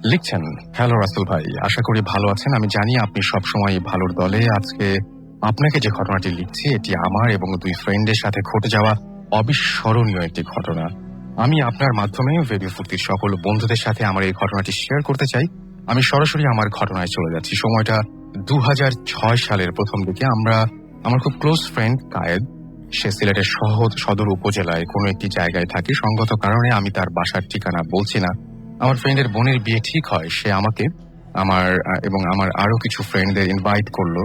লিখছেন, হ্যালো রাসেল ভাই, আশা করি ভালো আছেন। আমি জানি আপনি সবসময় ভালোর দলে। আজকে আপনাকে যে ঘটনাটি লিখছি এটি আমার এবং দুই ফ্রেন্ডের সাথে ঘটে যাওয়া অবিস্মরণীয় একটি ঘটনা। আমি আপনার মাধ্যমে রেডিও ফুর্তির সকল বন্ধুদের সাথে আমার এই ঘটনাটি শেয়ার করতে চাই। আমি সরাসরি আমার ঘটনায় চলে যাচ্ছি। সময়টা 2006 সালের প্রথম দিকে। আমার খুব ক্লোজ ফ্রেন্ড কায়েদ, সে সিলেটের সদর উপজেলায় কোনো একটি জায়গায় থাকে। সঙ্গত কারণে আমি তার বাসার ঠিকানা বলছি না। আমার ফ্রেন্ডের বোনের বিয়ে ঠিক হয়, সে আমাকে এবং আমার আরো কিছু ফ্রেন্ডদের ইনভাইট করলো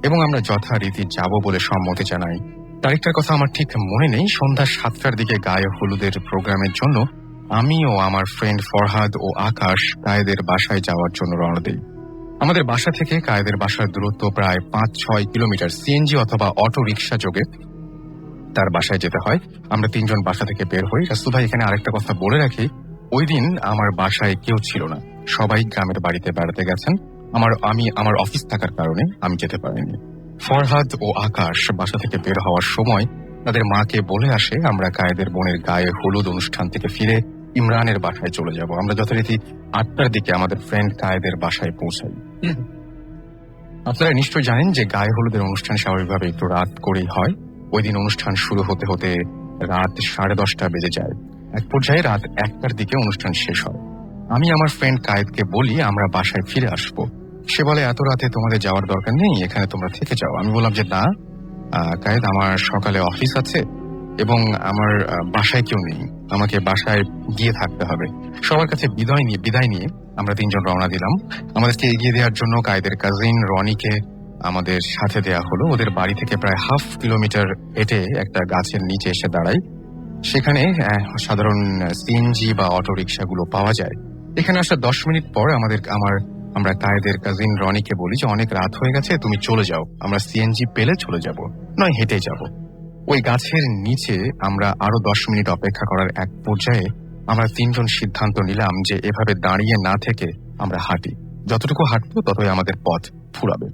এবং আমরা যথারীতি যাব বলে সম্মতি জানাই। তারিখটার কথা আমার ঠিক মনে নেই। সন্ধ্যা 7টার দিকে গায়ে হলুদের প্রোগ্রামের জন্য আমি ও আমার ফ্রেন্ড ফরহাদ ও আকাশ কায়েদের বাসায় যাওয়ার জন্য রওনা দিই। আমাদের বাসা থেকে কায়েদের বাসার দূরত্ব প্রায় 5-6 কিলোমিটার। সিএনজি অথবা অটো রিক্সা যোগে তার বাসায় যেতে হয়। আমরা 3 জন বাসা থেকে বের হই। রাসূল ভাই, এখানে আরেকটা কথা বলে রাখি, ওই দিন আমার বাসায় কেউ ছিল না, সবাই গ্রামের বাড়িতে বেড়াতে গেছেন। আমার অফিস থাকার কারণে আমি যেতে পারিনি। ফরহাদ ও আকাশ বাসা থেকে বের হওয়ার সময় তাদের মাকে বলে আসে আমরা কায়েদের বোনের গায়ে হলুদ অনুষ্ঠান থেকে ফিরে ইমরানের বাসায় চলে যাব। আমরা যথারীতি 8টার দিকে আমাদের ফ্রেন্ড কায়েদের বাসায় পৌঁছাই। আপনারা নিশ্চয়ই জানেন যে গায়ে হলুদের অনুষ্ঠান স্বাভাবিকভাবে একটু রাত করেই হয়। ওই দিন অনুষ্ঠান শুরু হতে হতে রাত 10:30 বেজে যায়। এক পর্যায়ে রাত 1টার দিকে অনুষ্ঠান শেষ হয়। আমি আমার ফ্রেন্ড কায়েদকে বলি আমরা বাসায় ফিরে আসব। সে বলে এত রাতে তোমাদের যাওয়ার দরকার নেই, এখানে তোমরা থেকে যাও। আমি বললাম যে না কায়েদ, আমার সকালে অফিস আছে এবং আমার বাসায় কেউ নেই, আমাকে বাসায় গিয়ে থাকতে হবে। সবার কাছে বিদায় নিয়ে আমরা 3 জন রওনা দিলাম। আমাদেরকে এগিয়ে দেওয়ার জন্য কায়েদের কাজিন রনিকে আমাদের সাথে দেয়া হলো। ওদের বাড়ি থেকে প্রায় 1/2 কিলোমিটার হেঁটে একটা গাছের নিচে এসে দাঁড়াই। সেখানে সাধারণ সিএনজি বা অটো রিক্সাগুলো পাওয়া যায়। এখানে আসার 10 মিনিট পর আমরা কায়েদের কাজিন রনিকে বলি যে অনেক রাত হয়ে গেছে, তুমি চলে যাও, আমরা সিএনজি পেলে চলে যাব, নয় হেঁটে যাব। ওই গাছের নিচে আমরা আরো 10 মিনিট অপেক্ষা করার এক পর্যায়ে আমরা 3 জন সিদ্ধান্ত নিলাম যে এভাবে দাঁড়িয়ে না থেকে আমরা হাঁটি, যতটুকু হাঁটবো ততই আমাদের পথ ফুরাবে।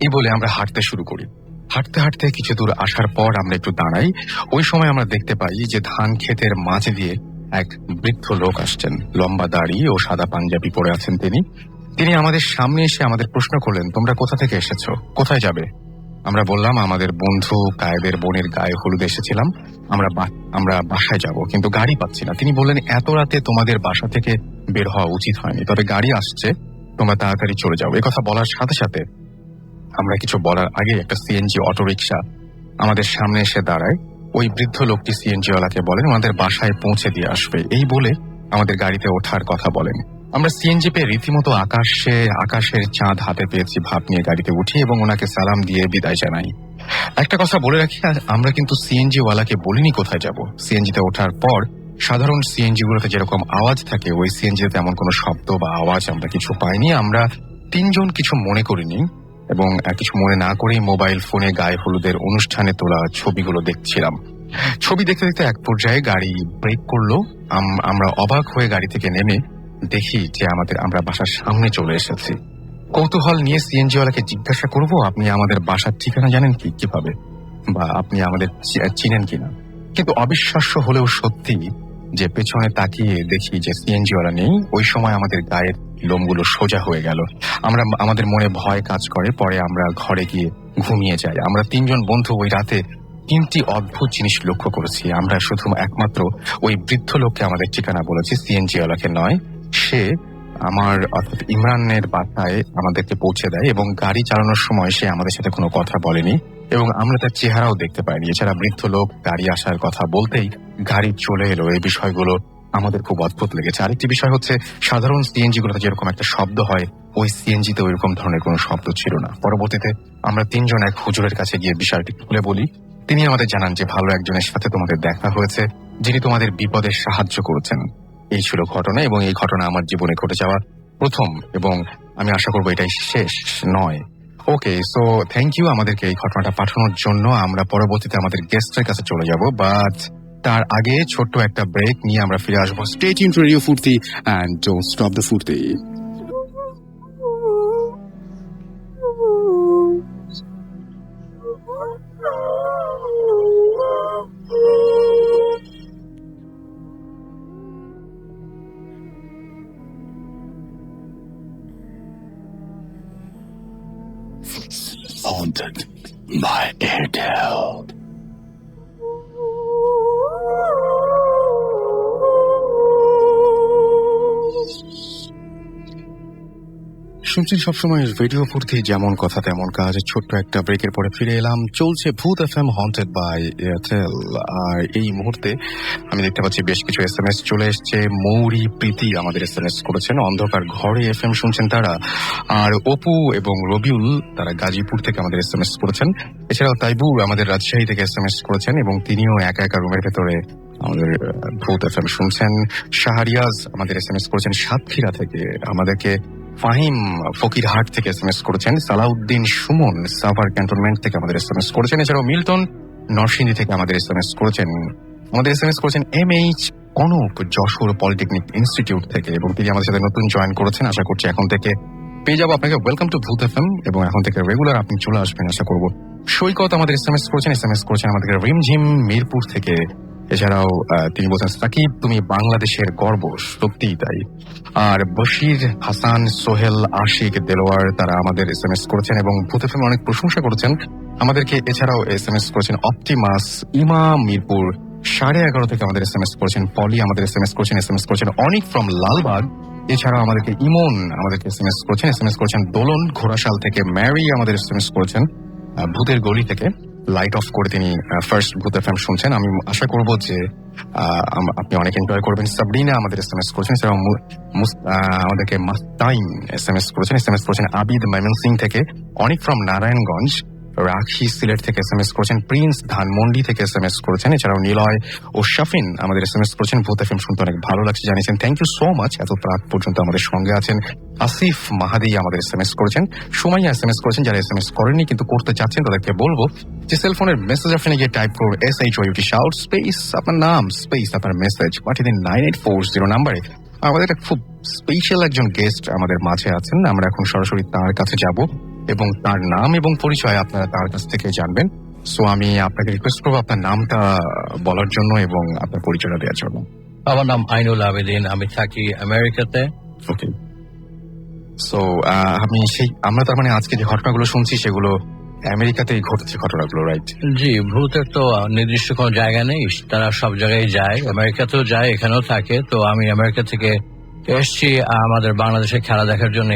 এই বলে আমরা হাঁটতে শুরু করি। হাঁটতে হাঁটতে কিছু দূর আসার পর আমরা একটু দাঁড়াই। ওই সময় আমরা দেখতে পাই যে ধান ক্ষেতের মাঝ দিয়ে এক বৃদ্ধ লোক আসছেন। লম্বা দাড়ি ও সাদা পাঞ্জাবি পরে আছেন তিনি আমাদের সামনে এসে আমাদের প্রশ্ন করলেন, তোমরা কোথা থেকে এসেছো, কোথায় যাবে? আমরা বললাম আমাদের বন্ধু কায়েদের বোনের গায়ে হলুদ এসেছিলাম, আমরা বাসায় যাব, কিন্তু গাড়ি পাচ্ছি না। তিনি বললেন এত রাতে তোমাদের বাসা থেকে বের হওয়া উচিত হয়নি, তবে গাড়ি আসছে, তোমরা তাড়াতাড়ি চলে যাও। এই কথা বলার সাথে সাথে আমরা কিছু বলার আগে একটা সিএনজি অটো রিক্সা আমাদের সামনে এসে দাঁড়ায়। ওই বৃদ্ধ লোকটি সিএনজি ওয়ালাকে বলেন আমাদের বাসায় পৌঁছে দিয়ে আসবে, এই বলে আমাদের গাড়িতে ওঠার কথা বলেন। আমরা সিএনজি পেয়ে রীতিমতো আকাশের চাঁদ হাতে পেয়েছি ভাব নিয়ে গাড়িতে উঠি এবং ওনাকে সালাম দিয়ে বিদায় জানাই। একটা কথা বলে রাখি, আমরা কিন্তু সিএনজি ওয়ালাকে বলিনি কোথায় যাব। সিএনজিতে ওঠার পর সাধারণ সিএনজি গুলোতে যেরকম আওয়াজ থাকে, ওই সিএনজিতে তেমন কোনো শব্দ বা আওয়াজ আমরা কিছু পাইনি। আমরা 3 জন কিছু মনে করিনি এবং কিছু মনে না করেই মোবাইল ফোনে গায়ে হলুদের অনুষ্ঠানে তোলা ছবিগুলো দেখছিলাম। ছবি দেখতে দেখতে এক পর্যায়ে গাড়ি ব্রেক করলো। আমরা অবাক হয়ে গাড়ি থেকে নেমে দেখি যে আমরা বাসার সামনে চলে এসেছি। কৌতূহল নিয়ে সিএনজি ওয়ালাকে জিজ্ঞাসা করব, আপনি আমাদের বাসার ঠিকানা জানেন কিভাবে, বা আপনি আমাদের চিনেন কিনা? কিন্তু অবিশ্বাস্য হলেও সত্যি যে পেছনে তাকিয়ে দেখি যে সিএনজি ওয়ালা নেই। ওই সময় আমাদের গায়ের লোমগুলো সোজা হয়ে গেল। আমাদের মনে ভয় কাজ করে। পরে আমরা ঘরে গিয়ে ঘুমিয়ে যাই। আমরা 3 জন বন্ধু ওই রাতে 3টি অদ্ভুত জিনিস লক্ষ্য করেছি। আমরা শুধু একমাত্র ওই বৃদ্ধ লোককে আমাদের ঠিকানা বলেছি, সিএনজি ওয়ালাকে নয়। সে অর্থাৎ ইমরানের বাসায় আমাদেরকে পৌঁছে দেয় এবং গাড়ি চালানোর সময় সে আমাদের সাথে কোনো কথা বলেনি এবং আমরা তার চেহারাও দেখতে পাইনি। এছাড়া বৃদ্ধ লোক গাড়ি আসার কথা বলতেই গাড়ি চলে এলো। এই বিষয়গুলো আমাদের খুব অদ্ভুত লেগেছে। আরেকটি বিষয় হচ্ছে, সাধারণ সিএনজি গুলোতে যেরকম একটা শব্দ হয়, ওই সিএনজিতে ওইরকম ধরনের কোনো শব্দ ছিল না। পরবর্তীতে আমরা 3 জন এক হুজুরের কাছে গিয়ে বিষয়টি খুলে বলি। তিনি আমাদের জানান যে ভালো একজনের সাথে তোমাদের দেখা হয়েছে, যিনি তোমাদের বিপদে সাহায্য করেছেন। এই ছিল ঘটনা এবং এই ঘটনা আমার জীবনে ঘটে যাওয়া প্রথম, এবং আমি আশা করবো এটাই শেষ নয়। ওকে, সো থ্যাংক ইউ আমাদেরকে এই ঘটনাটা পাঠানোর জন্য। আমরা পরবর্তীতে আমাদের গেস্টের কাছে চলে যাব, বাট তার আগে ছোট্ট একটা ব্রেক নিয়ে আমরা ফিরে আসবো। স্টে টিউনড টু রেডিও ফুর্তি এন্ড ডোন্ট স্টপ দ্য ফুর্তি। Haunted by Airtel. শুনছেন সবসময় রেডিও ফুর্তি, যেমন কথা তেমন কাজ। ছোট্ট একটা ব্রেকের পরে ফিরে এলাম। চলছে ভূত এফএম হন্টেড বাই এয়ারটেল। আর এই মুহূর্তে আমি দেখতে পাচ্ছি বেশ কিছু SMS চলে এসছে। মৌরি প্রীতি আমাদের SMS করেছেন, অন্ধকার ঘরে এফএম শুনছেন তারা। আর অপু এবং রবিউল তারা গাজীপুর থেকে আমাদের SMS করেছেন। এছাড়াও তাইবুর আমাদের রাজশাহী থেকে SMS করেছেন এবং তিনিও একা একা রুমের ভেতরে আমাদের ভূত এফএম শুনছেন। শাহরিয়াজ আমাদের SMS করেছেন সাতক্ষীরা থেকে। আমাদেরকে ফাহিম ফকিরহাট থেকে SMS করেছেন। সালাউদ্দিন সুমন সাভার ক্যান্টনমেন্ট থেকে আমাদের SMS করেছেন। এছাড়াও মিল্টন নরসিংদী থেকে আমাদের SMS করেছেন। আমাদের SMS করেছেন MH Kanak Jessore polytechnic institute থেকে, এবং তিনি আমাদের সাথে নতুন জয়েন করেছেন। আশা করছি এখন থেকে পেয়ে যাবো আপনাকে। ওয়েলকাম টু ভূত এফএম, এবং এখন থেকে রেগুলার আপনি চলে আসবেন আশা করবো। সৈকত আমাদের SMS করেছেন আমাদেরকে রিমঝিম মিরপুর থেকে। এছাড়াও তিনি বলছেন সাকিব তুমি বাংলাদেশের গর্ব, সত্যিই তাই। আর বশির হাসান, সোহেল, আশিক, দেলোয়ার তারা আমাদের SMS করেছেন এবং ভূত এফএম অনেক প্রশংসা করেছেন আমাদেরকে। এছাড়াও SMS করেছেন অপটিমাস, ইমাম মিরপুর 11:30 থেকে আমাদের SMS করেছেন। পলি আমাদের SMS করেছেন অনিক ফ্রম লালবাগ। এছাড়াও আমাদেরকে ইমন আমাদেরকে SMS করেছেন দোলন ঘোড়াশাল থেকে। ম্যারি আমাদের SMS করেছেন ভূতের গলি থেকে। লাইট অফ করে তিনি ফার্স্ট ভূত এফএম শুনছেন। আমি আশা করবো যে আপনি অনেক এনজয় করবেন। সাবরিনা আমাদের SMS করেছেন। এছাড়াও আমাদেরকে মাস্তাইন SMS করেছেন আবিদ ময়মনসিং থেকে। অনেক ফ্রম নারায়ণগঞ্জ। রাখি সিলেট থেকে SMS করেছেন। প্রিন্স ধানমন্ডি থেকে SMS করেছেন। এছাড়াও নিলয় ও শাফিন আমাদের SMS করেছেন ভূত এফএম শুনতে অনেক ভালো লাগছে জানিয়েছেন। থ্যাংক ইউ সো মাচ, এত রাত পর্যন্ত আমাদের সঙ্গে আছেন। আসিফ মাহাদি আমাদের SMS করেছেন। সুমাইয়া SMS করেছেন। যারা SMS করেননি কিন্তু করতে চাচ্ছেন তাদেরকে বলবো যে সেলফোনের মেসেজ অপশনে গিয়ে টাইপ করুন SHOUT শাউট স্পেস আপনার নাম স্পেস আপনার মেসেজ পাঠিয়ে দিন 9840 নাম্বারে। আমাদের একটা খুব স্পেশাল একজন গেস্ট আমাদের মাঝে আছেন। আমরা এখন সরাসরি তার কাছে যাব এবং তার নাম এবং পরিচয় আপনারা তার কাছ থেকে জানবেন। সো আমি আপনাকে রিকোয়েস্ট করবো আপনার নামটা বলার জন্য এবং আপনার পরিচয়টা দেওয়ার জন্য। আমার নাম আইনুল আবেদিন, আমি থাকি আমেরিকাতে। ওকে, সো আমরা তার মানে আজকে যে ঘটনাগুলো শুনছি সেগুলো আমেরিকাতেই ঘটছে ঘটনাগুলো, রাইট? জি, ভূতের তো নির্দিষ্ট কোনো জায়গা নেই, তারা সব জায়গায় যায়, আমেরিকাতেও যায়, এখানেও থাকে। তো আমি আমেরিকা থেকে এসছি আমাদের বাংলাদেশে খেলা দেখার জন্য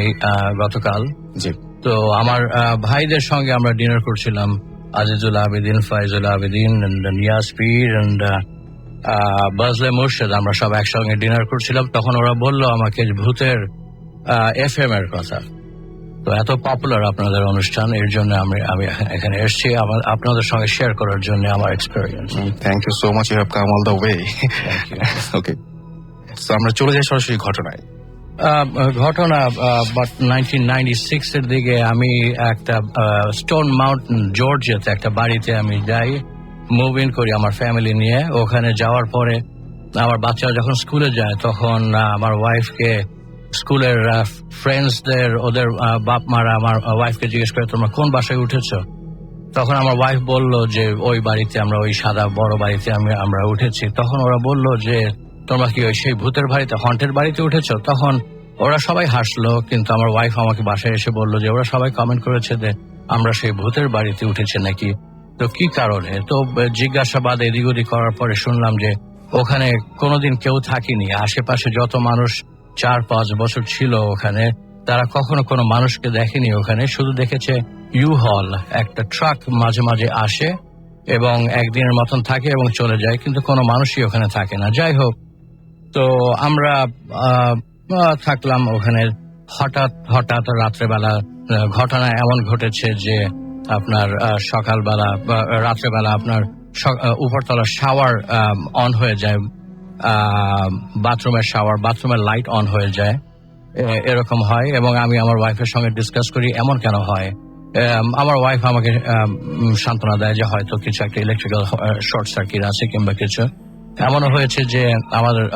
গতকাল। জি। তো আমার ভাইদের সঙ্গে আমরা ডিনার করছিলাম, আজিজুল আবেদিন, ফাইজুল আবেদিন, নিয়াজ পীর এন্ড বাজলে মুর্শেদ। আমরা সব একসঙ্গে ডিনার করছিলাম। তখন ওরা বললো আমাকে ভূতের FM এর কথা। তো এত পপুলার আপনাদের অনুষ্ঠান, এর জন্য আমি এখানে এসেছি আপনাদের সঙ্গে শেয়ার করার জন্য আমার experience. Thank you so much, you have come all the way. Okay, so আমরা চলে যাই সরাসরি ঘটনায়। ঘটনা 1996 এর দিকে আমি একটা স্টোন মাউন্টেন জর্জিয়াতে একটা বাড়িতে আমি যাই, মুভ ইন করি আমার ফ্যামিলি নিয়ে। ওখানে যাওয়ার পরে আমার বাচ্চারা যখন স্কুলে যায় তখন আমার ওয়াইফকে স্কুলের ফ্রেন্ডসদের ওদের বাপ মারা আমার ওয়াইফকে জিজ্ঞেস করে তোমরা কোন বাসায় উঠেছো। তখন আমার ওয়াইফ বলল যে ওই বাড়িতে আমরা, ওই সাদা বড় বাড়িতে আমরা উঠেছি। তখন ওরা বলল যে তোমরা কি ওই সেই ভূতের বাড়িতে, হন্টের বাড়িতে উঠেছো? তখন ওরা সবাই হাসলো, কিন্তু আমার ওয়াইফ আমাকে বাসায় এসে বললো যে ওরা সবাই কমেন্ট করেছে যে আমরা সেই ভূতের বাড়িতে উঠেছি নাকি, তো কি কারণে। তো জিজ্ঞাসাবাদ এদিক ওদিক করার পরে শুনলাম যে ওখানে কোনোদিন কেউ থাকেনি। আশেপাশে যত মানুষ 4-5 বছর ছিল ওখানে, তারা কখনো কোনো মানুষকে দেখেনি ওখানে, শুধু দেখেছে ইউ-হল, একটা ট্রাক মাঝে মাঝে আসে এবং একদিনের মতন থাকে এবং চলে যায়, কিন্তু কোনো মানুষই ওখানে থাকে না। যাই হোক, তো আমরা থাকলাম ওখানে। হঠাৎ রাত্রেবেলা ঘটনা এমন ঘটেছে যে আপনার সকালবেলা রাত্রেবেলা আপনার উপরতলা শাওয়ার অন হয়ে যায়, বাথরুমের লাইট অন হয়ে যায়, এরকম হয়। এবং আমি আমার ওয়াইফের সঙ্গে ডিসকাস করি এমন কেন হয়। আমার ওয়াইফ আমাকে সান্ত্বনা দেয় যে হয়তো কিছু একটা ইলেকট্রিক্যাল শর্ট সার্কিট আছে কিংবা কিছু। এমনও হয়েছে যে আমাদের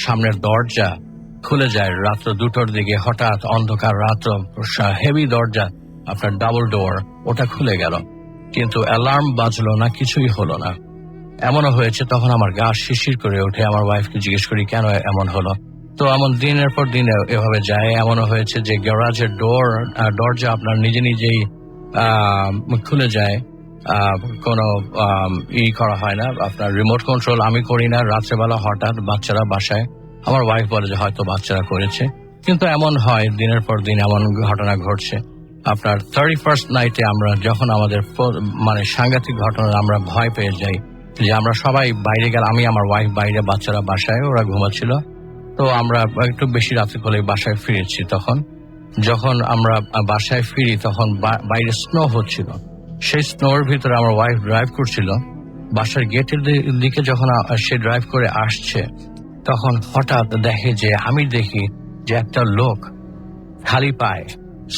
সামনের দরজা খুলে যায় রাত্র 2টোর দিকে, হঠাৎ অন্ধকার রাত্র, হেভি দরজা আপনার ডাবল ডোর, ওটা খুলে গেল, কিন্তু অ্যালার্ম বাজলো না, কিছুই হলো না। এমনও হয়েছে তখন আমার গা শিরশির করে ওঠে। আমার ওয়াইফকে জিজ্ঞেস করি কেন এমন হলো। তো এমন দিনের পর দিন এভাবে যায়। এমনও হয়েছে যে গ্যারাজের দরজা আপনার নিজে নিজেই খুলে যায়, কোনো করা হয় না, আপনার রিমোট কন্ট্রোল আমি করি না। রাত্রেবেলা হঠাৎ বাচ্চারা বাসায়, আমার ওয়াইফ বলে যে হয়তো বাচ্চারা করেছে, কিন্তু এমন হয় দিনের পর দিন এমন ঘটনা ঘটছে। আপনার 31st নাইটে আমরা যখন আমাদের মানে সাংঘাতিক ঘটনা, আমরা ভয় পেয়ে যাই যে আমরা সবাই বাইরে গেলে, আমি আমার ওয়াইফ বাইরে, বাচ্চারা বাসায়, ওরা ঘুমাচ্ছিল। তো আমরা একটু বেশি রাত্রে হলে বাসায় ফিরেছি। তখন যখন আমরা বাসায় ফিরি তখন বাইরে স্নো হচ্ছিল। সেই স্নোর ভিতরে আমার ওয়াইফ ড্রাইভ করছিল, বাসার গেটের দিকে যখন সে ড্রাইভ করে আসছে তখন হঠাৎ দেখে যে, আমি দেখি যে একটা লোক খালি পায়ে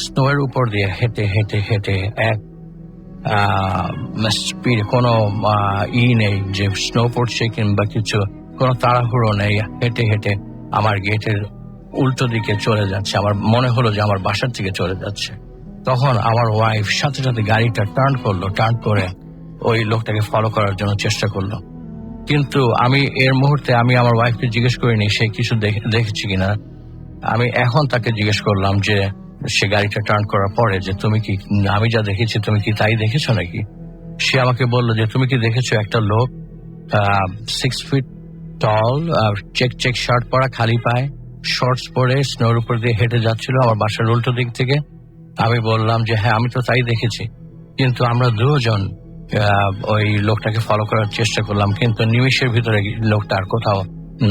স্নোয়ের উপর দিয়ে হেঁটে হেঁটে হেঁটে এক স্পিড, কোনো নেই যে স্নো পড়ছে কিংবা কিছু, কোনো তাড়াহুড়ো নেই, হেঁটে হেঁটে আমার গেটের উল্টো দিকে চলে যাচ্ছে। আমার মনে হলো যে আমার বাসার দিকে চলে যাচ্ছে। তখন আমার ওয়াইফ সাথে সাথে গাড়িটা টার্ন করলো, টার্ন করে ওই লোকটাকে ফলো করার জন্য চেষ্টা করলো। কিন্তু আমি এর মুহূর্তে আমি আমার ওয়াইফকে জিজ্ঞেস করিনি সে কিছু দেখেছি কিনা। আমি এখন তাকে জিজ্ঞেস করলাম যে সে গাড়িটা টার্ন করার পরে যে তুমি কি, আমি যা দেখেছি তুমি কি তাই দেখেছো নাকি? সে আমাকে বললো যে তুমি কি দেখেছো একটা লোক 6 feet টল, চেক শার্ট পরা, খালি পায়ে, শর্টস পরে স্নোর উপর দিয়ে হেঁটে যাচ্ছিল আমার বাসার উল্টো দিক থেকে। আমি বললাম যে হ্যাঁ আমি তো তাই দেখেছি, কিন্তু আমরা দুজন ওই লোকটাকে ফলো করার চেষ্টা করলাম, কিন্তু নিমিষের ভিতরে লোকটা আর কোথাও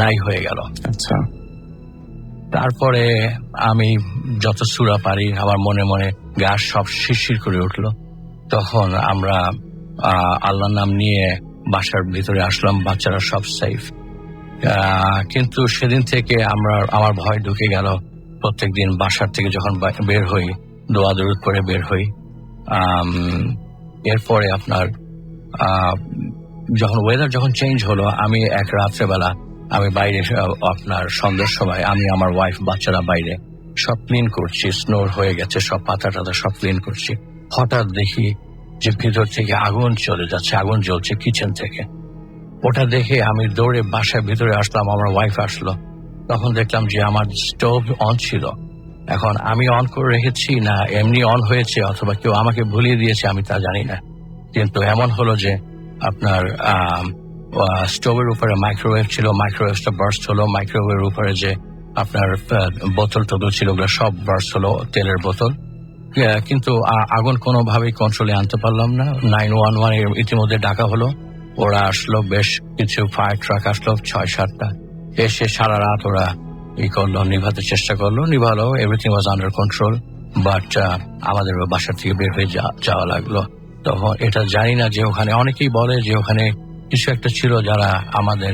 নাই হয়ে গেল। আচ্ছা, তারপরে আমি যত সূরা পারি আমার মনে মনে গা সব শিরশির করে উঠলো। তখন আমরা আল্লাহর নাম নিয়ে বাসার ভিতরে আসলাম, বাচ্চারা সব সেফ। কিন্তু সেদিন থেকে আমার ভয় ঢুকে গেল। প্রত্যেকদিন বাসার থেকে যখন বের হই, দোয়া দরুদ করে বের হই। এরপরে আপনার যখন ওয়েদার যখন চেঞ্জ হলো, আমি এক রাত্রেবেলা আমি বাইরে, আপনার সন্ধ্যার সময় আমি আমার ওয়াইফ বাচ্চারা বাইরে সব ক্লিন করছি, স্নোর হয়ে গেছে, সব পাতা টাতা সব ক্লিন করছি। হঠাৎ দেখি যে ভিতর থেকে আগুন চলে যাচ্ছে, আগুন জ্বলছে কিচেন থেকে। ওটা দেখে আমি দৌড়ে বাসার ভিতরে আসলাম, আমার ওয়াইফ আসলো। তখন দেখলাম যে আমার স্টোভ অন ছিল। এখন আমি অন করে রেখেছি না এমনি অন হয়েছে, অথবা কেউ আমাকে ভুলিয়ে দিয়েছে, আমি তা জানি না। কিন্তু এমন হলো যে আপনার স্টোভের উপরে মাইক্রোওয়েভ ছিল, মাইক্রোওয়েভটা বার্স্ট হলো। মাইক্রোওয়েভের উপরে যে আপনার বোতল টোতল ছিল ওগুলো সব বার্স্ট হলো, তেলের বোতল। কিন্তু আগুন কোনোভাবেই কন্ট্রোলে আনতে পারলাম না। 911 ইতিমধ্যে ডাকা হলো, ওরা আসলো, বেশ কিছু ফায়ার ট্রাক আসলো, 6-7টা এসে সারা রাত ওরা করলো, নিভাতে চেষ্টা করলো, নিভালো। Everything was under control, but আমাদের বাসার থেকে বের হয়ে যাওয়া লাগলো। তখন এটা জানি না যে ওখানে অনেকেই বলে যে ওখানে কিছু একটা ছিল যারা আমাদের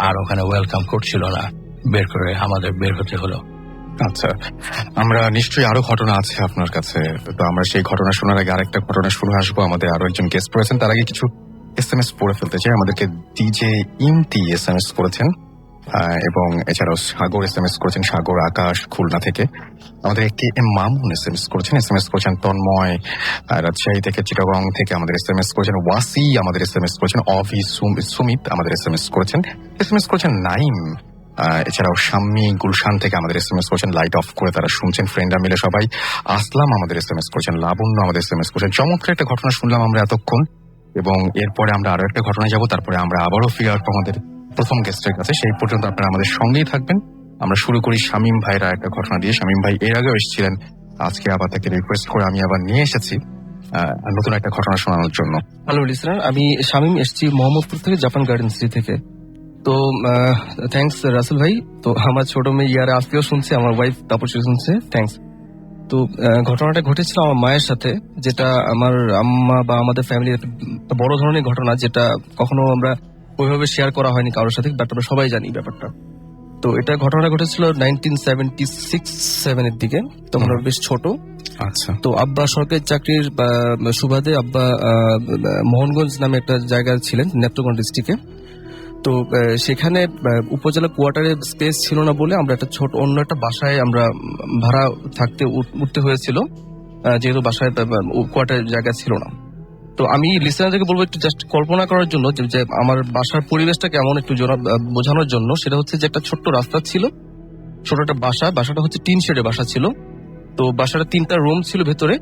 আর ওখানে ওয়েলকাম করছিল না, আমাদের বের হতে হলো। আচ্ছা, আমরা নিশ্চয়ই আরো ঘটনা আছে আপনার কাছে, তো আমরা সেই ঘটনা শোনার আগে আরেকটা ঘটনা শুনে আসবো। আমাদের আরো একজন গেস্ট রয়েছেন, তার আগে কিছু SMS পড়ে ফেলতে চাই। আমাদেরকে ডিজে ইমতি SMS করেছেন, এবং এছাড়াও সাগর SMS করেছেন, সাগর আকাশ খুলনা থেকে। আমাদের একটি মামুন SMS করেছেন তন্ময় রাজশাহী থেকে, চিটাগং থেকে আমাদের SMS করেছেন ওয়াসি, আমাদের SMS করেছেন অভি, সুমিত আমাদের SMS করেছেন নাইম, এছাড়াও শাম্মী গুলশান থেকে আমাদের SMS করেছেন লাইট অফ করে তারা শুনছেন ফ্রেন্ডরা মিলে সবাই। আসলাম আমাদের SMS করেছেন, লাবণ্য আমাদের SMS করেছেন। চমৎকার একটা ঘটনা শুনলাম আমরা এতক্ষণ, এবং এরপরে আমরা আরো একটা ঘটনায় যাব, তারপরে আমরা আবারও ফিরে আসবো আমাদের প্রথম গেস্টের কাছে। সেই পর্যন্ত আপনারা আমাদের সঙ্গেই থাকবেন। আমরা শুরু করি শামীম ভাইরা একটা ঘটনা দিয়ে। শামীম ভাই এর আগেও এসেছিলেন, আজকে আবার তাকে রিকোয়েস্ট করে আমি আবার নিয়ে এসেছি নতুন একটা ঘটনা শোনানোর জন্য। হ্যালো লিসনার, আমি শামীম, এসেছি মোহাম্মদপুর থেকে, জাপান গার্ডেন সিটি থেকে। তো থ্যাঙ্কস রাসেল ভাই। তো আমার ছোট মেয়ে ইয়ারে আজকেও শুনছে, আমার ওয়াইফ তাপসী শুনছে, থ্যাঙ্কস। তো ঘটনাটা ঘটেছিল আমার মায়ের সাথে, যেটা আমার আম্মা বা আমাদের ফ্যামিলির একটা বড় ধরনের ঘটনা, যেটা কখনো আমরা ওইভাবে শেয়ার করা হয়নি কারোর সাথে, বাট আমরা সবাই জানি ব্যাপারটা। তো এটা ঘটনা ঘটেছিল 1976-7 দিকে, তখন আমরা বেশ ছোট। আচ্ছা। তো আব্বা সরকারি চাকরির সুবাদে আব্বা মোহনগঞ্জ নামে একটা জায়গায় ছিলেন, নেত্রকোনা ডিস্ট্রিক্টে। তো সেখানে উপজেলা কোয়ার্টারে স্পেস ছিল না বলে আমরা একটা ছোট অন্য একটা বাসায় আমরা ভাড়া থাকতে উঠতে হয়েছিল, যেহেতু বাসায় কোয়ার্টারের জায়গা ছিল না। তো আমি লিসেনারদেরকে বলবো একটু জাস্ট কল্পনা করার জন্য যে আমার বাসার পরিবেশটা কেমন, একটু বোঝানোর জন্য। সেটা হচ্ছে যে একটা ছোট্ট রাস্তা ছিল, ছোট একটা বাসাটা হচ্ছে টিন শেডের বাসা ছিল। তো বাসাটা 3টা রুম ছিল ভেতরে,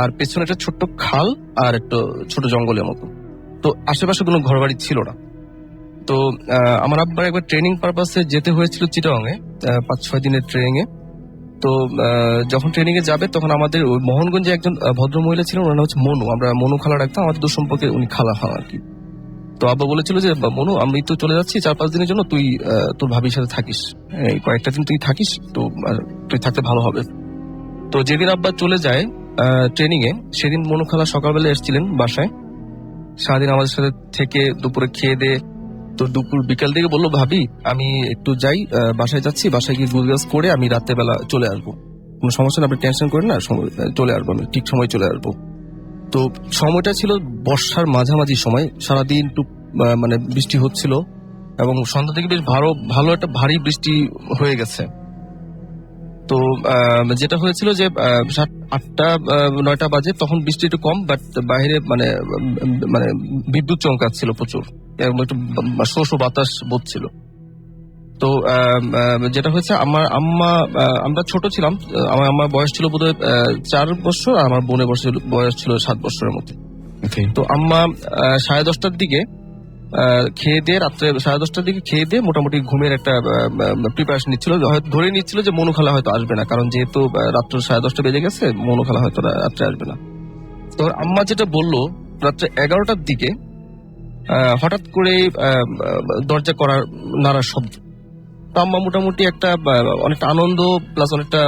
আর পেছনে একটা ছোট্ট খাল আর একটা ছোট জঙ্গলের মতো। তো আশেপাশে কোনো ঘরবাড়ি ছিল না। তো আমার আব্বার একবার ট্রেনিং পারপাসে যেতে হয়েছিল চিটাগাং এ, 5-6 দিনের ট্রেনিং এ। তো যখন ট্রেনিং এ যাবে তখন আমাদের ওই মোহনগঞ্জে একজন ভদ্র মহিলা ছিলেন, ওনার নাম হচ্ছে মনু, আমরা মনু খালা ডাকতাম, আমাদের দূর সম্পর্কে উনি খালা হন আর কি। তো আব্বা বলেছিল যে মনু আমি তো চলে যাচ্ছি 4-5 দিনের জন্য, তুই তোর ভাবির সাথে থাকিস, এই কয়েকটা দিন তুই থাকিস, তো তুই থাকতে ভালো হবে। তো যেদিন আব্বা চলে যায় ট্রেনিং এ, সেদিন মনু খালা সকালবেলা এসেছিলেন বাসায়, সারাদিন আমাদের সাথে থেকে দুপুরে খেয়ে দিয়ে, তো দুপুর বিকাল দিকে বললো ভাবি আমি একটু যাই, বাসায় যাচ্ছি, বাসায় গিয়ে গুজগাছ করে আমি রাতের বেলা চলে আসবো, কোনো সমস্যা না, আপনি টেনশন করেন না, চলে আসবো, আমি ঠিক সময় চলে আসবো। তো সময়টা ছিল বর্ষার মাঝামাঝি সময়, সারাদিন মানে বৃষ্টি হচ্ছিল, এবং সন্ধ্যা থেকে বেশ ভালো একটা ভারী বৃষ্টি হয়ে গেছে। তো যেটা হয়েছিল যে 8টা-9টা বাজে, তখন বৃষ্টি একটু কম, বাট বাইরে মানে মানে বিদ্যুৎ চমকাচ্ছিল প্রচুর, এবং একটু শোষো বাতাস বইছিল। তো যেটা হয়েছে, আমার আম্মা, আমরা ছোট ছিলাম, আমার আম্মার বয়স ছিল বোধহয় 4 বছর, আর আমার বোনের বয়স ছিল 7 বছরের মতো। তো আম্মা 10:30টার দিকে খেয়ে দিয়ে, রাত্রে 10:30টার দিকে খেয়ে দিয়ে মোটামুটি ঘুমের একটা প্রিপারেশন নিচ্ছিল, হয়তো ধরে নিচ্ছিল যে মনু খালা হয়তো আসবে না, কারণ যেহেতু রাত্র 10:30টা বেজে গেছে, মনু খালা হয়তো রাত্রে আসবে না। তো আম্মা যেটা বললো, রাত্রে 11টার দিকে হঠাৎ করে দরজা নাড়ার শব্দ। তো আম্মা মোটামুটি একটা অনেকটা আনন্দ প্লাস অনেকটা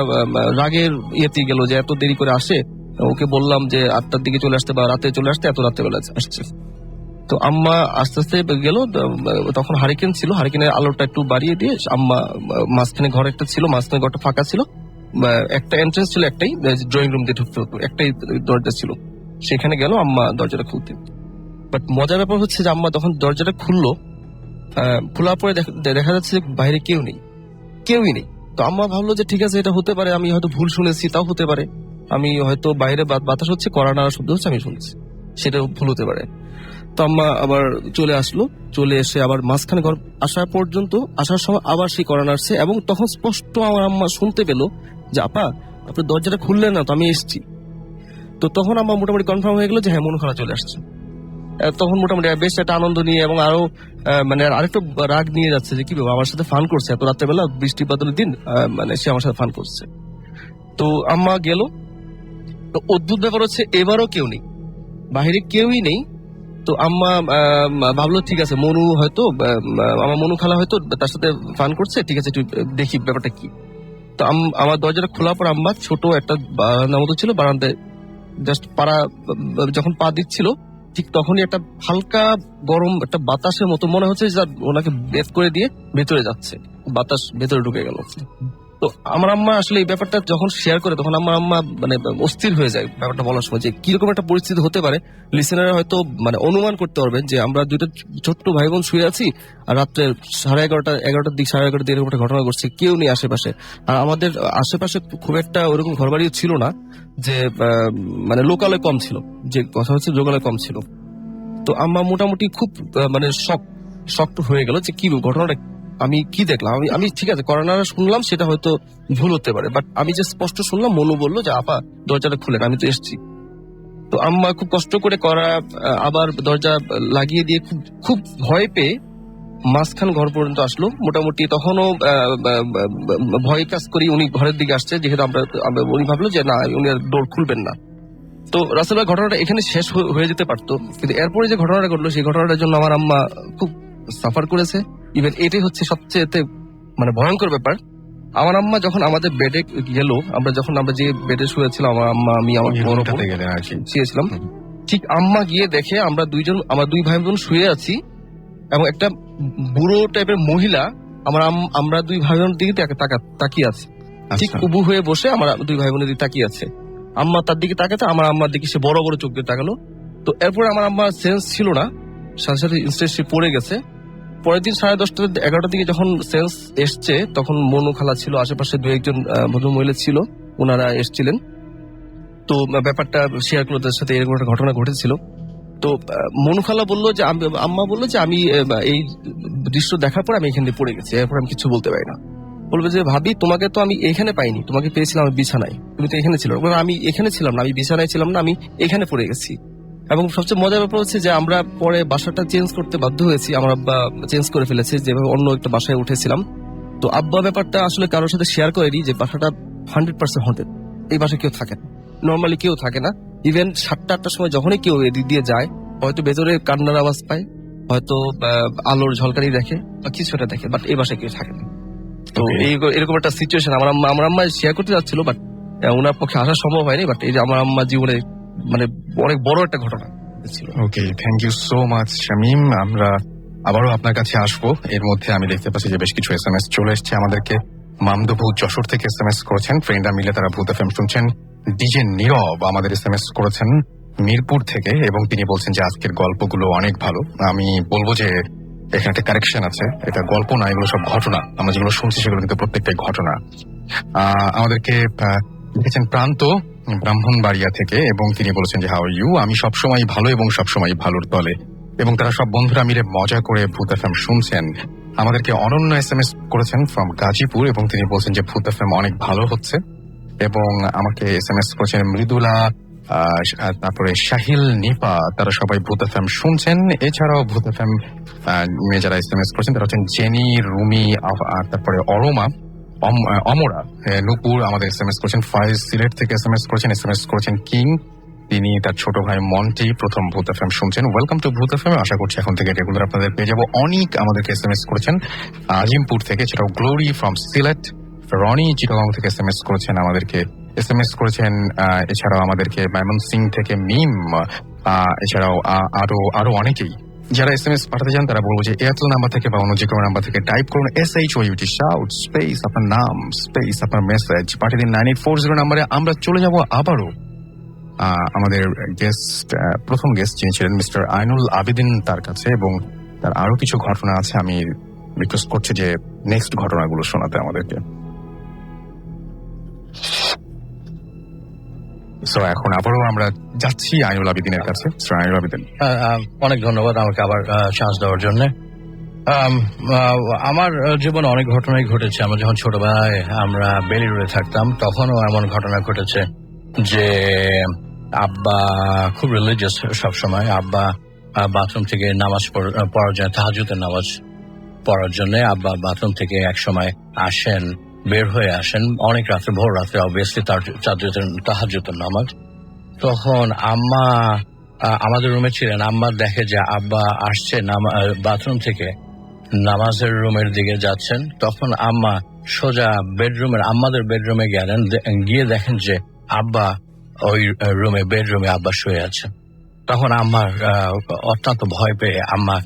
রাগের ইয়েতে গেল যে এত দেরি করে আসে, ওকে বললাম যে 8টার দিকে চলে আসতে বা রাতে চলে আসতে, এত রাত্রেবেলা আসছে। তো আম্মা আস্তে আস্তে গেল, তখন হারিকেন ছিল, হারিকেনের আলোটা একটু বাড়িয়ে দিয়ে আম্মা মাঝখানে ঘর একটা ছিল, মাঝখানে ঘরটা ফাঁকা ছিল, একটা এন্ট্রেন্স ছিল, একটাই ড্রয়িং রুম দিয়ে ঢুকতে হতো, একটাই দরজা ছিল, সেখানে গেল আম্মা দরজাটা খুলতে। বাট মজার ব্যাপার হচ্ছে যে আম্মা তখন দরজাটা খুললো, খোলার পরে দেখা যাচ্ছে যে বাইরে কেউই নেই। তো আম্মা ভাবলো যে ঠিক আছে, এটা হতে পারে, আমি হয়তো ভুল শুনেছি, তাও হতে পারে, আমি হয়তো বাইরে বাতাস হচ্ছে, কড়া নাড়া শব্দ হচ্ছে, আমি শুনছি, সেটা ভুল হতে পারে। তো আম্মা আবার চলে আসলো, চলে এসে আবার মাঝখানে ঘর আসার সময় আবার সেই কড়া নাড়ছে, এবং তখন স্পষ্ট আমার আম্মা শুনতে পেলো যে আপা আপনার দরজাটা খুললেন না তো, আমি এসছি। তো তখন আম্মা মোটামুটি কনফার্ম হয়ে গেলো যে হ্যাঁ, মনু খালা চলে আসছে। তখন মোটামুটি বেশ একটা আনন্দ নিয়ে, এবং আরো মানে আরেকটু রাগ নিয়ে যাচ্ছে যে কি বাবা আমার সাথে ফান করছে, এত রাত্রেবেলা বৃষ্টি বাদলের দিন, মানে সে আমার সাথে ফান করছে। তো আম্মা গেল। তো অদ্ভুত ব্যাপার হচ্ছে এবারও কেউ নেই, বাহিরে কেউই নেই। তো আম্মা ভাবলো ঠিক আছে, মনু হয়তো আমার মনু খালা হয়তো তার সাথে ফান করছে, ঠিক আছে তুই দেখি ব্যাপারটা কি। তো আমার দরজাটা খোলার পর আম্মা ছোট একটা বারান্দার মতো ছিল, বারান্দায় জাস্ট যখন পা দিচ্ছিল, ঠিক তখনই একটা হালকা গরম একটা বাতাসের মতো মনে হচ্ছে যে ওনাকে বের করে দিয়ে ভেতরে যাচ্ছে, বাতাস ভেতরে ঢুকে গেল। তো আমার আম্মা আসলে এই ব্যাপারটা যখন শেয়ার করে, তখন আমার আম্মা মানে অস্থির হয়ে যায় ব্যাপারটা বলার সময়, যে কিরকম একটা পরিস্থিতি হতে পারে। লিসেনাররা হয়তো মানে অনুমান করতে পারবেন যে আমরা দুইটা ছোট্ট ভাই বোন শুয়ে আছি, আর রাত্রে 11:30 দিক 11:30 দিকে এরকম একটা ঘটনা ঘটছে, কেউ নেই আশেপাশে। আর আমাদের আশেপাশে খুব একটা ওরকম ঘরবাড়িও ছিল না, যে মানে লোকালয় কম ছিল, যে কথা হচ্ছে লোকালয় কম ছিল। তো আম্মা মোটামুটি খুব মানে শক্ত হয়ে গেল যে কি ঘটনাটা, আমি কি দেখলাম। আমি ঠিক আছে করোনারা শুনলাম, সেটা হয়তো ভুল হতে পারে, বাট আমি যে স্পষ্ট শুনলাম, মনু বললো যে আপা দরজাটা খুলেন, আমি তো এসছি। তো আম্মা খুব কষ্ট করে আবার দরজা লাগিয়ে দিয়ে খুব ভয় পেয়ে মাঝখান ঘর পর্যন্ত আসলো। মোটামুটি তখনও ভয় কাজ করি উনি ঘরের দিকে আসছে, যেহেতু উনি ভাবলো যে না, উনি আর ডোর খুলবেন না। তো রাসেল ভাই, ঘটনাটা এখানে শেষ হয়ে যেতে পারতো, কিন্তু এরপরে যে ঘটনাটা ঘটলো, সেই ঘটনাটার জন্য আমার আম্মা খুব সাফার করেছে। ইভেন এটাই হচ্ছে সবচেয়ে মানে ভয়ঙ্কর ব্যাপার। আমার আম্মা যখন আমাদের বেডে গেল, আমরা যে বেডে শুয়েছিলাম, আমার আম্মা, আমি, আমার বড় বোন শুয়েছিলাম, ঠিক আম্মা গিয়ে দেখে আমার দুই ভাই বোন শুয়ে আছি, এবং একটা বুড়ো টাইপের মহিলা আমরা দুই ভাই বোনের দিকে তাকিয়ে আছে, ঠিক উবু হয়ে বসে আমার দুই ভাই বোনের দিকে তাকিয়ে আছে। আম্মা তার দিকে তাকাতে, আমার আম্মার দিকে সে বড় বড় চোখ দিয়ে তাকালো। তো এরপরে আমার আম্মার সেন্স ছিল না, সাথে সাথে ইনস্ট্যান্ট পড়ে গেছে। পরের দিন 10:30-11টার দিকে যখন সেন্স এসছে, তখন মনু খালা ছিল, আশেপাশে 2-1 ভদ্র মহিলা ছিল, ওনারা এসছিলেন। তো ব্যাপারটা শেয়ার করলো তাদের সাথে, এরকম একটা ঘটনা ঘটেছিল। তো মনু খালা বললো যে আম্মা বললো যে আমি এই দৃশ্য দেখার পর আমি এখান দিয়ে পড়ে গেছি, এরপর আমি কিছু বলতে পারি না। বলবে যে ভাবি তোমাকে তো আমি এখানে পাইনি, তোমাকে পেয়েছিলাম আমি বিছানায়, তুমি তো এখানে ছিল না। বলবে, আমি এখানে ছিলাম না, আমি বিছানায় ছিলাম না, আমি এখানে পড়ে গেছি। এবং সবচেয়ে মজার ব্যাপার হচ্ছে যে আমরা পরে বাসাটা চেঞ্জ করতে বাধ্য হয়েছি, আমার আব্বা চেঞ্জ করে ফেলেছে, যেভাবে অন্য একটা বাসায় উঠেছিলাম। তো আব্বা ব্যাপারটা আসলে কারোর সাথে শেয়ার করেনি যে বাসাটা 100% হন্টেড, এই বাসায় কেউ থাকে না, নর্মালি কেউ থাকে না। ইভেন 7টা-8টার সময় যখনই কেউ এদিক দিয়ে যায়, হয়তো ভেতরে কান্নার আওয়াজ পায়, হয়তো আলোর ঝলকানি দেখে বা কিছু একটা দেখে, বাট এই বাসায় কেউ থাকে না। তো এরকম একটা সিচুয়েশন আমার আম্মা শেয়ার করতে যাচ্ছিল, বাট ওনার পক্ষে আসা সম্ভব হয়নি। বাট এই যে আমার আম্মা জীবনে মানে অনেক বড় একটা ঘটনা ছিল। Okay, thank you so much Shamim. আমরা আবারও আপনার কাছে আসবো। এর মধ্যে আমি দেখতে পাচ্ছি যে বেশ কিছু SMS চলে এসছে আমাদেরকে। মামদুভূত যশোর থেকে SMS করেছেন, ফ্রেন্ডরা মিলে তারা ভূত এফএম শুনছেন। ডিজে নীরব আমাদের SMS করেছেন মিরপুর থেকে, এবং তিনি বলছেন যে আজকের গল্পগুলো অনেক ভালো। আমি বলবো যে এখানে একটা কারেকশন আছে, এটা গল্প না, এগুলো সব ঘটনা। আমরা যেগুলো শুনছি সেগুলো কিন্তু প্রত্যেকটাই ঘটনা। আমাদেরকে লিখেছেন প্রান্ত ব্রাহ্মণবাড়িয়া থেকে, এবং তিনি বলেছেন যে হাউ ইউ, আমি সবসময় ভালো এবং সবসময় ভালোর দলে, এবং তারা সব বন্ধুরা মিলে মজা করে ভূত এফএম শুনছেন। আমাদেরকে অনন্য SMS করেছেন ফ্রম গাজীপুর, এবং তিনি বলছেন যে ভূত এফএম অনেক ভালো হচ্ছে। এবং আমাকে SMS করেছেন মৃদুলা, তারপরে শাহিল, নিপা, তারা সবাই ভূত এফএম শুনছেন। এছাড়াও ভূত এফএম যারা SMS করেছেন তারা হচ্ছেন জেনি, রুমি, তারপরে অরমা, অমরা, নূপুর আমাদের SMS করেছেন। ফাইজ সিলেট থেকে SMS করেছেন কিং, তিনি তার ছোট ভাই মন্টি প্রথম ভূত এফএম শুনছেন। ওয়েলকাম টু ভূত এফএম, আশা করছি এখন থেকে রেগুলার আপনাদের পেয়ে যাবো। অনেক আমাদেরকে SMS করেছেন আজিমপুর থেকে, এছাড়াও গ্লোরি ফ্রম সিলেট, রনি চিটাগং থেকে SMS করেছেন আমাদেরকে, এছাড়াও আমাদেরকে ময়মনসিং থেকে মিম, এছাড়াও আরো অনেকেই যারা SMS পাঠাতে চান তারা বলবো যে এয়ারটেল নাম্বার থেকে বা অন্য যে কোনো নাম্বার থেকে টাইপ করুন SHOUT শাউট স্পেস আপনার নাম স্পেস আপনার মেসেজ পাঠিয়ে দিন 9840 নাম্বারে। আমরা চলে যাব আবারও আমাদের প্রথম গেস্ট যিনি ছিলেন মিস্টার আইনুল আবেদিন তার কাছে, এবং তার আরো কিছু ঘটনা আছে। আমি রিকোয়েস্ট করছি যে নেক্সট ঘটনাগুলো শোনাতে আমাদেরকে। সো এখন আবারও আমরা যাচ্ছি আইনুল আবেদিনের কাছে। আইনুল আবেদিন, অনেক ধন্যবাদ আমাকে আবার চান্স দেওয়ার জন্য। আমার জীবনে অনেক ঘটনাই ঘটেছে। আমরা যখন ছোটবেলায় আমরা বেলি রোডে থাকতাম তখনও এমন ঘটনা ঘটেছে যে আব্বা খুব রিলিজিয়াস সবসময়। আব্বা বাথরুম থেকে নামাজ পড়ার জন্য, তাহাজ্জুদের নামাজ পড়ার জন্য আব্বা বাথরুম থেকে এক সময় আসেন, বের হয়ে আসেন অনেক রাত্রে, ভোর রাত্রে, অবভিয়াসলি তাহাজ্জুদের নামাজ। তখন আম্মা আমাদের রুমে ছিলেন, আম্মা দেখে যে আব্বা আসছে বাথরুম থেকে নামাজের রুমের দিকে যাচ্ছেন। তখন আম্মা সোজা আমাদের বেডরুমে গেলেন, গিয়ে দেখেন যে আব্বা ওই বেডরুমে আব্বা শুয়ে আছে। তখন আম্মার অত্যন্ত ভয় পেয়ে আম্মা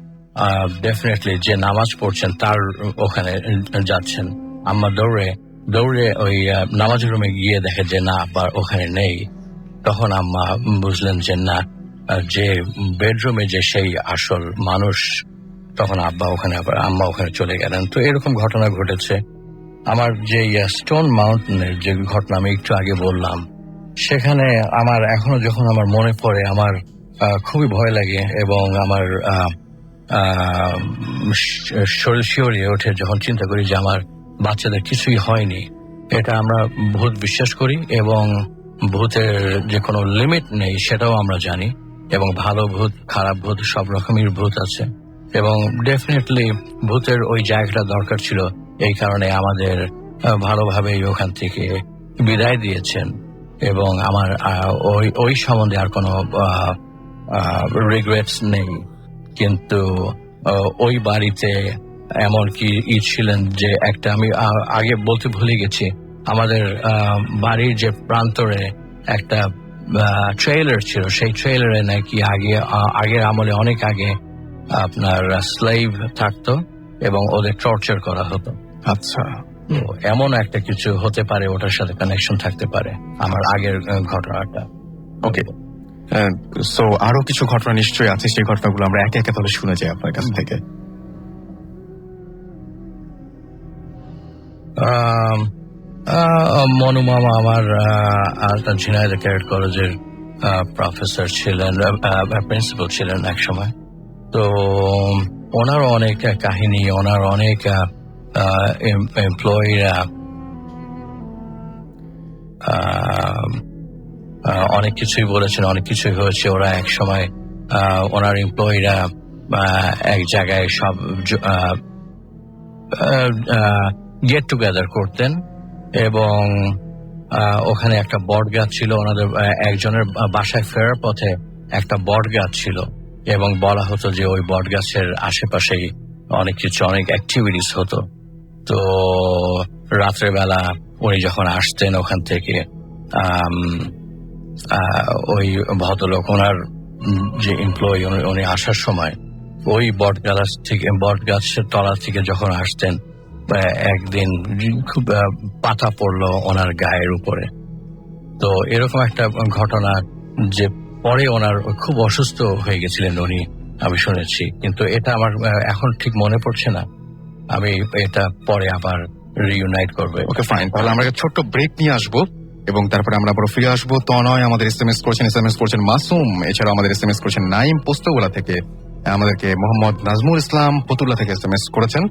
ডেফিনেটলি যে নামাজ পড়ছেন তার ওখানে যাচ্ছেন। আম্মা দৌড়ে ওই নামাজের রুমে গিয়ে দেখে যে না, আব্বা ওখানে নেই। তখন আম্মা বুঝলেন যে না, যে বেডরুমে যে সেই আসল মানুষ, তখন আম্মা ওখানে চলে গেলেন। তো এরকম ঘটনা ঘটেছে। আমার যে স্টোন মাউন্টেনের যে ঘটনা আমি একটু আগে বললাম, সেখানে আমার এখনো যখন আমার মনে পড়ে আমার খুবই ভয় লাগে, এবং আমার শরীর শিহরিয়ে ওঠে যখন চিন্তা করি যে আমার বাচ্চাদের কিছুই হয়নি। এটা আমরা ভূত বিশ্বাস করি, এবং ভূতের যে কোনো লিমিট নেই সেটাও আমরা জানি, এবং ভালো ভূত, খারাপ ভূত, সব রকমের ভূত আছে। এবং ডেফিনেটলি ভূতের ওই জায়গাটা দরকার ছিল, এই কারণে আমাদের ভালোভাবেই ওখান থেকে বিদায় দিয়েছেন। এবং আমার ওই সম্বন্ধে আর কোনো রিগ্রেটস নেই। কিন্তু ওই বাড়িতে এমন কি ছিলেন যে একটা, আমি আগে বলতে ভুলে গেছি, আমাদের বাড়ির যে প্রান্তরে একটা ট্রেলার ছিল, সেই ট্রেলারে নাকি আগের আমলে অনেক আগে আপনার স্লেভ থাকতো এবং ওদের টর্চার করা হতো। আচ্ছা, এমন একটা কিছু হতে পারে, ওটার সাথে কানেকশন থাকতে পারে আমার আগের ঘটনাটা। ওকে, সো আরো কিছু ঘটনা নিশ্চয়ই আছে, সেই ঘটনাগুলো আমরা একে একে তাহলে শুনে যাই আপনার কাছ থেকে। মনু মামা আমার ঝিনাইদহ ক্যাডেট কলেজের প্রফেসর ছিলেন, প্রিন্সিপাল ছিলেন এক সময়। তো ওনার অনেক কাহিনী, ওনার অনেক এমপ্লয়িরা অনেক কিছুই বলেছেন, অনেক কিছুই হয়েছে। ওরা এক সময় ওনার এমপ্লয়িরা এক জায়গায় সব গেট টুগেদার করতেন এবং ওখানে একটা বট গাছ ছিল। ওনাদের একজনের বাসায় ফেরার পথে একটা বট গাছ ছিল এবং বলা হতো যে ওই বট গাছের আশেপাশেই অনেক কিছু, অনেক অ্যাক্টিভিটিস হতো। তো রাত্রের বেলা উনি যখন আসতেন ওখান থেকে, ওই ভদ্রলোক ওনার যে এমপ্লয়ি উনি আসার সময় ওই বট গাছের তলা থেকে যখন আসতেন, একদিন খুব পাতা পড়লো ওনার গায়ের উপরে। তো এরকম একটা ঘটনা যে পরে ওনার খুব অসুস্থ হয়ে গেছিলেন উনি, আমি শুনেছি, কিন্তু এটা আমার এখন ঠিক মনে পড়ছে না। আমি এটা পরে আবার রিইউনাইট করবো। ওকে ফাইন, তাহলে আমরা একটা ছোট্ট ব্রেক নিয়ে আসবো এবং তারপরে আমরা আবার ফিরে আসবো। তনয় আমাদের এসএমএস করছেন মাসুম, এছাড়াও আমাদের এসএমএস করছেন নাইম পোস্তগোলা থেকে, আমাদেরকে মোহাম্মদ নাজমুল ইসলাম ফতুল্লা থেকে এসএমএস করেছেন,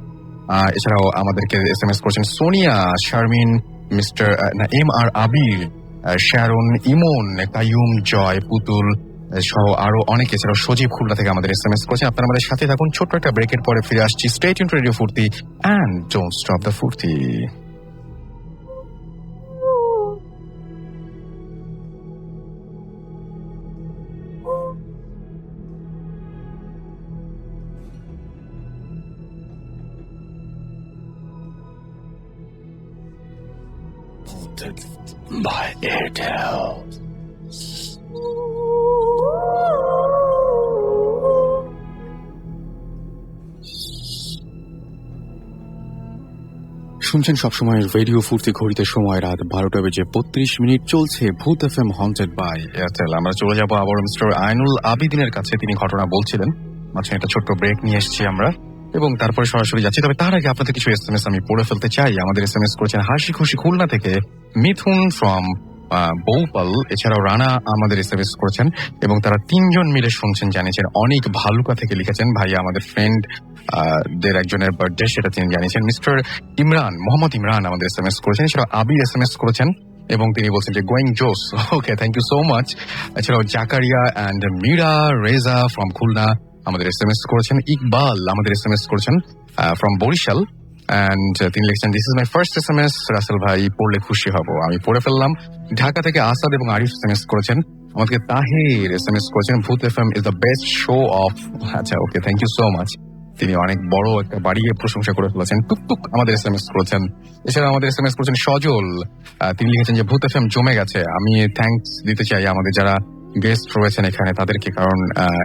এছাড়াও আমাদেরকে এসএমএস করেছেন Sonia, Sharmin, mister M R আবির, শারুন, ইমন, কাইয়ুম, জয়, পুতুল সহ আরো অনেক, এছাড়াও সজীব খুলনা থেকে আমাদের এসএমএস করেছেন। আপনারা আমাদের সাথে থাকুন, ছোট্ট একটা ব্রেকের পরে ফিরে আসছি। স্টে টিউনড টু রেডিও ফুর্তি এন্ড ডোন্ট স্টপ দ্য ফুর্তি। by Airtel. শুনছেন সবসময় রেডিও ফুর্তি, ঘড়িতে সময় রাত 12টা বেজে 32 মিনিট, চলছে ভূত এফএম হন্টেড বাই এয়ারটেল। আমরা চলে যাবো আবার মিস্টার আইনুল আবিদিনের কাছে, তিনি ঘটনা বলছিলেন। মাঝখানে একটা ছোট্ট ব্রেক নিয়ে এসেছি আমরা এবং তারপরে সরাসরি যাচ্ছি। তবে তার আগে আপনাদের কিছু এসএমএস আমি পড়ে ফেলতে চাই। আমাদের এসএমএস করেছেন হাসি খুশি খুলনা থেকে মিথুন ফ্রম বৌপাল, এছাড়াও রানা আমাদের এসএমএস করেছেন এবং তারা তিনজন মিলে শুনছেন, জানিয়েছেন। অনেক ভালুকা থেকে লিখেছেন, ভাই আমাদের ফ্রেন্ড দের একজনের বার্থডে, সেটা তিনি জানিয়েছেন। মিস্টার ইমরান, মোহাম্মদ ইমরান আমাদের এসএমএস করেছেন, এছাড়াও আবির এসএমএস করেছেন এবং তিনি বলছেন যে গোয়িং জোস। ওকে, থ্যাংক ইউ সো মাচ। এছাড়াও জাকারিয়া অ্যান্ড মীরা রেজা ফ্রম খুলনা আমাদের এসএমএস করেছেন। ইকবাল আমাদের এসএমএস করেছেন ফ্রম বরিশাল অ্যান্ড তিনি লিখছেন this is my first SMS, Rasel ভাই পড়লে খুশি হব। আমি পড়ে ফেললাম। ঢাকা থেকে আসাদ এবং আরিফ এসএমএস করেছেন। আমাদেরকে তাহির এসএমএস করেছেন ভূত FM is the best show off. আচ্ছা, ওকে, থ্যাংক ইউ সো মাচ। তিনি অনেক বড় একটা বাড়িয়ে প্রশংসা করে ফেলেছেন। টুকটুক আমাদের এসএমএস করেছেন। এছাড়া আমাদের এসএমএস করেছেন সজল, তিনি লিখেছেন যে ভূত এফএম জমে গেছে। আমি থ্যাঙ্কস দিতে চাই আমাদের যারা গেস্ট রয়েছেন এখানে তাদেরকে, কারণ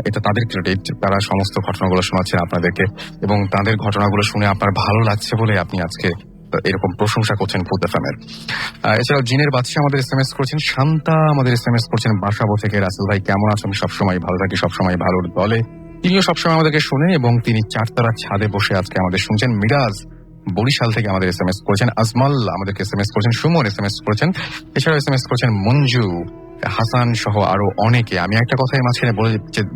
এটা তাদের ক্রেডিট, তারা সমস্ত ঘটনাগুলো শোনাচ্ছেন আপনাদেরকে এবং তাদের ঘটনাগুলো শুনে আপনার ভালো লাগছে বলে আপনি আজকে এরকম প্রশংসা করছেন ভূত এফএম এর। এছাড়াও জিনের বাদশা আমাদের এসএমএস করছেন, শান্তা আমাদের এসএমএস করছেন বাসাবো থেকে, রাসেল ভাই কেমন আছেন? সবসময় ভালো থাকি, সবসময় ভালোর দলে। তিনিও সবসময় আমাদেরকে শুনে এবং তিনি চারতলার ছাদে বসে আজকে আমাদের শুনছেন। মিরাজ বরিশাল থেকে আমাদের এসএমএস করেছেন। আজমাল আমাদেরকে এসএমএস করেছেন। সুমন এসএমএস করেছেন। এছাড়াও এসএমএস করেছেন মঞ্জু, হাসান সহ আরো অনেকে। আমি একটা কথাই মাঝখানে বলে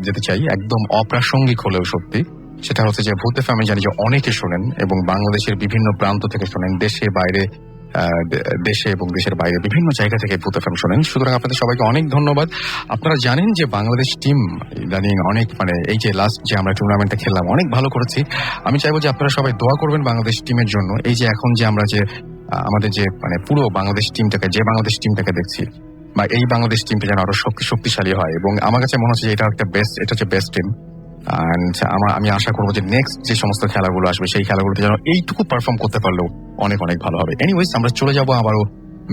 যেতে চাই, একদম অপ্রাসঙ্গিক হলেও সত্যি, সেটা হচ্ছে যে ভূত এফএম আমি জানি যে অনেকে শোনেন এবং বাংলাদেশের বিভিন্ন প্রান্ত থেকে শোনেন, দেশে বাইরে, দেশে এবং দেশের বাইরে বিভিন্ন জায়গা থেকে ভূত এফএম শোনেন। সুতরাং আপনাদের সবাইকে অনেক ধন্যবাদ। আপনারা জানেন যে বাংলাদেশ টিম ইদানিং অনেক, মানে এই যে লাস্ট যে আমরা টুর্নামেন্টটা খেললাম অনেক ভালো করেছি। আমি চাইবো যে আপনারা সবাই দোয়া করবেন বাংলাদেশ টিমের জন্য। এই যে এখন যে আমরা যে আমাদের যে মানে পুরো বাংলাদেশ টিমটাকে দেখছি, বা এই বাংলাদেশ টিমটা যেন আরো শক্তিশালী হয় এবং আমার কাছে মনে হচ্ছে যে এটা হচ্ছে বেস্ট টিম। আমি আশা করবো যে নেক্সট যে সমস্ত খেলাগুলো আসবে সেই খেলাগুলোতে যেন এইটুকু পারফর্ম করতে পারলেও অনেক অনেক ভালো হবে। এনিওয়েজ, আমরা চলে যাবো আবারও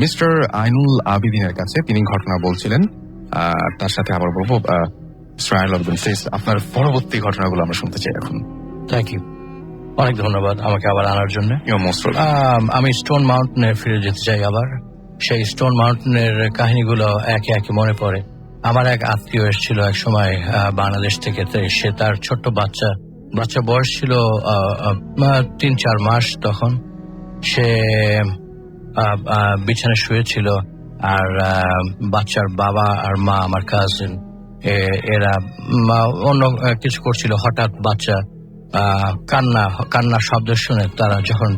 মিস্টার আইনুল আবিদিনের কাছে, তিনি ঘটনা বলছিলেন। তার সাথে আবার বলবো আপনার পরবর্তী ঘটনাগুলো আমরা শুনতে চাই এখন। থ্যাংক ইউ, অনেক ধন্যবাদ আমাকে আবার আনার জন্য। আমি স্টোন মাউন্টেনে ফিরে যেতে চাই আবার। সেই স্টোন মাউন্টেনের কাহিনীগুলো একে একে মনে পড়ে। আমার এক আত্মীয় এসেছিল এক সময় বাংলাদেশ থেকে। সে তার ছোট্ট বাচ্চা বয়স ছিল 3-4 মাস। তখন সে বিছানায় শুয়েছিল আর বাচ্চার বাবা আর মা, আমার কাজিন, এরা অন্য কিছু করছিল। হঠাৎ বাচ্চা কান্নার শব্দ শুনে তারা যখন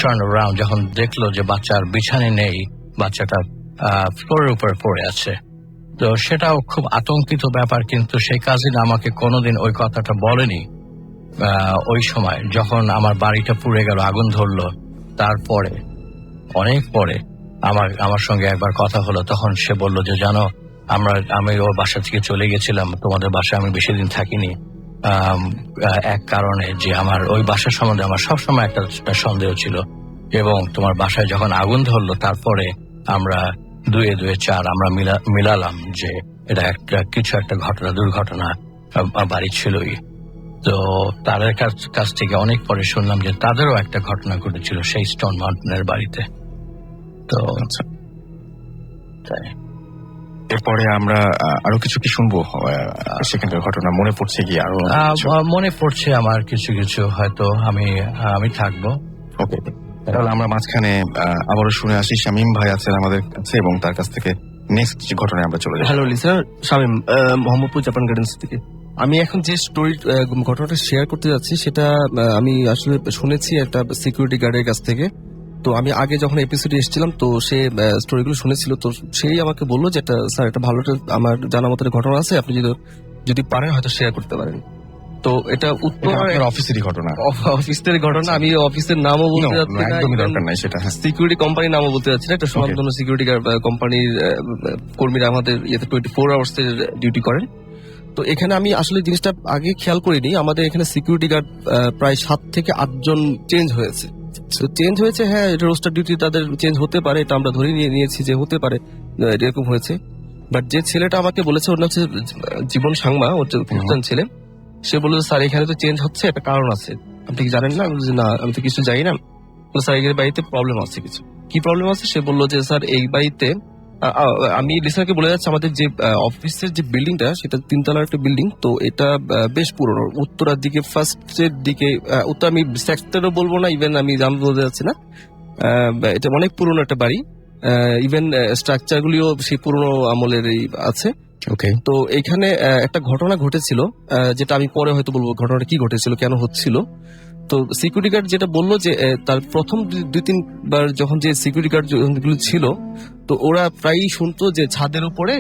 টার্ন অ্যারাউন্ড, যখন দেখলো যে বাচ্চার বিছানে নেই, বাচ্চাটা ফ্লোরের উপর পড়ে আছে, তো সেটাও খুব আতঙ্কিত ব্যাপার। কিন্তু সেই কাজিন আমাকে কোনোদিন ওই কথাটা বলেনি। ওই সময় যখন আমার বাড়িটা পুড়ে গেল, আগুন ধরলো, তারপরে অনেক পরে আমার সঙ্গে একবার কথা হলো, তখন সে বলল যে জানো, আমি ওর বাসা থেকে চলে গেছিলাম, তোমাদের বাসায় আমি বেশি দিন থাকিনি, এক কারণে যে আমার ওই বাসার সম্বন্ধে আমার সবসময় একটা সন্দেহ ছিল, এবং তোমার বাসায় যখন আগুন ধরলো তারপরে আমরা দুয়ে চার আমরা মিলালাম যে এটা কিছু একটা দুর্ঘটনা বাড়ি ছিলই। তো তাদের কাছ থেকে অনেক পরে শুনলাম যে তাদেরও একটা ঘটনা ঘটেছিল সেই স্টোন মাউন্টেনের বাড়িতে। তো আচ্ছা, এরপরে আমরা আরো কিছু কি শুনবো সেখানকার ঘটনা? মনে পড়ছে কি আরো? মনে পড়ছে আমার কিছু হয়তো আমি থাকবো। ওকে, তাহলে আমরা মাঝখানে আবারও শুনে আসি। শামীম ভাই আছেন আমাদের কাছে এবং তার কাছ থেকে নেক্সট যে ঘটনায় আমরা চলে যাই। Hello listener, Shamim, Mohammadpur Japan gardens থেকে। আমি এখন যে ঘটনাটা শেয়ার করতে যাচ্ছি সেটা আমি আসলে শুনেছি একটা সিকিউরিটি গার্ডের কাছ থেকে। তো আমি আগে যখন এপিসোডে এসেছিলাম, তো সে স্টোরিগুলো শুনেছিল, তো সেই আমাকে বললো যে স্যার একটা ভালো আমার জানা মতো ঘটনা আছে, আপনি যদি পারেন হয়তো শেয়ার করতে পারেন। তো এটা অফিসেরই ঘটনা, অফিসের ঘটনা। আমি অফিসের নামও বলতে যাচ্ছি না, একদমই দরকার নাই সেটা। সিকিউরিটি কোম্পানির নামও বলতে যাচ্ছি না, একটা সুনামধন্য সিকিউরিটি কোম্পানির কর্মীরা আমাদের ইয়েতে 24 আওয়ার্স এর ডিউটি করেন। তো এখানে আমি আসলে জিনিসটা আগে খেয়াল করিনি, আমাদের এখানে সিকিউরিটি গার্ড প্রায় 7 থেকে 8 জন চেঞ্জ হয়েছে। চেঞ্জ হয়েছে, হ্যাঁ, এটা রোস্টার ডিউটি তাদের চেঞ্জ হতে পারে, এটা আমরা ধরে নিয়েছি যে হতে পারে এরকম হয়েছে। বাট যে ছেলেটা আমাকে বলেছে, ওর নাম হচ্ছে জীবন সাংমা, ওর খ্রিস্টান ছেলে, সে বললো স্যার এখানে তো চেঞ্জ হচ্ছে, একটা কারণ আছে, আপনি কি জানেন না? না, আমি তো কিছু জানি না। স্যার এই বাড়িতে প্রবলেম আছে কিছু। কি প্রবলেম আছে? সে বললো যে স্যার এই বাড়িতে, আমি লিসনারকে বলে যাচ্ছি, আমাদের যে অফিসের যে বিল্ডিংটা সেটা 3 তলার একটা বিল্ডিং। তো এটা বেশ পুরনো, উত্তরার দিকে, ফার্স্টের দিকে, উত্তর আমি সেক্টরও বলবো না, ইভেন আমি জাম বলতে যাচ্ছি না, এটা অনেক পুরনো একটা বাড়ি, ইভেন স্ট্রাকচার গুলিও সেই পুরনো আমলেরই আছে। ওকে, তো এখানে একটা ঘটনা ঘটেছিল, যেটা আমি পরে হয়তো বলবো ঘটনাটা কি ঘটেছিল, কেন হচ্ছিল। তো সিকিউরিটি গার্ড যেটা বললো যে তার প্রথম 2-3 বার যখন যে সিকিউরিটি গার্ড গুলো ছিল, তো ওরা প্রায়ই শুনতো যে ছাদের উপরে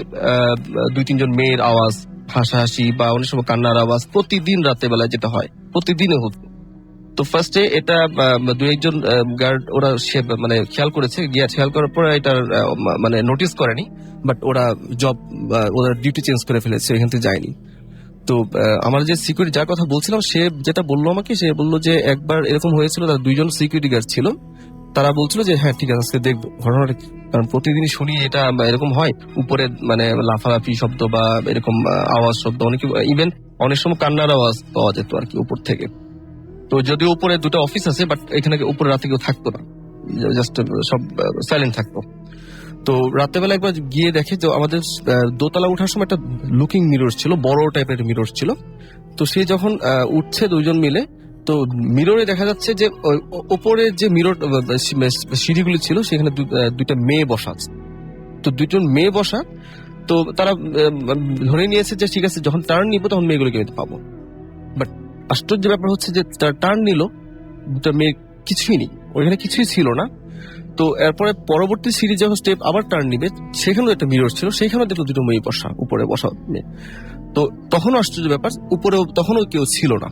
2-3 জন মেয়ের আওয়াজ, হাসাহাসি বা অনেক সময় কান্নার আওয়াজ প্রতিদিন রাতে বেলা যেটা হয়, প্রতিদিনই হতো। তো ফার্স্টে এটা 2-1 জন গার্ড ওরা মানে খেয়াল করেছে, খেয়াল করার পর এটা মানে নোটিস করেনি, বাট ওরা ওরা ডিউটি চেঞ্জ করে ফেলেছে, এখান থেকে যায়নি। তো আমার যে সিকিউরিটি যার কথা বলছিলাম, সে যেটা বললো আমাকে, সে বললো যে একবার এরকম হয়েছিল, তার 2 জন সিকিউরিটি গার্ড ছিল, তারা বলছিল যে হ্যাঁ ঠিক আছে আজকে দেখবো ঘটনাটা, কারণ প্রতিদিনই শুনি এটা এরকম হয়, উপরে মানে লাফালাফি শব্দ বা এরকম আওয়াজ শব্দ, ইভেন অনেক সময় কান্নার আওয়াজ পাওয়া যেত আর কি উপর থেকে। তো যদিও উপরে 2টা অফিস আছে, বাট এখানে উপরে রাতে কেউ থাকতো না, জাস্ট সব সাইলেন্ট থাকতো। তো রাত্রেবেলা একবার গিয়ে দেখে যে আমাদের দোতলা উঠার সময় একটা লুকিং মিরর ছিল, বড় টাইপের মিরর ছিল। তো সে যখন উঠছে 2 জন মিলে, তো মিররে দেখা যাচ্ছে যে ওপরে যে মিরর সিঁড়িগুলি ছিল সেখানে 2টা মেয়ে বসা আছে। তো 2 জন মেয়ে বসা, তো তারা ধরে নিয়েছে যে ঠিক আছে যখন টার্ন নিবো তখন মেয়েগুলোকে আমি পাবো। বাট আশ্চর্য ব্যাপার হচ্ছে যে তারা টার্ন নিল, 2টা মেয়ে কিছুই নেই, ওইখানে কিছুই ছিল না। তো এরপরে পরবর্তী সিরিজ যখন স্টেপ আবার টার্ন নিবে, সেখানেও একটা মিরর ছিল, সেখানেও দেখলো 2টো মেয়ে বসা, উপরে বসা মেয়ে। তো তখনও আশ্চর্য ব্যাপার, উপরেও তখনও কেউ ছিল না।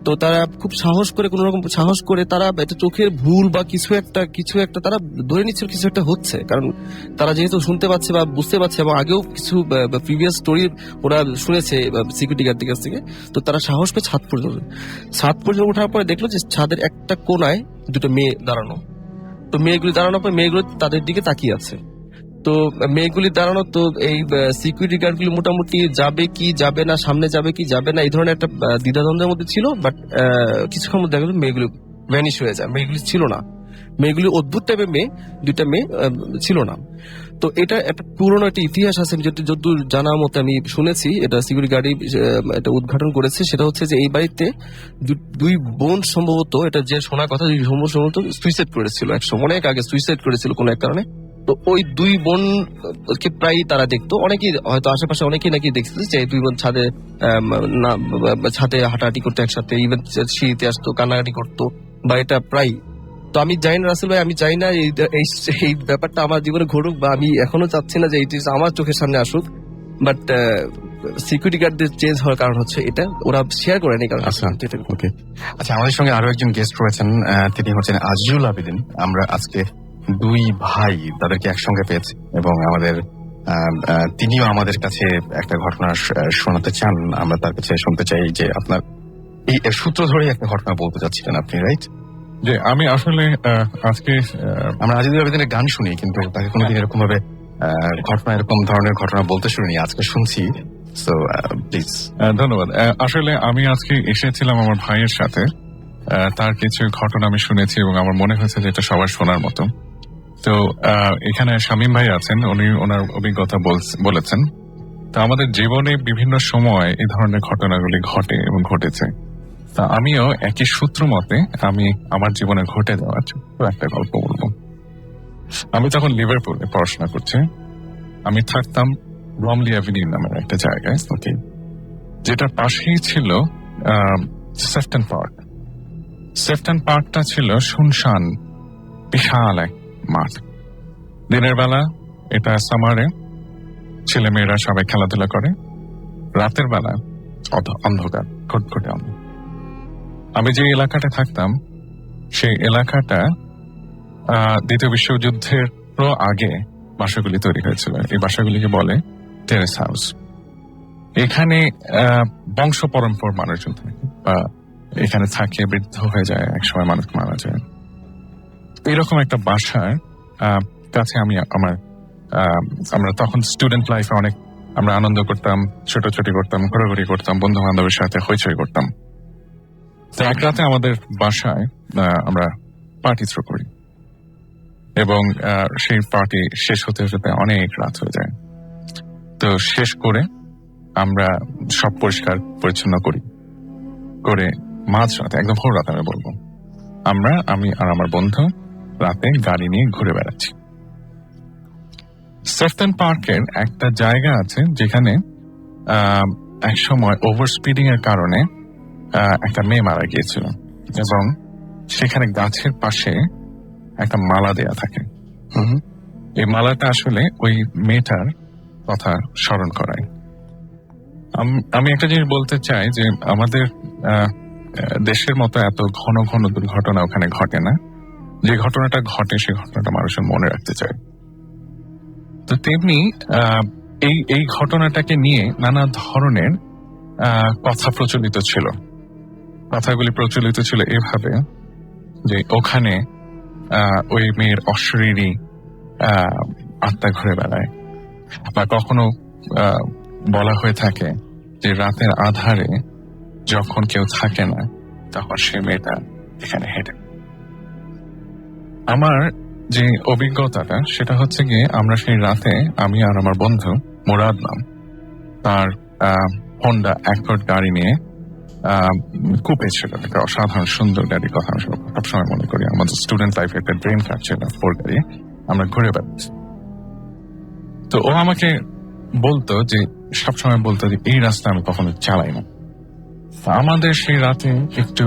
তো তারা খুব সাহস করে, কোন রকম সাহস করে, তারা একটা চোখের ভুল বা কিছু একটা তারা ধরে নিচ্ছিল কিছু একটা হচ্ছে, কারণ তারা যেহেতু শুনতে পাচ্ছে বা বুঝতে পারছে, এবং আগেও কিছু প্রিভিয়াস স্টোরি ওরা শুনেছে সিকিউরিটি গার্ডের কাছ থেকে। তো তারা সাহস করে ছাদ পর্যন্ত ওঠার পরে দেখলো যে ছাদের একটা কোনায় 2টো মেয়ে দাঁড়ানো। তো মেয়েগুলি দাঁড়ানোর পর মেয়েগুলো তাদের দিকে তাকিয়ে আছে। তো মেয়েগুলি দাঁড়ানো, তো এই সিকিউরিটি গার্ড গুলি মোটামুটি যাবে কি যাবে না, সামনে যাবে কি যাবে না, এই ধরনের একটা দ্বিধাদ্বন্দ্বের মধ্যে ছিল। বাট কিছুক্ষণ মধ্যে দেখা গেল মেয়েগুলি ভ্যানিশ হয়ে যায়, মেয়েগুলি ছিল না। মেয়েগুলি অদ্ভুত টাইপের মেয়ে, 2টা মেয়ে ছিল না। তো এটা একটা পুরনো একটা ইতিহাস আছে, যতদূর জানা মতে আমি শুনেছি, এটা সিকিউরিটি গার্ডই এটা উদ্ঘাটন করেছে। সেটা হচ্ছে যে এই বাড়িতে 2 বোন সম্ভবত, এটা যে শোনা কথা, 2 সম্ভবত সুইসাইড করেছিল একসময়, অনেক আগে সুইসাইড করেছিল কোনো এক কারণে। তো ওই দুই বোন কে প্রায় তারা দেখতো, অনেকেই হয়তো আশেপাশে অনেকেই নাকি দেখছে যে দুই বোন ছাদে ছাদে হাঁটাহাঁটি করতো একসাথে, ইভেন শীতে আসতো, কান্নাকাটি করতো, বা এটা প্রায়। তো আমি চাই না রাসেল ভাই, আমি চাই না এই ব্যাপারটা আমার জীবনে ঘটুক, বা আমি এখনো চাচ্ছি না যে এই জিনিস আমার চোখের সামনে আসুক। বাট সিকিউরিটি গার্ডদের চেঞ্জ হওয়ার কারণ হচ্ছে এটা, ওরা শেয়ার করে নি কারণ। আচ্ছা, ওকে। আচ্ছা, আমাদের সঙ্গে আরো একজন গেস্ট রয়েছেন, তিনি হচ্ছেন আজিজুল আবেদিন। আমরা আজকে দুই ভাই তাদেরকে একসঙ্গে পেয়েছি এবং আমাদের তিনিও আমাদের কাছে একটা ঘটনা শোনাতে চান। আমরা তার কাছে শুনতে চাই যে আপনার এই সূত্র ধরে একটা ঘটনা বলতে চাচ্ছিলেন আপনি, রাইট? যে আমি আসলে আজকে আমরা আজিজুল আবেদিনের গান শুনি, কিন্তু তাকে কোনোদিন এরকম ভাবে ঘটনা, এরকম ধরনের ঘটনা বলতে শুনিনি, আজকে শুনছি। So please. ধন্যবাদ। আসলে আমি আজকে এসেছিলাম আমার ভাইয়ের সাথে, তার কিছু ঘটনা আমি শুনেছি এবং আমার মনে হয়েছে যে এটা সবার শোনার মতো। তো এখানে শামীম ভাই আছেন, উনি ওনার অভিজ্ঞতা বলেছেন। তো আমাদের জীবনে বিভিন্ন সময় এই ধরনের ঘটনাগুলি ঘটে এবং ঘটেছে। তা আমিও একই সূত্র মতে আমি আমার জীবনে ঘটে যাওয়া ছোট্ট একটা গল্প বলবো। আমি তখন লিভারপুলে পড়াশোনা করছি। আমি থাকতাম রমলি অ্যাভিনিউ নামের একটা জায়গায়, ওকে, যেটার পাশেই ছিল সেফটন পার্ক। সেফটন পার্কটা ছিল শুনশান বিশাল এক মাঠ। দিনের বেলা এটা সামারে ছেলে মেয়েরা সবাই খেলাধুলা করে, রাতের বেলা অন্ধকার, ঘটঘটে অন্ধকার। আমি যে এলাকাটা থাকতাম সেই এলাকাটা দ্বিতীয় বিশ্বযুদ্ধের আগে বাসাগুলি তৈরি হয়েছিল। এই বাসাগুলিকে বলে টেরেস হাউস। এখানে বংশ পরম্পর মানুষজন থাকে, বা এখানে থাকে, বৃদ্ধ হয়ে যায়, একসময় মানুষ মারা যায়। এরকম একটা বাসার কাছে আমি আমরা তখন স্টুডেন্ট লাইফে অনেক আমরা আনন্দ করতাম, ছোটাছুটি করতাম, ঘোরাঘুরি করতাম, বন্ধু বান্ধবের সাথে হইচই করতাম। তো এক রাতে আমাদের বাসায় আমরা পার্টি থ্রো করি এবং সেই পার্টি শেষ হতে হতে অনেক রাত হয়ে যায়। তো শেষ করে আমরা সব পরিষ্কার পরিচ্ছন্ন করে মাঝরাতে, একদম ভোর রাতে আমি বলবো, আমি আর আমার বন্ধু রাতে গাড়ি নিয়ে ঘুরে বেড়াচ্ছি। সেফটন পার্কের একটা জায়গা আছে যেখানে এক সময় ওভার স্পিডিং এর কারণে একটা মেয়ে মারা গিয়েছিল এবং সেখানে গাছের পাশে একটা মালা দেয়া থাকে। এই মালাটা আসলে ওই মেয়েটার কথা স্মরণ করায়। আমি একটা জিনিস বলতে চাই যে আমাদের দেশের মতো এত ঘন ঘন দুর্ঘটনা ওখানে ঘটে না। যে ঘটনাটা ঘটে সেই ঘটনাটা মানুষের মনে রাখতে চায়। তো তেমনি এই ঘটনাটাকে নিয়ে নানা ধরনের কথা প্রচলিত ছিল। কথাগুলি প্রচলিত ছিল এভাবে যে ওখানে ওই মেয়ের অশরীরী আত্মা ঘুরে বেড়ায়, বা কখনো বলা হয়ে থাকে যে রাতের আধারে যখন কেউ থাকে না তখন সে মেয়েটা এখানে হেঁটে। আমার যে অভিজ্ঞতাটা সেটা হচ্ছে গিয়ে আমরা সেই রাতে, আমি আর আমার বন্ধু মুরাদ নাম, তার হোন্ডা অ্যাকর্ড গাড়ি নিয়ে, কুপে ছিল, একটা অসাধারণ সুন্দর গাড়ির কথা আমি সবসময় মনে করি। আমাদের স্টুডেন্ট লাইফে একটা ড্রিম কার ছিল, ফোর গাড়ি, আমরা ঘুরে বেড়াচ্ছি। তো ও আমাকে বলতো যে, সবসময় বলতো যে এই রাস্তা আমি কখনো চালাই না। আমাদের সেই রাতে একটু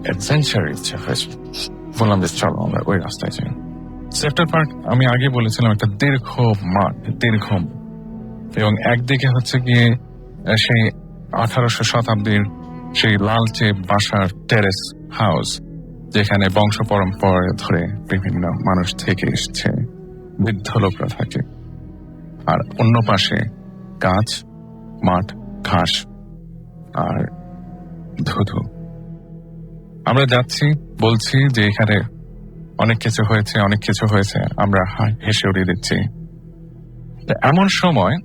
অ্যাডভেঞ্চার ইচ্ছে হয়েছে, বললাম যে চলো আমরা ওই রাস্তায় যাই। সেফটন পার্ক আমি আগে বলেছিলাম একটা দীর্ঘ মাঠ, দীর্ঘ, এবং একদিকে হচ্ছে গিয়ে সেই 1800 শতাব্দীর সেই লালচে বাসার টেরেস হাউস, যেখানে বংশ পরম্পরা ধরে বিভিন্ন মানুষ থেকে এসছে, বৃদ্ধ লোকরা থাকে, আর অন্য পাশে গাছ, মাঠ, ঘাস আর ধুধু। আমরা যাচ্ছি, বলছি যে এখানে অনেক কিছু হয়েছে, অনেক কিছু হয়েছে, আমরা হেসে উড়িয়ে দিচ্ছি। এমন সময়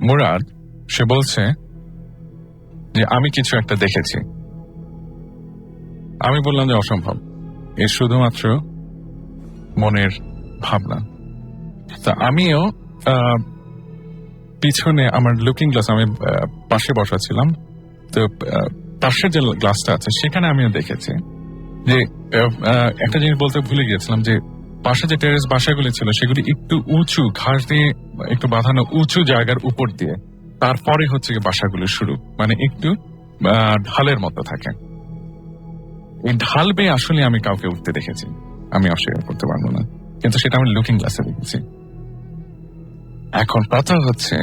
মুরাদ সে বলছে যে আমি কিছু একটা দেখেছি। আমি বললাম যে অসম্ভব, এ শুধুমাত্র মনের ভাবনা। তা আমিও পিছনে আমার লুকিং গ্লাস, আমি পাশে বসা ছিলাম, তো পাশের যে গ্লাসটা আছে সেখানে আমিও দেখেছি যে একটা জিনিস বলতে ভুলে গিয়েছিলাম যে পাশে যে টেরেস বাসাগুলি ছিল সেগুলি একটু উঁচু, ঘাস দিয়ে একটু বাঁধানো উঁচু জায়গার উপর দিয়ে, তারপরে হচ্ছে গিয়ে বাসাগুলো শুরু, মানে একটু ঢালের মতো থাকে। এই ঢাল বেয়ে আসলে আমি কাউকে উঠতে দেখেছি, আমি অস্বীকার করতে পারবো না, কিন্তু সেটা আমি লুকিং গ্লাসে দেখেছি। এখন কথা হচ্ছে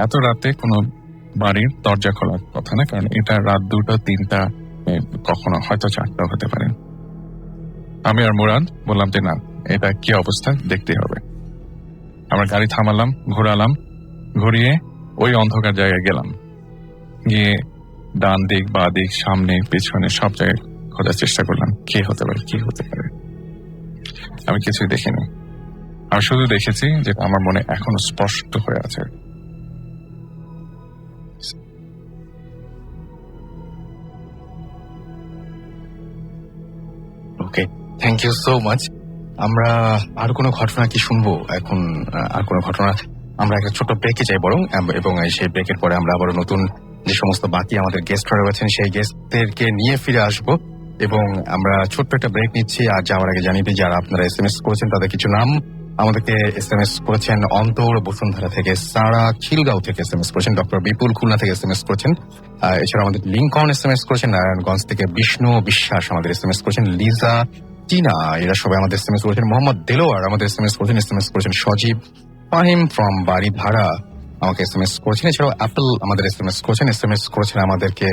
এত রাতে কোনো বাড়ির দরজা খোলার কথা না, কারণ এটা রাত 2টা 3টা, কখনো হয়তো 4টাও হতে পারে। আমি আর মুরাদ বললাম যে না, এটা কি অবস্থা দেখতে হবে। আমরা গাড়ি থামালাম, ঘোরালাম, ঘুরিয়ে ওই অন্ধকার জায়গায় গেলাম, গিয়ে ডান দিক বা দিক সামনে পেছনে সব জায়গায় খোঁজার চেষ্টা করলাম কে হতে পারে, কি হতে পারে। আমি কিছুই দেখিনি, আমি শুধু দেখেছি যে আমার মনে এখনো স্পষ্ট হয়ে আছে ওকে, থ্যাংক ইউ সো মাচ। আমরা আর কোনো ঘটনা কি শুনবো এখন? আর কোনো ঘটনা? আমরা একটা ছোট্ট ব্রেকে যাই বরং, এবং সেই ব্রেকের পরে আমরা আবার নতুন যে সমস্ত বাকি আমাদের গেস্টরা রয়েছেন সেই গেস্টদেরকে নিয়ে ফিরে আসবো, এবং আমরা ছোট্ট একটা ব্রেক নিচ্ছি। আর যাওয়ার আগে জানিয়ে দিই, যারা আপনারা SMS করেছেন তাদের কিছু নাম। আমাদেরকে SMS করেছেন অন্তর বসুন্ধরা থেকে, সারা খিলগাঁও থেকে SMS করেছেন, ডক্টর বিপুল খুলনা থেকে SMS করেছেন, এছাড়া আমাদের লিঙ্কন SMS করেছেন, নারায়ণগঞ্জ থেকে বিষ্ণু বিশ্বাস আমাদের SMS করেছেন, লিজা, টিনা, এরা সবাই আমাদের SMS করেছেন, মোহাম্মদ দেলোয়ার আমাদের SMS করেছেন সজীব, ফাহিম ফ্রম বাড়িধারা আমাকে SMS করেছেন, এছাড়াও অ্যাপল আমাদের SMS করেছেন আমাদেরকে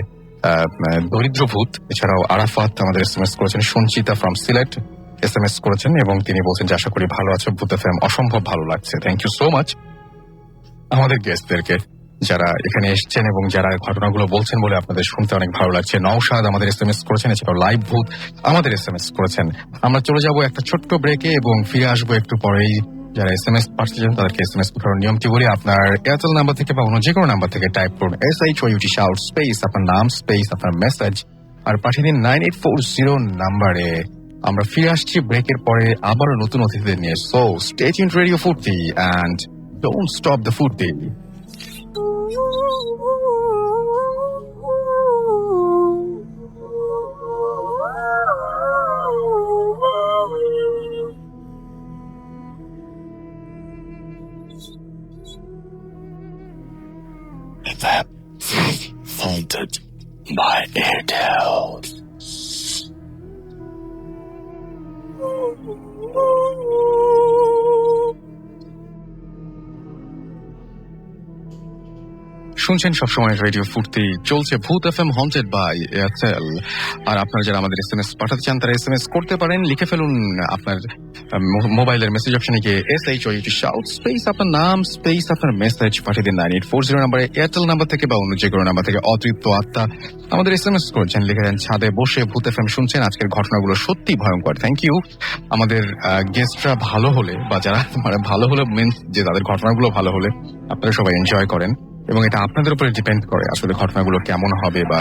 দরিদ্রভূত, এছাড়াও আরাফাত আমাদের SMS করেছেন, সঞ্চিতা ফ্রম সিলেট SMS করেছেন, এবং তিনি বলছেন যে আশা করি ভালো আছো, ভূত FM অসম্ভব ভালো লাগছে। থ্যাংক ইউ সো মাচ আমাদের গেস্টদেরকে যারা এখানে এসছেন এবং যারা ঘটনাগুলো বলছেন বলে আপনাদের শুনতে অনেক ভালো লাগছে। নওশাদ আমাদের SMS করেছেন, এছাড়াও লাইভ ভূত আমাদের SMS করেছেন। আমরা চলে যাব একটা ছোট্ট ব্রেকে এবং ফিরে আসবো একটু পরেই। যারা SMS পাঠিয়েছেন তাদেরকে SMS পাঠানোর নিয়মটি বলি। আপনার এয়ারটেল নাম্বার থেকে বা অন্য যে কোনো নাম্বার থেকে টাইপ করুন SHOUT শাউট স্পেস আপনার নাম স্পেস আপনার মেসেজ, আর পাঠিয়ে দিন 9840 নাম্বারে। আমরা ফিরে আসছি ব্রেকের পরে আবারও নতুন অতিথিদের নিয়ে। সো স্টে টিউনড রেডিও ফুর্তি অ্যান্ড ডোন্ট স্টপ দ্য ফুর্তি। FM haunted by Airtel. শুনছেন সবসময় রেডিও ফুর্তি, চলছে ভূত FM হন্টেড বাই এয়ারটেল। আর আপনারা যারা আমাদের SMS পাঠাতে চান তারা SMS করতে পারেন, লিখে ফেলুন আপনার মোবাইলের মেসেজ অপশনে গিয়ে SHOUT শাউট স্পেস আপনার নাম স্পেস আপনার মেসেজ পাঠিয়ে দিন 9840 নাম্বারে। এয়ারটেল নাম্বার থেকে বা অন্য যে কোনো নাম্বার থেকে অতৃপ্ত আত্মা আমাদের SMS করছেন, লিখেছেন ছাদে বসে ভূত FM শুনছেন, আজকের ঘটনাগুলো সত্যি ভয়ঙ্কর। Thank you. আমাদের গেস্টরা ভালো হলে বা যারা মানে ভালো হলে মিনস যে তাদের ঘটনাগুলো ভালো হলে আপনারা সবাই এনজয় করেন, এবং এটা আপনাদের উপরে ডিপেন্ড করে আসলে ঘটনাগুলো কেমন হবে বা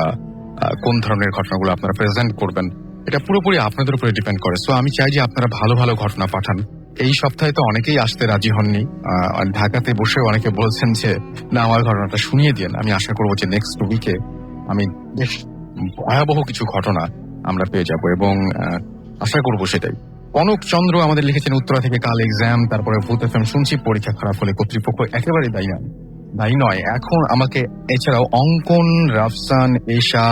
কোন ধরনের ঘটনাগুলো আপনারা প্রেজেন্ট করবেন, এটা পুরোপুরি আপনাদের উপরে ডিপেন্ড করে। সো আমি চাই যে আপনারা ভালো ভালো ঘটনা পাঠান। এই সপ্তাহে তো অনেকেই আসতে রাজি হননি, ঢাকাতে বসেও অনেকে বলছেন যে না আমার ঘটনাটা শুনিয়ে দিন। আমি আশা করবো যে নেক্সট উইকে আমি বেশ ভয়াবহ কিছু ঘটনা আমরা পেয়ে যাব, এবং আশা করবো সেটাই। কনক চন্দ্র আমাদের লিখেছেন উত্তরা থেকে, কাল এক্সাম, তারপরে ভূত FM শুনছি, পরীক্ষা খারাপ হলে কর্তৃপক্ষ একেবারে দায়ী নয় এখন আমাকে। এছাড়াও অঙ্কন, রাফসান, এশা,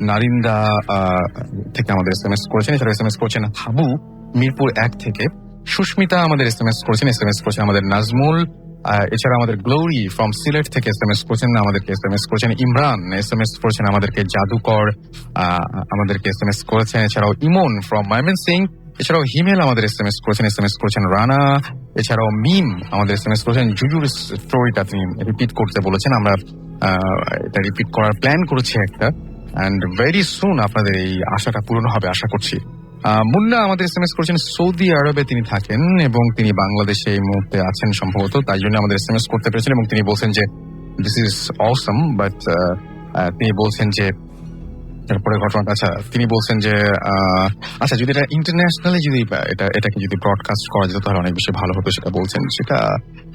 নারিন্দা থেকে আমাদের SMS করেছেন, এছাড়া SMS করেছেন হাবু মিরপুর 1 থেকে, সুস্মিতা আমাদের SMS করেছেন আমাদের নাজমুল, এছাড়া আমাদের গ্লোরি ফ্রম সিলেট থেকে SMS করেছেন আমাদেরকে, SMS করেছেন ইমরান, SMS করেছেন আমাদেরকে জাদুকর, আমাদেরকে SMS করেছেন, এছাড়াও ইমন ফ্রম ময়মনসিং, এছাড়াও হিমেল আমাদের SMS করেছেন রানা, এছাড়াও মিম আমাদের SMS করেছেন জুজুর স্টোরিটা তিনি রিপিট করতে বলেছেন। আমরা এটা রিপিট করার প্ল্যান করেছি একটা, অ্যান্ড ভেরি সুন আপনাদের এই আশাটা পূরণ হবে আশা করছি। মুন্না আমাদের SMS করেছেন সৌদি আরবে তিনি থাকেন এবং তিনি বাংলাদেশে এই মুহূর্তে আছেন সম্ভবত, তাই জন্য আমাদের SMS করতে পেরেছেন, এবং তিনি বলছেন যে দিস ইজ অসম, বাট তিনি বলছেন যে তারপরে ঘটনাটা, আচ্ছা তিনি বলছেন যে আচ্ছা যদি এটা ইন্টারন্যাশনালি যদি এটাকে যদি ব্রডকাস্ট করা যেত তাহলে অনেক বেশি ভালো হতো, সেটা বলছেন। সেটা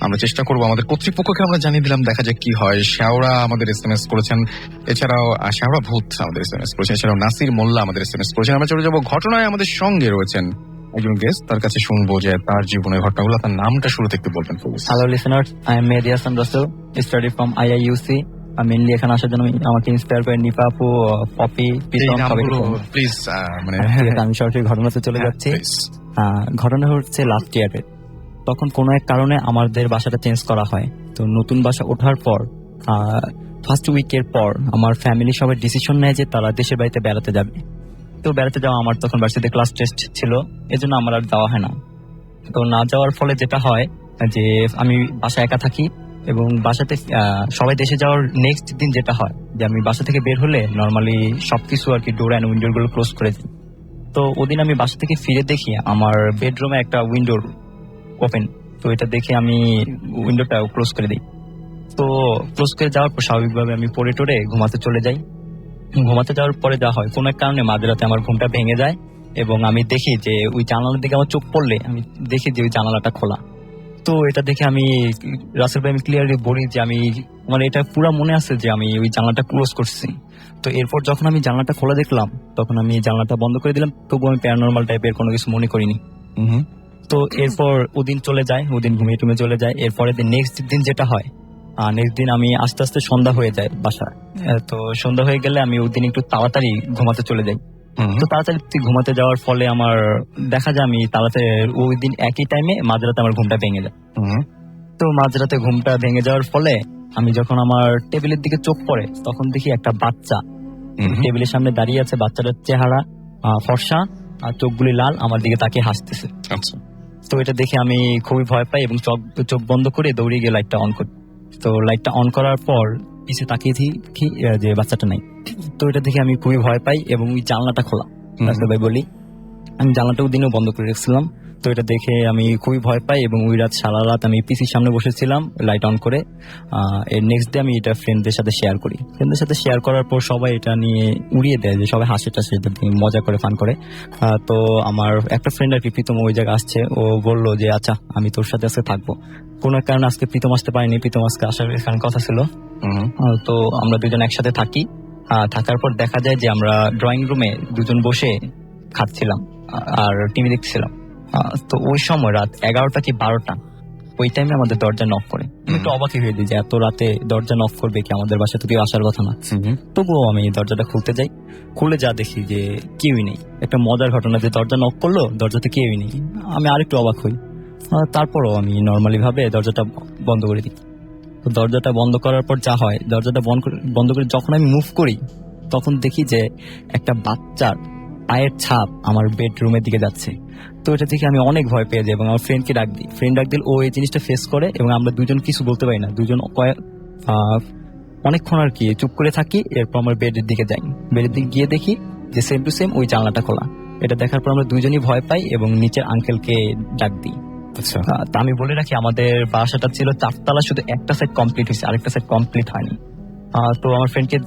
আমরা চেষ্টা করবো, আমাদের কর্তৃপক্ষকে আমরা জানিয়ে দিলাম, দেখা যাক কি হয়। শেওড়া আমাদের SMS করেছেন, এছাড়াও শেওড়া ভূত আমাদের SMS করেছেন, এছাড়াও নাসির মোল্লা আমাদের SMS করেছেন। আমরা চলে যাবো ঘটনায়। আমাদের সঙ্গে রয়েছেন একজন গেস্ট, তার কাছে শুনবো যে তার জীবনের ঘটনাগুলো। তার নামটা শুরুতে একটু বলবেন please. Hello listeners, I am Mehedi Hasan Rasel, study from IIUC। Mainly এখানে আসার জন্য আমাকে ইন্সপায়ার করে নিপা আপু, পপি, এই প্রীতম, নামগুলো সবাইকে। প্লিজ মানে ঠিক আছে, আমি সরাসরি ঘটনাতে চলে যাচ্ছি। please। ঘটনা হচ্ছে লাস্ট ইয়ারে, তখন কোনো এক কারণে আমাদের বাসাটা চেঞ্জ করা হয়। তো নতুন বাসা ওঠার পর ফার্স্ট উইকের পর আমার ফ্যামিলি সবাই ডিসিশন নেয় যে তারা দেশের বাড়িতে বেড়াতে যাবে। তো বেড়াতে যাওয়া, আমার তখন ভার্সিটিতে ক্লাস টেস্ট ছিল, এজন্য আমার আর যাওয়া হয় না। তো না যাওয়ার ফলে যেটা হয় যে আমি বাসায় একা থাকি, এবং বাসাতে সবাই দেশে যাওয়ার নেক্সট দিন যেটা হয় যে আমি বাসা থেকে বের হলে নর্মালি সবকিছু আর কি ডোর অ্যান্ড উইন্ডোর গুলো ক্লোজ করে দিই। তো ওদিন আমি বাসা থেকে ফিরে দেখি আমার বেডরুমে একটা উইন্ডোর ওপেন। তো এটা দেখে আমি উইন্ডোটা ক্লোজ করে দিই। তো ক্লোজ করে যাওয়ার পর স্বাভাবিকভাবে আমি পড়ে টোরে ঘুমাতে চলে যাই। ঘুমাতে যাওয়ার পরে যা হয়, কোনো এক কারণে মাঝরাতে আমার ঘুমটা ভেঙে যায় এবং আমি দেখি যে ওই জানালার দিকে আমার চোখ পড়লে আমি দেখি যে ওই জানালাটা খোলা। তো এটা দেখে আমি রাসেল ভাই, আমি ক্লিয়ারলি বলি যে আমি মানে এটা পুরো মনে আছে যে আমি ওই জানলাটা ক্লোজ করছি। তো এরপর যখন আমি জানলাটা খোলা দেখলাম, তখন আমি জানলাটা বন্ধ করে দিলাম। তবু আমি প্যারানর্মাল টাইপের কোনো কিছু মনে করিনি। তো এরপর ওদিন চলে যায়, ওদিন ঘুমিয়ে টুমে চলে যায়। এরপরে নেক্সট দিন যেটা হয়, নেক্সট দিন আমি আস্তে আস্তে সন্ধ্যা হয়ে যায় বাসায়। তো সন্ধ্যা হয়ে গেলে আমি ওই দিন একটু তাড়াতাড়ি ঘুমাতে চলে যাই। তো তাড়াতাড়ি ঘুমাতে যাওয়ার ফলে আমার দেখা যায় আমি তাড়াতাড়ি ওই দিন একই টাইমে মাঝরাতে আমার ঘুমটা ভেঙে যায়। তো মাঝরাতে ঘুমটা ভেঙে যাওয়ার ফলে আমি যখন আমার টেবিলের দিকে চোখ পড়ে, তখন দেখি একটা বাচ্চা টেবিলের সামনে দাঁড়িয়ে আছে। বাচ্চাটার চেহারা ফর্সা আর চোখগুলি লাল, আমার দিকে তাকিয়ে হাসতেছে। আচ্ছা। তো এটা দেখে আমি খুবই ভয় পাই এবং চোখ বন্ধ করে দৌড়ে গিয়ে লাইটটা অন করি। তো লাইটটা অন করার পর পিছে তাকিয়ে দেখি যে বাচ্চাটা নাই। তো এটা দেখে আমি খুবই ভয় পাই এবং ওই জানলাটা খোলা। রাসেল ভাই বলি, আমি জানলাটা ওই দিনও বন্ধ করে রেখেছিলাম। তো এটা দেখে আমি খুবই ভয় পাই এবং ওই রাত সারা রাত আমি পিসির সামনে বসেছিলাম লাইট অন করে। এর নেক্সট ডে আমি এটা ফ্রেন্ডদের সাথে শেয়ার করি। ফ্রেন্ডদের সাথে শেয়ার করার পর সবাই এটা নিয়ে উড়িয়ে দেয়, যে সবাই হাসি টাসে এটা নিয়ে মজা করে ফান করে। তো আমার একটা ফ্রেন্ড আর কি প্রীতম ওই জায়গায় আসছে, ও বললো যে আচ্ছা আমি তোর সাথে আজকে থাকবো। কোনো এক কারণে আজকে প্রীতম আসতে পারিনি, প্রীতম আজকে আসার এখানে কথা ছিল। তো আমরা দুজন একসাথে থাকি। থাকার পর দেখা যায় যে আমরা ড্রয়িং রুমে দুজন বসে খাচ্ছিলাম আর টিভি দেখছিলাম। তো ওই সময় রাত 11টা কি 12টা, ওই টাইমে আমাদের দরজা নক করে। আমি একটু অবাকই হয়ে দিই যে এত রাতে দরজা নক করবে কি, আমাদের বাসায় তো কেউ আসার কথা না। তবুও আমি দরজাটা খুলতে যাই, খুলে যা দেখি যে কেউই নেই। একটা মজার ঘটনা যে দরজা নক করলো, দরজাতে কেউই নেই। আমি আরেকটু অবাক হই। তারপরও আমি নর্মালি ভাবে দরজাটা বন্ধ করে দিই। তো দরজাটা বন্ধ করার পর যা হয়, দরজাটা বন্ধ করে যখন আমি মুভ করি, তখন দেখি যে একটা বাচ্চার পায়ের ছাপ আমার বেডরুমের দিকে যাচ্ছে। তো এটা দেখে আমি অনেক ভয় পেয়ে যাই এবং আমার ফ্রেন্ডকে ডাক দিই। ফ্রেন্ড ডাক দিল, ও এই জিনিসটা ফেস করে এবং আমরা দুজন কিছু বলতে পারি না। দুজন অনেকক্ষণ আর কি চুপ করে থাকি। এরপর আমার বেডের দিকে যাই, বেডের দিকে গিয়ে দেখি যে সেম টু সেম ওই জানলাটা খোলা। এটা দেখার পর আমরা দুজনই ভয় পাই এবং নিচের আঙ্কেলকে ডাক দিই। আচ্ছা। তা আমি বলে রাখি, আমাদের বাসাটা ছিল 4 তলা, শুধু একটা সাইড কমপ্লিট হয়েছে, আরেকটা সাইড কমপ্লিট হয়নি। তো আমার ফ্রেন্ডকে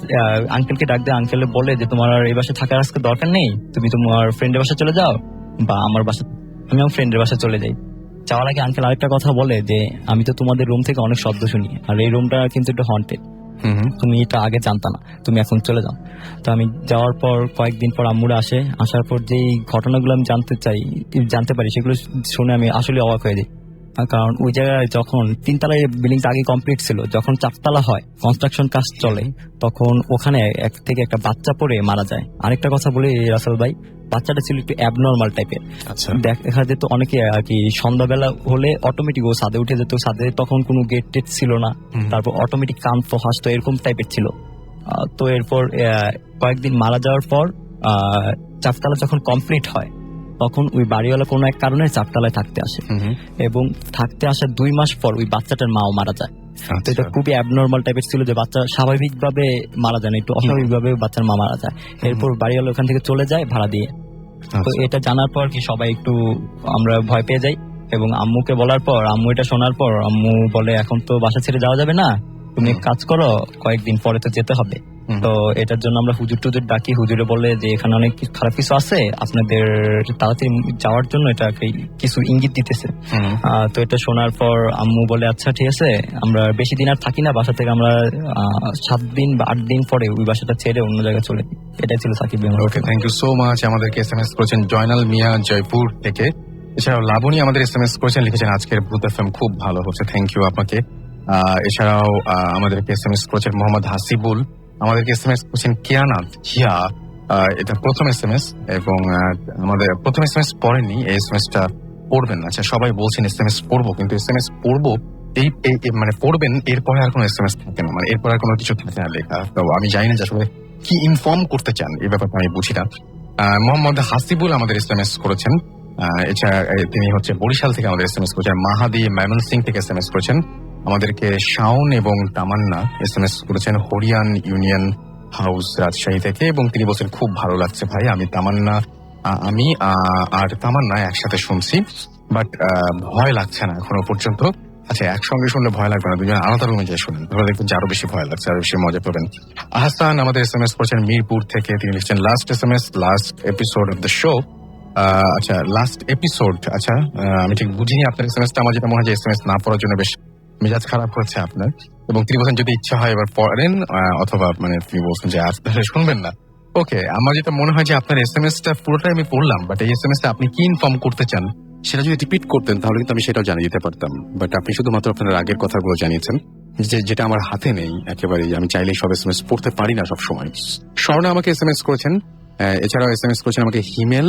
আঙ্কেলকে ডাক দিয়ে আঙ্কেল বলে যে তোমার আর এই বাসায় থাকার আজকে দরকার নেই, তুমি তোমার ফ্রেন্ডের বাসায় চলে যাও বা আমার বাসা। আমি আমার ফ্রেন্ডের বাসায় চলে যাই। যাওয়ার আগে আঙ্কেল আরেকটা কথা বলে যে আমি তো তোমাদের রুম থেকে অনেক শব্দ শুনি, আর এই রুমটা কিন্তু একটু হন্টেড, তুমি এটা আগে জানতা না, তুমি এখন চলে যাও। তো আমি যাওয়ার পর কয়েকদিন পর আম্মুরা আসে। আসার পর যেই ঘটনাগুলো আমি জানতে পারি, সেগুলো শুনে আমি আসলে অবাক হয়ে যাই। কারণ ওই জায়গায় যখন 3 তলায় বিল্ডিংটা আগে কমপ্লিট ছিল, যখন 4 তলা হয়, কনস্ট্রাকশন কাজ চলে, তখন ওখানে এক থেকে একটা বাচ্চা পড়ে মারা যায়। আরেকটা কথা বলি রাসেল ভাই, বাচ্চাটা ছিল একটু অ্যাবনর্মাল টাইপের। আচ্ছা। দেখা যেত অনেকে আর কি সন্ধ্যাবেলা হলে অটোমেটিক ও ছাদে উঠে যেত। ছাদে তখন কোনো গেট টেট ছিল না, তারপর অটোমেটিক কাঁদতো হাসতো, এরকম টাইপের ছিল। তো এরপর কয়েকদিন মারা যাওয়ার পর 4 তলা যখন কমপ্লিট হয়, তখন ওই বাড়িওয়ালা কোনো এক কারণে 4 তলায় থাকতে আসে এবং থাকতে আসার 2 মাস পর ওই বাচ্চাটার মাও মারা যায়। তো এটা খুবই অ্যাবনর্মাল টাইপের ছিল যে বাচ্চা স্বাভাবিকভাবে মারা যায় না, একটু অস্বাভাবিকভাবে বাচ্চার মা মারা যায়। এরপর বাড়িওয়ালা ওখান থেকে চলে যায় ভাড়া দিয়ে। তো এটা জানার পর কি সবাই একটু আমরা ভয় পেয়ে যাই এবং আম্মুকে বলার পর, আম্মু এটা শোনার পর আম্মু বলে এখন তো বাসা ছেড়ে যাওয়া যাবে না, তুমি কাজ করো, কয়েকদিন পরে তো যেতে হবে। তো এটার জন্য আমরা হুজুর টুজুর ডাকি। হুজুরে বলে যে এখানে অনেক খারাপ কিছু আছে, আপনাদের তাড়াতাড়ি যাওয়ার জন্য এটা কিছু ইঙ্গিত দিতেছে। তো এটা শোনার পর আম্মু বলে আচ্ছা ঠিক আছে, আমরা বেশি দিন আর থাকি না বাসা থেকে, আমরা 7 দিন বা 8 দিন পরে ওই বাসাটা ছেড়ে অন্য জায়গায় চলে যাই। এটাই ছিল সাকিব ভাই। ওকে, থ্যাংক ইউ সো মাচ। আমাদেরকে এসএমএস করেছেন জয়নাল মিয়া জয়পুর থেকে। এছাড়াও লাবণী আমাদের এসএমএস করেছেন, লিখেছেন আজকের ভূত এফএম খুব ভালো হচ্ছে, থ্যাংক ইউ আপনাকে। এছাড়াও আমাদেরকে এসএমএস করেছেন মোহাম্মদ হাসিবুল, আমাদেরকে এসএমএস করেছেন কেয়ানাথ জিয়া। এটা প্রথম এসএমএস এবং আমাদের প্রথম এসএমএস পড়েনি, এই এসএমএসটা পড়বেন। আচ্ছা, সবাই বলছেন এসএমএস পড়বো, কিন্তু এসএমএস পড়বো মানে পড়বেন, এরপরে আর কোনো এসএমএস থাকে না, মানে এরপরে আর কোনো কিছু থাকে না লেখা। তো আমি জানি না যে আসলে কি ইনফর্ম করতে চান, এই ব্যাপারটা আমি বুঝি না। মোহাম্মদ হাসিবুল আমাদের এসএমএস করেছেন। এছাড়া তিনি হচ্ছে বরিশাল থেকে আমাদের এসএমএস করেছেন। মাহাদি ময়মনসিং থেকে এসএমএস করেছেন। আমাদেরকে শাওন এবং তামান্না এসএমএস করেছেন হরিয়ান ইউনিয়ন হাউস রাজশাহী থেকে, এবং তিনি বলছেন খুব ভালো লাগছে ভাই, আমি আর তামান্না একসাথে শুনছি, বাট ভয় লাগছে না এখনো পর্যন্ত। আচ্ছা, একসঙ্গে শুনলে ভয় লাগবে না, দুজন আলাদা রুমে যাই শুনেন, তাহলে দেখবেন যে আরো বেশি ভয় লাগছে, আরো বেশি মজা পাবেন। আহসান আমাদের এসএমএস করেছেন মিরপুর থেকে, তিনি লিখছেন last SMS, last episode of the show. আচ্ছা, লাস্ট এপিসোড, আচ্ছা আমি ঠিক বুঝিনি আপনার এসএমএসটা। আমার যেটা মনে হয় যে এসএমএস না পড়ার জন্য বেশ মেজাজ খারাপ হচ্ছে আপনার, এবং তিনি বলছেন যদি ইচ্ছা হয় এবার পড়েন, অথবা মানে তিনি বলছেন যে আজ তাহলে শুনবেন না। ওকে, আমার যেটা মনে হয় যে আপনার এসএমএসটা পুরোটাই আমি পড়লাম, বাট এই এসএমএসটা আপনি কি ইনফর্ম করতে চান সেটা যদি রিপিট করতেন তাহলে কিন্তু আমি সেটাও জানিয়ে দিতে পারতাম, বাট আপনি শুধুমাত্র আপনার আগের কথাগুলো জানিয়েছেন, যেটা আমার হাতে নেই একেবারেই। আমি চাইলেই সব এসএমএস পড়তে পারি না সবসময়। স্বর্ণা আমাকে এসএমএস করেছেন, এছাড়াও এসএমএস করেছেন আমাকে হিমেল,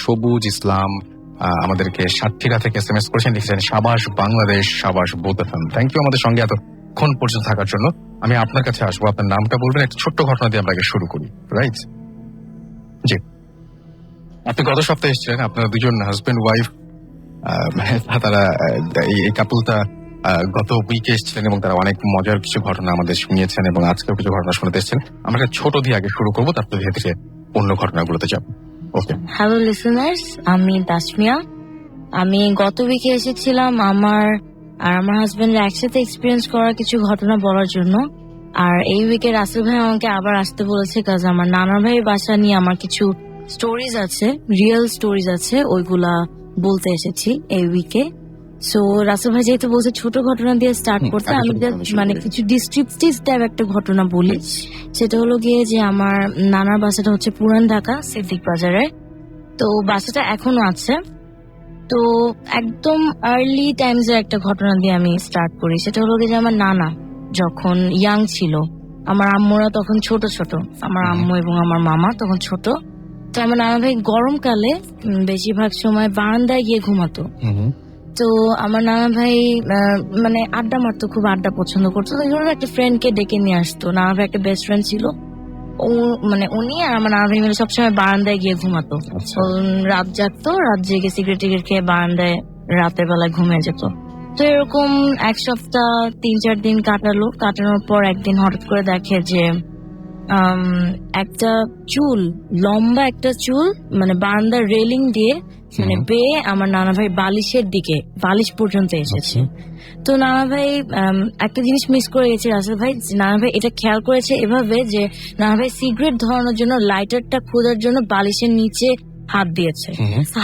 সবুজ ইসলাম আমাদেরকে সাতক্ষীরা থেকে এসএমএস করেছেন, লিখেছেন সাবাস বাংলাদেশ, সাবাস বোতাম। থ্যাংক ইউ আমাদের সঙ্গে এতক্ষণ পর্যন্ত থাকার জন্য। আমি আপনার কাছে আসবো, আপনার নামটা বলবেন, একটা ছোট্ট ঘটনা দিয়ে আমরা আগে শুরু করি, রাইট? জি, আপনি গত সপ্তাহে এসেছিলেন, আপনারা দুজন হাজবেন্ড ওয়াইফ, তারা এই কাপলটা গত উইকে এসেছিলেন, এবং তারা অনেক মজার কিছু ঘটনা আমাদের শুনিয়েছেন, এবং আজকেও কিছু ঘটনা শুনতে এসেছেন। আমরা একটা ছোট দিয়ে আগে শুরু করবো, তারপর ধীরে ধীরে অন্য ঘটনাগুলোতে যাবো। ওকে, হ্যালো লিসেনার্স, আমি তাসমিয়া। আমি গত উইকে এসেছিলাম আমার হাজবেন্ডের একসাথে এক্সপিরিয়েন্স করা কিছু ঘটনা বলার জন্য। আর এই উইকে রাসেল ভাই আমাকে আবার আসতে বলেছে, কাজ আমার নানা ভাইয়ের বাসা নিয়ে আমার কিছু স্টোরিজ আছে, রিয়েল স্টোরিজ আছে, ওইগুলা বলতে এসেছি এই উইকে। সো রাসেল ভাই যেহেতু বলছে ছোট ঘটনা দিয়ে স্টার্ট করতে, আমি মানে কিছু ডিসক্রিপটিভ টাইপ একটা ঘটনা বলি। সেটা হলো গিয়ে যে আমার নানার বাসাটা হচ্ছে পুরান ঢাকা সিদ্দিক বাজারে, তো বাসাটা এখনো আছে। তো একদম আর্লি টাইমসের একটা ঘটনা দিয়ে আমি স্টার্ট করি। সেটা হলো যে আমার নানা যখন ইয়াং ছিল, আমার আম্মুরা তখন ছোট ছোট, আমার আম্মু এবং আমার মামা তখন ছোট। তো আমার নানা ভাই গরমকালে বেশিরভাগ সময় বারান্দায় গিয়ে ঘুমাতো। তো আমার নানা ভাই মানে আড্ডা মারতো, খুব আড্ডা পছন্দ করতো। তো একটা ফ্রেন্ডকে ডেকে নিয়ে আসতো। নানা ভাই একটা বেস্ট ফ্রেন্ড ছিল, মানে উনি আর আমার নানা ভাই মিলে সবসময় বারান্দায় গিয়ে ঘুমাতো। রাত জাগতো, রাত জেগে সিগারেট টিগারেট খেয়ে বারান্দায় রাতের বেলায় ঘুমিয়ে যেত। তো এরকম এক সপ্তাহ 3-4 দিন কাটানোর পর একদিন হঠাৎ করে দেখে যে একটা চুল, লম্বা একটা চুল, মানে বারান্দার রেলিং দিয়ে মানে বেয়ে আমার নানা ভাই বালিশের দিকে, বালিশ পর্যন্ত এসেছে। তো নানা ভাই একটা জিনিস মিস করে গেছে রাসেল ভাই। নানা ভাই এটা খেয়াল করেছে এভাবে যে নানা ভাই সিগারেট ধরানোর জন্য লাইটারটা খোঁজার জন্য বালিশের নিচে হাত দিয়েছে।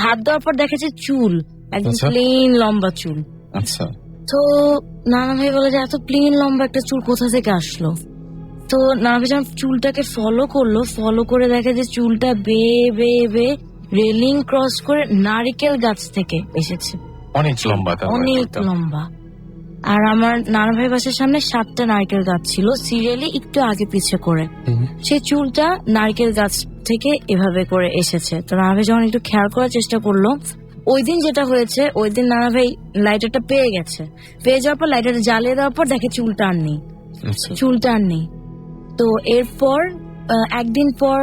হাত দেওয়ার পর দেখেছে চুল, একদম প্লেন লম্বা চুল। আচ্ছা, তো নানা ভাই বলে যে এত প্লেন লম্বা একটা চুল কোথা থেকে আসলো। তো নানা ভাই যখন চুলটাকে ফলো করে দেখে যে চুলটা বেয়ে বেয়ে বেয়ে রেলিং ক্রস করে নারিকেল গাছ থেকে এসেছে। অনেক লম্বা, অনেক লম্বা। আর আমার নানা ভাই বাসার সামনে 7টা নারকেল গাছ ছিল, সিরিয়ালি একটু আগে পিছে করে। সেই চুলটা নারকেল গাছ থেকে এভাবে করে এসেছে। তো নানা ভাই যখন একটু খেয়াল করার চেষ্টা করলো, ওই দিন যেটা হয়েছে, ওই দিন নানা ভাই লাইটারটা পেয়ে গেছে। পেয়ে যাওয়ার পর লাইটারটা জ্বালিয়ে দেওয়ার পর দেখে চুলটা আর নেই। তো এরপর একদিন পর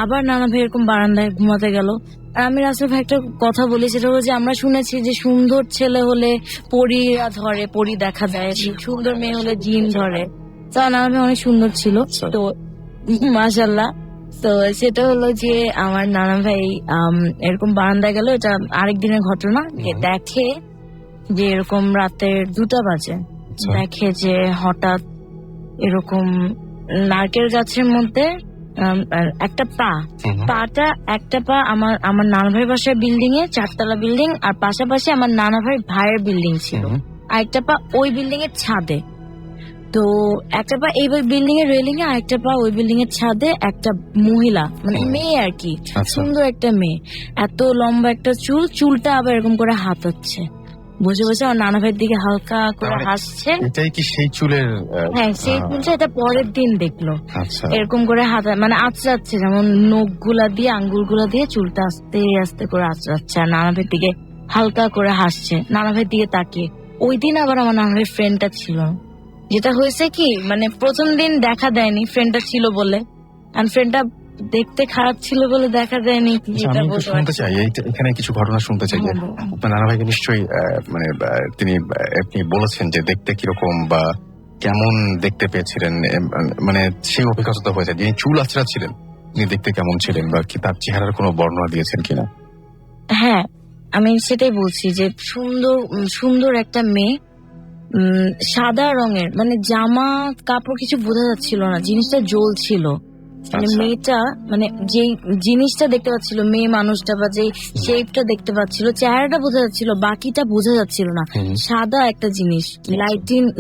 আবার নানা ভাই এরকম বারান্দায় ঘুমাতে গেল। আর আমি রাসেল ভাই একটা কথা বলি, সেটা হলো যে আমরা শুনেছি যে সুন্দর ছেলে হলে পরীরা ধরে, পরী দেখা যায়, সুন্দর মেয়ে হলে জিন ধরে। তো নানা ভাই অনেক সুন্দর ছিল, তো মাশাআল্লাহ। তো সেটা হলো যে আমার নানা ভাই এরকম বারান্দায় গেল, এটা আরেক দিনের ঘটনা। দেখে যে এরকম রাতের 2টা বাজে, দেখে যে হঠাৎ এরকম নারকেল গাছের মধ্যে একটা একটা পা আমার নানা ভাইয়ের বাসার বিল্ডিং এ, 4তলা বিল্ডিং, আর পাশাপাশি আমার নানা ভাইয়ের বিল্ডিং ছিল, আর একটা পা ওই বিল্ডিং এর ছাদে। তো একটা পা এই বিল্ডিং এর রেলিং এ, আরেকটা পা ওই বিল্ডিং এর ছাদে একটা মহিলা, মানে মেয়ে আর কি, আচ্ছা। সুন্দর একটা মেয়ে, এত লম্বা একটা চুলটা আবার এরকম করে হাতাচ্ছে, বসে বসে আমার নানা ভাইয়ের দিকে হালকা করে তাহলে হাসছে। এটাই কি সেই চুলের হ্যাঁ, সেই চুলটা এটা পরের দিন দেখলো আচ্ছা এরকম করে হাত মানে আঁচড়াচ্ছে, যেমন নখ গুলা দিয়ে আঙ্গুল গুলা দিয়ে চুলটা আস্তে আস্তে করে আঁচড়াচ্ছে, আর নানা ভাইয়ের দিকে হালকা করে হাসছে, নানা ভাইয়ের দিকে তাকিয়ে। ওই দিন আবার আমার নানা ভাইয়ের ফ্রেন্ডটা ছিল, যেটা হয়েছে কি মানে প্রথম দিন দেখা দেয়নি ফ্রেন্ডটা ছিল বলে, আর ফ্রেন্ডটা দেখতে খারাপ ছিল বলে দেখা দেয়নি। আচ্ছা, আমি একটু শুনতে চাই এখানে কিছু ঘটনা শুনতে চাই যে আপনার নানা ভাইকে নিশ্চয়ই মানে আপনি বলেছেন যে দেখতে কিরকম বা কেমন দেখতে পেয়েছিলেন, মানে সেই অভিজ্ঞতা তো হয়েছে, যিনি চুল আঁচড়া ছিলেন তিনি দেখতে কেমন ছিলেন বা কি তার চেহারার কোনো বর্ণনা দিয়েছেন কিনা? হ্যাঁ, আমি সেটাই বলছি যে সুন্দর সুন্দর একটা মেয়ে, সাদা রঙের, মানে জামা কাপড় কিছু বোঝা যাচ্ছিল না, জিনিসটা জ্বলছিল, মানে আচ্ছা। মেয়েটা মানে যেই জিনিসটা দেখতে পাচ্ছিল, মেয়ে মানুষটা বা যেই শেপটা দেখতে পাচ্ছিল, চেহারাটা বোঝা যাচ্ছিল, বাকিটা বোঝা যাচ্ছিল না। সাদা একটা জিনিস,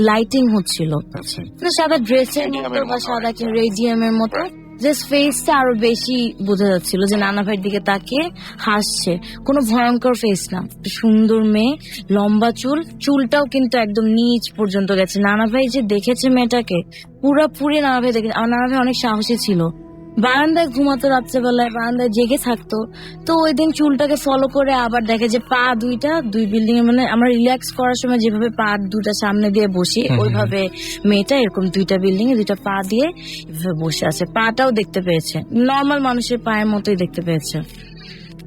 লাইটিং হচ্ছিল, আচ্ছা মানে সাদা ড্রেসের মতো বা সাদা রেডিয়ামের মতো, জাস্ট ফেসটা আরো বেশি বোঝা যাচ্ছিল যে নানা ভাইয়ের দিকে তাকিয়ে হাসছে, কোনো ভয়ঙ্কর ফেস না, সুন্দর মেয়ে, লম্বা চুলটাও কিন্তু একদম নিচ পর্যন্ত গেছে। নানা ভাই যে দেখেছে মেয়েটাকে পুরোপুরি, নানা ভাই দেখেছে। আমার নানা ভাই অনেক সাহসী ছিল, বারান্দায় ঘুমাতো রাত্রেবেলায়, বারান্দায় জেগে থাকতো। তো ওই দিন চুলটাকে ফলো করে আবার দেখে যে পা দুই বিল্ডিং এ, মানে আমরা রিল্যাক্স করার সময় যেভাবে পা দুটা সামনে দিয়ে বসি, ওইভাবে মেয়েটা এরকম দুইটা বিল্ডিং এ দুইটা পা দিয়ে এভাবে বসে আছে, পাটাও দেখতে পেয়েছে, নর্মাল মানুষের পায়ের মতোই দেখতে পেয়েছে।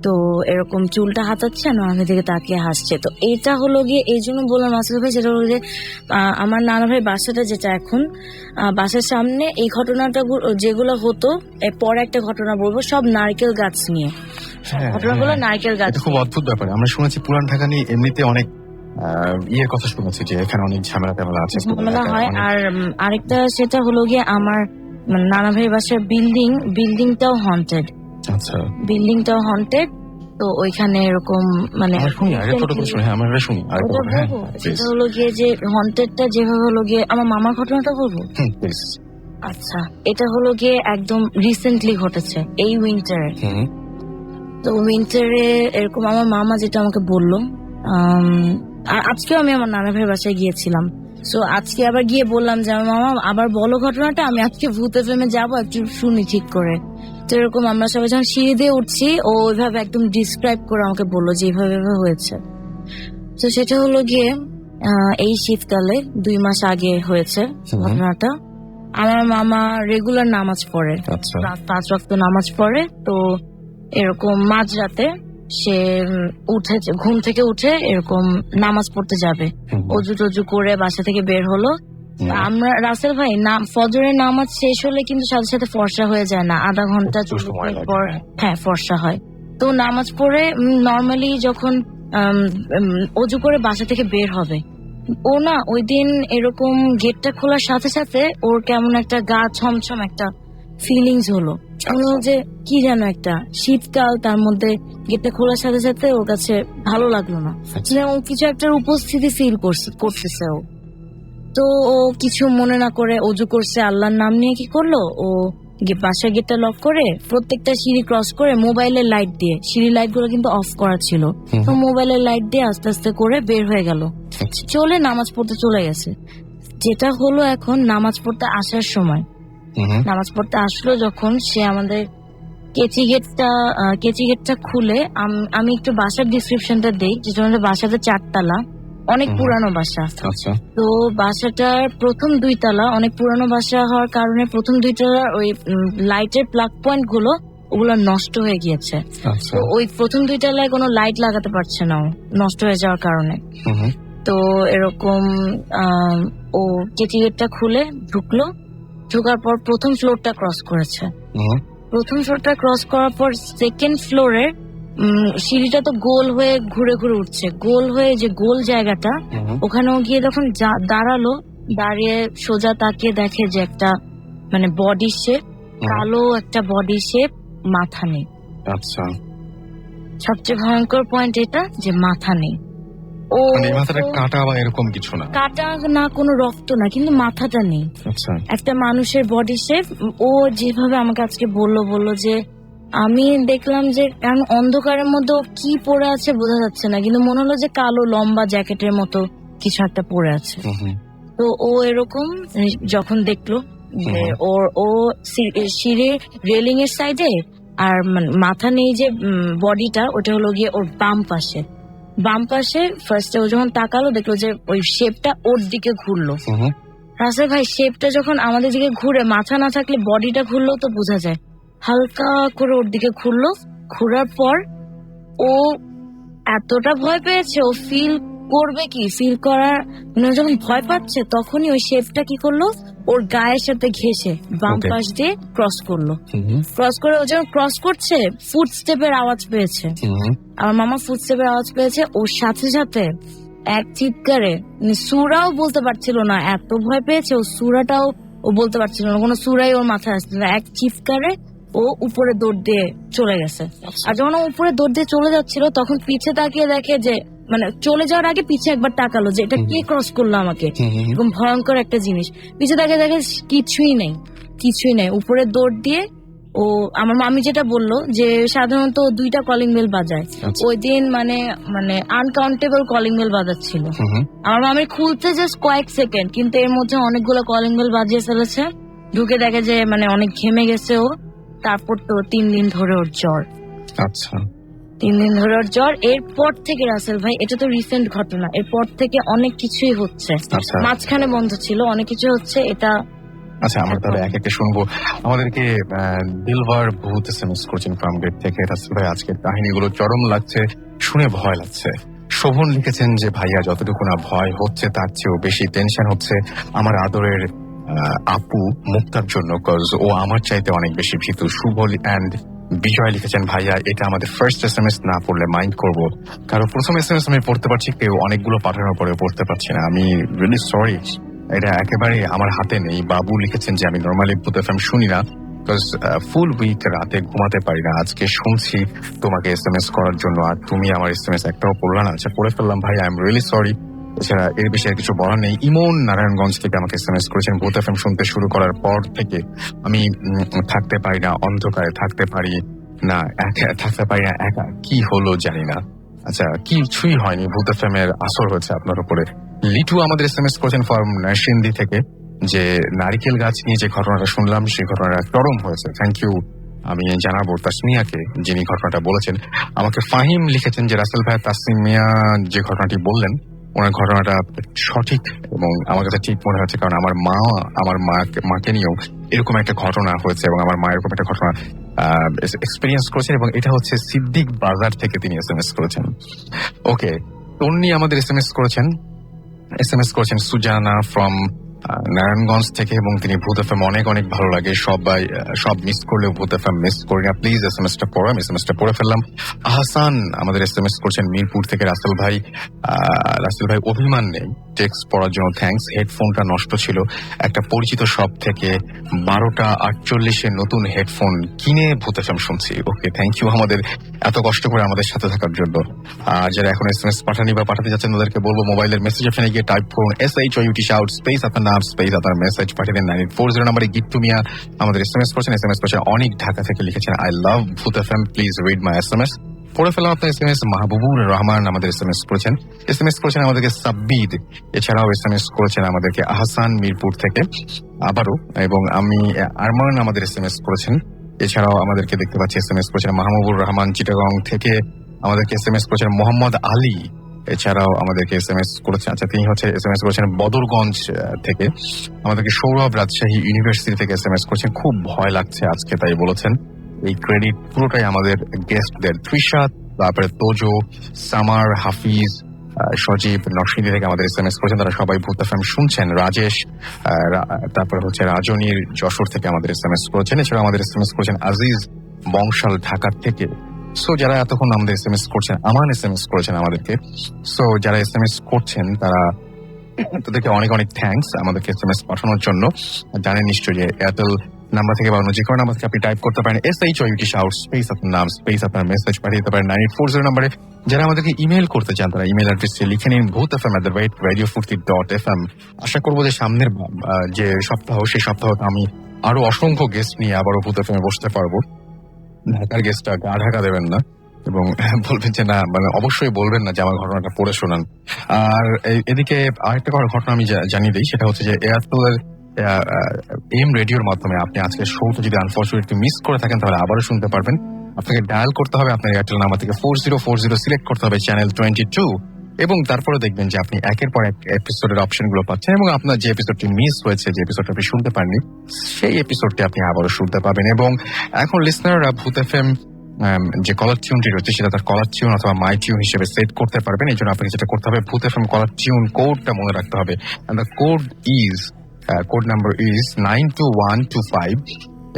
তো এরকম চুলটা হাতাচ্ছে আর নানা ভাই দিকে তাকিয়ে হাসছে। তো এটা হলো গিয়ে এই জন্য বললাম আসলে ভাই, সেটা হলো যে আমার নানা ভাই বাসাটা যেটা এখন, বাসার সামনে এই ঘটনাটা যেগুলো হতো, পরে একটা ঘটনা বলবো, সব নারকেল গাছ নিয়ে, ঘটনাগুলো নারকেল গাছ। এটা খুব অদ্ভুত ব্যাপার। আমরা শুনেছি পুরান ঢাকা নিয়ে এমনিতে অনেক ইয়ের কথা শুনেছি যে এখানে অনেক ঝামেলা টামেলা আছে, ঝামেলা হয়। আর আরেকটা সেটা হলো গিয়ে আমার নানা ভাই বাসার বিল্ডিংটাও হন্টেড। আচ্ছা, বিল্ডিংটাও হন্টেড। তো ওইখানে এরকম মানে শুনি আগে ছোট করে শুনি, হ্যাঁ আমরা শুনি আগে। হ্যাঁ সেটা হলো গিয়ে যে হন্টেডটা যেভাবে হলো গিয়ে, আমার মামার ঘটনাটা বলবো। প্লিজ। আচ্ছা, এটা হলো গিয়ে একদম রিসেন্টলি ঘটেছে এই উইন্টারে। তো উইন্টারে এরকম আমার মামা যেটা আমাকে বললো, আর আজকেও আমি আমার নানা ভাইয়ের বাসায় গিয়েছিলাম, সো আজকে আবার গিয়ে বললাম যে আমার মামা আবার বলো ঘটনাটা, আমি আজকে ভূত এফএমে যাবো, একটু শুনি ঠিক করে। তো এরকম আমরা সবাই যখন সিঁড়ি দিয়ে উঠছি, ও ওইভাবে একদম ডিসক্রাইব করে আমাকে বললো যে এইভাবে হয়েছে। তো সেটা হলো গিয়ে এই শীতকালে 2 মাস আগে হয়েছে ঘটনাটা। আমার মামা রেগুলার নামাজ পড়ে, 5 ওয়াক্ত নামাজ পড়ে। তো এরকম মাঝরাতে সে উঠেছে, ঘুম থেকে উঠে এরকম নামাজ পড়তে যাবে, অজু টজু করে বাসা থেকে বের হলো। আমরা রাসেল ভাই ফজরের নামাজ শেষ হলে কিন্তু সাথে সাথে ফর্সা হয়ে যায় না, আধা ঘন্টা 40 মিনিট পর হ্যাঁ ফর্সা হয়। তো নামাজ পড়ে নর্মালি যখন অজু করে বাসা থেকে বের হবে, ও না ওই দিন এরকম গেটটা খোলার সাথে সাথে ওর কেমন একটা গা ছমছম একটা ফিলিংস হলো, যে কি যেন একটা শীতকাল, তার মধ্যে গেটটা খোলার সাথে সাথে ওর কাছে ভালো লাগলো না, ও কিছু একটা উপস্থিতি ফিল করতেছে ও। তো ও কিছু মনে না করে অজু করছে, আল্লাহর নাম নিয়ে কি করলো, ও বাসার গেটটা লক করে প্রত্যেকটা সিঁড়ি ক্রস করে মোবাইলের লাইট দিয়ে, সিঁড়ি লাইট গুলো কিন্তু অফ করা ছিল, তো মোবাইলের লাইট দিয়ে আস্তে আস্তে করে বের হয়ে গেল, চলে নামাজ পড়তে চলে গেছে। যেটা হলো এখন নামাজ পড়তে আসার সময়, নামাজ পড়তে আসলো যখন, সে আমাদের কেচি গেটটা খুলে, আমি একটু বাসার ডিসক্রিপশনটা দেই, যেটা আমাদের বাসাটা 4 তলা, অনেক পুরানো বাসা। তো বাসাটার প্রথম 2 তলা অনেক পুরানো বাসা হওয়ার কারণে প্রথম 2 তলার ওই লাইটের প্লাগ পয়েন্ট গুলো ওগুলো নষ্ট হয়ে গিয়েছে। তো ওই প্রথম 2 তলায় কোনো লাইট লাগাতে পারছে না নষ্ট হয়ে যাওয়ার কারণে। তো এরকম ও কেচি গেটটা খুলে ঢুকার পর প্রথম ফ্লোরটা ক্রস করেছে। প্রথম ফ্লোরটা ক্রস করার পর সেকেন্ড ফ্লোরে সিঁড়িটা তো গোল হয়ে ঘুরে ঘুরে উঠছে, গোল হয়ে যে গোল জায়গাটা, ওখানেও গিয়ে যখন দাঁড়ালো, দাঁড়িয়ে সোজা তাকিয়ে দেখে যে একটা মানে বডি শেপ, কালো একটা বডি শেপ, মাথা নেই। আচ্ছা, সবচেয়ে ভয়ঙ্কর পয়েন্ট এটা যে মাথা নেই। ও মানে এই মাথাটা কাটা বা এরকম কিছু না? কাটা না, কোনো রক্ত না, কিন্তু মাথাটা নেই। আচ্ছা। একটা মানুষের বডি শেপ। ও যেভাবে আমাকে আজকে বললো যে আমি দেখলাম যে কারণ অন্ধকারের মধ্যে ও কি পরে আছে বোঝা যাচ্ছে না, কিন্তু মনে হলো যে কালো লম্বা জ্যাকেটের মতো কিছু একটা পরে আছে। তো ও এরকম যখন দেখলো যে ও সিঁড়ির রেলিং এর সাইডে, আর মাথা নেই যে বডিটা, ওটা হলো গিয়ে ওর বাম পাশে ফার্স্টে ও যখন তাকালো দেখলো যে ওই শেপটা ওর দিকে ঘুরলো। রাসেল ভাই, শেপটা যখন আমাদের দিকে ঘুরে, মাথা না থাকলে বডিটা ঘুরলো তো বোঝা যায়, হালকা করে ওর দিকে ঘুরলো। ঘোরার পর ও এতটা ভয় পেয়েছে, ও ফিল করবে কি, ফিল করার যখন ভয় পাচ্ছে তখনই ওই শেপটা কি করলো, ওর গায়ের সাথে ঘেঁষে বাম পাশ দিয়ে ক্রস করলো। ক্রস করে ও যখন ক্রস করছে ফুটস্টেপের আওয়াজ পেয়েছে, আমার মামা ফুটস্টেপের আওয়াজ পেয়েছে। ওর সাথে সাথে এক চিৎকারে, সুরাও বলতে পারছিল না, এত ভয় পেয়েছে ও, সুরাটাও ও বলতে পারছিল না, কোনো সুরাই ওর মাথায় আসছিল না। এক চিৎকারে ও উপরে দৌড় দিয়ে চলে গেছে। আর যখন ও উপরে দৌড় দিয়ে চলে যাচ্ছিল তখন পিছে তাকিয়ে দেখে যে, মানে চলে যাওয়ার আগে পিছে একবার তাকালো যে এটা কে ক্রস করলো আমাকে, এরকম ভয়ঙ্কর একটা জিনিস। পিছে তাকিয়ে দেখে কিছুই নেই। উপরে দৌড় দিয়ে ও, আমার মামি যেটা বললো যে সাধারণত 2টা কলিং বেল বাজায়, ওই দিন মানে আনকাউন্টেবল কলিং বেল বাজাচ্ছিল। আমার মামির খুলতে জাস্ট কয়েক সেকেন্ড, কিন্তু এর মধ্যে অনেকগুলো কলিং বেল বাজিয়ে ফেলেছে। ঢুকে দেখে যে অনেক ঘেমে গেছে ও। তারপর তো 3 দিন ধরে ওর জ্বর। আচ্ছা, 3 দিন ধরে ওর জ্বর। এরপর থেকে রাসেল ভাই, এটা তো রিসেন্ট ঘটনা, এরপর থেকে অনেক কিছুই হচ্ছে। মাঝখানে বন্ধ ছিল, অনেক কিছু হচ্ছে। এটা আচ্ছা, আমরা তাহলে এক একটা শুনবো। আমাদেরকে দিলবার বহুত এসএমএস করছেন ফ্রম গেট থেকে। রাসেল ভাই, আজকের কাহিনীগুলো চরম লাগছে, শুনে ভয় লাগছে। শোভন লিখেছেন যে ভাইয়া, যতটুকু না ভয় হচ্ছে তার চেয়েও বেশি টেনশন হচ্ছে আমার আদরের আপু মুক্তার জন্য, কজ ও আমার চাইতে অনেক বেশি ভীতু। শুভ অ্যান্ড বিজয় লিখেছেন ভাইয়া, এটা আমাদের ফার্স্ট এসএমএস, না পড়লে মাইন্ড করবো। কারণ প্রথম এসএমএস আমি পড়তে পারছি, কেউ অনেকগুলো পাঠানোর পরে পড়তে পারছি না, আমি রিয়েলি সরি, এটা একেবারে আমার হাতে নেই। বাবু লিখেছেন যে আমি নর্মালি ভূত এফএম শুনি না, বিকজ ফুল উইক রাতে ঘুমাতে পারি না, আজকে শুনছি তোমাকে এসএমএস করার জন্য, আর তুমি আমার এসএমএস একটাও পড়লা না। আচ্ছা, পড়ে ফেললাম ভাই, আই এম রিয়েলি সরি। এছাড়া এর বিষয়ে কিছু বলার নেই। ইমন নারায়ণগঞ্জ থেকে আমাকে এসএমএস করেছেন, ভূত এফএম শুনতে শুরু করার পর থেকে আমি থাকতে পারি না, অন্ধকারে থাকতে পারি না, থাকতে পারি না একা, কি হলো জানি না। আচ্ছা, কিছুই হয়নি, ভূত এফএম এর আসর হয়েছে আপনার উপরে। লিটু আমাদের এসএমএস করেছেন ফ্রম নরসিংদী থেকে, যে নারিকেল গাছ নিয়ে যে ঘটনাটা শুনলাম সেই ঘটনাটা চরম হয়েছে। থ্যাংক ইউ, আমি জানাবো তাসমিয়াকে যিনি ঘটনাটা বলেছেন। আমাকে ফাহিম লিখেছেন যে রাসেল ভাই, তাসমিয়া যে ঘটনাটি বললেন ওনার ঘটনাটা সঠিক এবং আমার কাছে ঠিক মনে হচ্ছে, কারণ আমার মাকে নিয়েও এরকম একটা ঘটনা হয়েছে এবং আমার মা এরকম একটা ঘটনা এক্সপিরিয়েন্স করেছেন, এবং এটা হচ্ছে সিদ্দিক বাজার থেকে তিনি এসএমএস করেছেন। ওকে, তন্নি আমাদের এসএমএস করেছেন সুজানা ফ্রম নারায়ণগঞ্জ থেকে, এবং তিনি ভূত এফএম অনেক ভালো লাগে, সব মিস করলেও ভূত এফএম মিস করি না, প্লিজ এসএমএসটা পড়ো। আমি এসএমএসটা পড়ে ফেললাম। আহসান আমাদের এসএমএস করছেন মিরপুর থেকে, রাসেল ভাই অভিমান নেই, টেক্সট পড়ার জন্য থ্যাঙ্কস। হেডফোনটা নষ্ট ছিল, একটা পরিচিত শপ থেকে 12:48 নতুন হেডফোন কিনে ভূত এফএম শুনছি। ওকে, থ্যাংক ইউ আমাদের এত কষ্ট করে আমাদের সাথে থাকার জন্য। আর যারা এখন এসএমএস পাঠানি বা পাঠাতে যাচ্ছেন তাদেরকে বলবো, মোবাইলের মেসেজ অপশনে গিয়ে টাইপ করুন SHOUT শাউট স্পেস আপনার নাম স্পেস আপনার মেসেজ পাঠিয়ে দেন 940 নাম্বারে। গিট্টু মিয়া আমাদের এসএমএস করছেন অনেক ঢাকা থেকে, লিখেছেন আই লাভ ভূত FM, please read my SMS. পড়ে ফেলাম আপনার এসএমএস। মাহবুবুর রহমান আমাদের এসএমএস করেছেন আমাদেরকে সাব্বিদ। এছাড়াও এসএমএস করেছেন আমাদেরকে আহসান মিরপুর থেকে আবারও, এবং আমি আরমান আমাদের এসএমএস করেছেন। এছাড়াও আমাদেরকে দেখতে পাচ্ছি এসএমএস করেছেন মাহবুবুর রহমান চিটাগং থেকে, আমাদেরকে এসএমএস করেছেন মোহাম্মদ আলী। এছাড়াও আমাদেরকে এসএমএস করেছেন, আচ্ছা তিনি এসএমএস করেছেন বদরগঞ্জ থেকে। আমাদেরকে সৌরভ রাজশাহী ইউনিভার্সিটি থেকে এসএমএস করেছেন, খুব ভয় লাগছে আজকে তাই বলেছেন। এই ক্রেডিট পুরোটাই আমাদের গেস্টদের, তৃষাত, তারপরে তোজো, সামার, হাফিজ, সজীব নরসিংদী থেকে আমাদের এসএমএস করেছেন, তারা সবাই ভূত এফএম শুনছেন। রাজেশ, তারপরে হচ্ছে রাজনীর যশোর থেকে আমাদের এসএমএস করেছেন। এছাড়া আমাদের এসএমএস করেছেন আজিজ বংশাল ঢাকা থেকে। সো যারা এতক্ষণ আমাদের এসএমএস করছেন, আমান এসএমএস করেছেন আমাদেরকে। সো যারা এসএমএস করছেন তাদেরকে অনেক থ্যাঙ্কস আমাদেরকে এসএমএস পাঠানোর জন্য। জানেন নিশ্চয়ই যে এয়ারটেল নাম্বার থেকে বা অন্য যে কোনো নাম্বার থেকে আপনি টাইপ করতে পারেন SHOUT শাউট স্পেস আপনার নাম স্পেস আপনার মেসেজ পাঠিয়ে দিতে পারেন 9840 নাম্বারে। যারা আমাদেরকে ইমেল করতে চান তারা ইমেল অ্যাড্রেসে লিখে নিন bhutfm@radiofurti.fm। আশা করবো যে সামনের যে সপ্তাহ সেই সপ্তাহতে আমি আরো অসংখ্য গেস্ট নিয়ে আবারও ভূত এফএমে বসতে পারবো। ঢাকার গেস্টটা গা ঢাকা দেবেন না এবং বলবেন যে না, মানে অবশ্যই বলবেন না যে আমার ঘটনাটা পড়ে শোনান। আর এদিকে আরেকটা ঘটনা আমি জানিয়ে দিই, সেটা হচ্ছে যে এয়ারটেলের এম রেডিওর মাধ্যমে আপনি আজকে শোটা যদি আনফরচুনেটলি মিস করে থাকেন তাহলে আবারও শুনতে পারবেন। আপনাকে ডায়াল করতে হবে আপনার এয়ারটেল নাম্বার থেকে 4040 সিলেক্ট করতে হবে চ্যানেল 22 এবং তারপরে দেখবেন যে আপনি একের পর এক এপিসোডের অপশনগুলো পাচ্ছেন এবং আপনার যে এপিসোডটি মিস হয়েছে, যে এপিসোডটা আপনি শুনতে পারেননি, সেই এপিসোডটি আপনি আবারও শুনতে পাবেন। এবং এখন লিসনাররা ভূত এফএম যে কলার টিউনটি রয়েছে সেটা তার কলার টিউন অথবা মাই টিউন হিসেবে সেট করতে পারবেন। এই জন্য আপনাকে যেটা করতে হবে, ভূত এফএম কলার টিউন কোডটা মনে রাখতে হবে। দ্য কোড নাম্বার ইজ 92125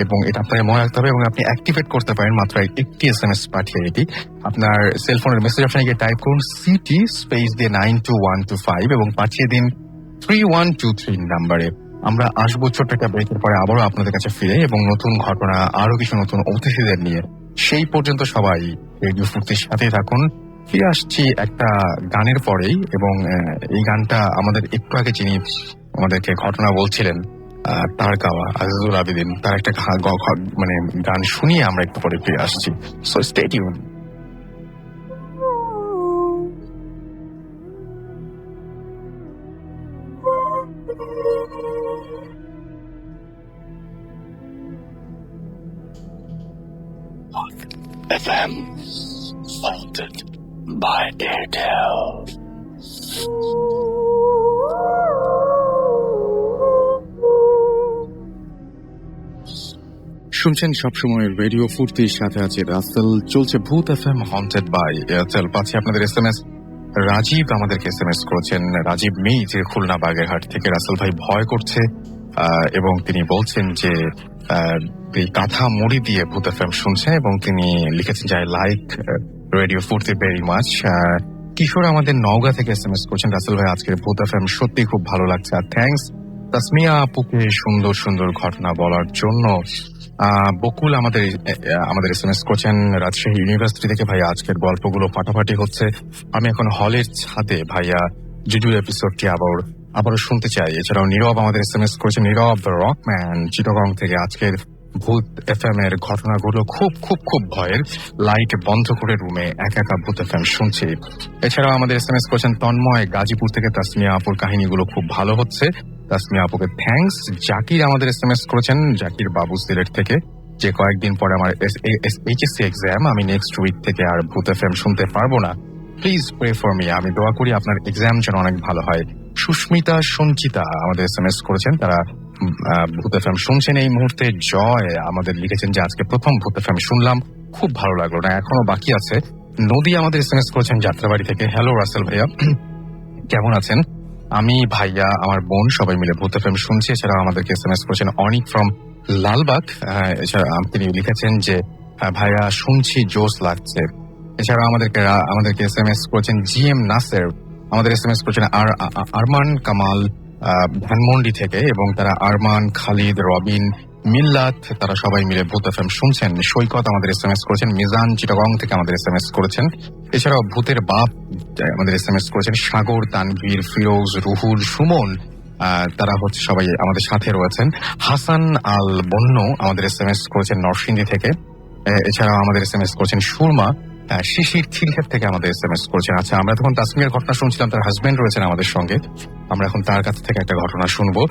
এবং এটা আপনাকে মনে রাখতে হবে এবং আপনি অ্যাক্টিভেট করতে পারেন মাত্র একটি SMS পাঠিয়ে। এটি আপনার সেলফোনের মেসেজ অপশনে গিয়ে টাইপ করুন সিটি স্পেস দিয়ে 92125 এবং পাঠিয়ে দিন 3123 নাম্বারে। আমরা আসবো ছোট্ট একটা ব্রেকের পরে আবারও আপনাদের কাছে ফিরে এবং নতুন ঘটনা, আরো কিছু নতুন অতিথিদের নিয়ে। সেই পর্যন্ত সবাই রেডিও ফুর্তির সাথে থাকুন। ফিরে আসছি একটা গানের পরেই এবং এই গানটা আমাদের একটু আগে যিনি আমাদেরকে ঘটনা বলছিলেন তার গাওয়া আজিজুল আবেদিন, তার একটা মানে গান শুনিয়ে আমরা একটু পরে ফিরে আসছি। So stay tune. FM, founded by Airtel. শুনছেন সবসময় রেডিও ফুর্তির সাথে আছে রাসেল। চলছে ভূত এফএম হন্টেড বাই এয়ারটেল। পাচ্ছি আপনাদের SMS। রাজীব আমাদেরকে SMS করেছেন। রাজীব মেই যে খুলনা বাগেরহাট থেকে। রাসেল ভাই ভয় করছে এবং তিনি বলছেন যে এই কাঁথা মুড়ি দিয়ে ভূত এফএম শুনছেন এবং তিনি লিখেছেন যে আই লাইক রেডিও ফুর্তি ভেরি মাচ। কিশোর আমাদের নওগাঁ থেকে SMS করছেন, রাসেল ভাই আজকের ভূত এফএম সত্যি খুব ভালো লাগছে আর থ্যাঙ্কস তাসমিয়া আপুকে সুন্দর সুন্দর ঘটনা বলার জন্য। বকুল আমাদের SMS করছেন রাজশাহী ইউনিভার্সিটি থেকে। ভাইয়া আজকের গল্পগুলো ফাটাফাটি হচ্ছে, আমি এখন হলের ছাদে ভাইয়া জুজুর এপিসোডটি আবারও শুনতে চাই। এছাড়াও নীরব আমাদের SMS করেছেন, নীরব রকম্যান চিটাগং থেকে। আজকের ভূত এফএম এর ঘটনাগুলো খুব খুব খুব ভয়ের, লাইট বন্ধ করে রুমে একা একা ভূত এফএম শুনছি। এছাড়াও আমাদের SMS করেছেন তন্ময় গাজীপুর থেকে। তাসমিয়া আপুর কাহিনীগুলো খুব ভালো হচ্ছে, তাসমিয়া আপুকে থ্যাঙ্কস। জাকির আমাদের SMS করেছেন, জাকির বাবু সিলেট থেকে, যে কয়েকদিন পরে আমার HSC এক্সাম, আমি নেক্সট উইক থেকে আর ভূত এফএম শুনতে পারবো না, প্লিজ প্রে ফর মি। আমি দোয়া করি আপনার এক্সাম যেন অনেক ভালো হয়। সুস্মিতা সঞ্চিতা আমাদের SMS করেছেন, তারা ভূত এফএম শুনছেন এই মুহূর্তে। জয় আমাদের লিখেছেন যে আজকে প্রথম ভূত এফএম শুনলাম, খুব ভালো লাগলো, না এখনো বাকি আছে। নদী আমাদের SMS করেছেন যাত্রাবাড়ি থেকে। হ্যালো রাসেল ভাইয়া, কেমন আছেন? আমি ভাইয়া আমার বোন সবাই মিলে ভূত এফএম শুনছি। এছাড়াও আমাদেরকে SMS করেছেন অনিক ফ্রম লালবাগ। এছাড়া তিনি লিখেছেন যে ভাইয়া শুনছি, জোশ লাগছে। এছাড়া আমাদেরকে SMS করেছেন GM নাসের। আমাদের SMS করেছেন আরমান কামাল ধানমন্ডি থেকে এবং তারা আরমান, খালিদ, রবিন, মিল্লাত তারা সবাই মিলে ভূত এফএম শুনছেন। সৈকত আমাদের SMS করেছেন, মিজান চিটাগং থেকে আমাদের SMS করেছেন। এছাড়াও ভূতের বাপ আমাদের SMS করেছেন, সাগর, তানভীর, ফিরোজ, রুহুল, সুমন, তারা হচ্ছে সবাই আমাদের সাথে রয়েছেন। হাসান আল বন্য আমাদের SMS করেছেন নরসিংদী থেকে। এছাড়াও আমাদের SMS করেছেন সুরমা, শিশির খিলক্ষেত থেকে আমাদের SMS করেছেন। আচ্ছা, আমরা তখন তাসমিয়ার ঘটনা শুনছিলাম, তার হাজবেন্ড রয়েছেন আমাদের সঙ্গে, আমরা এখন তার কাছ থেকে একটা ঘটনা শুনবো।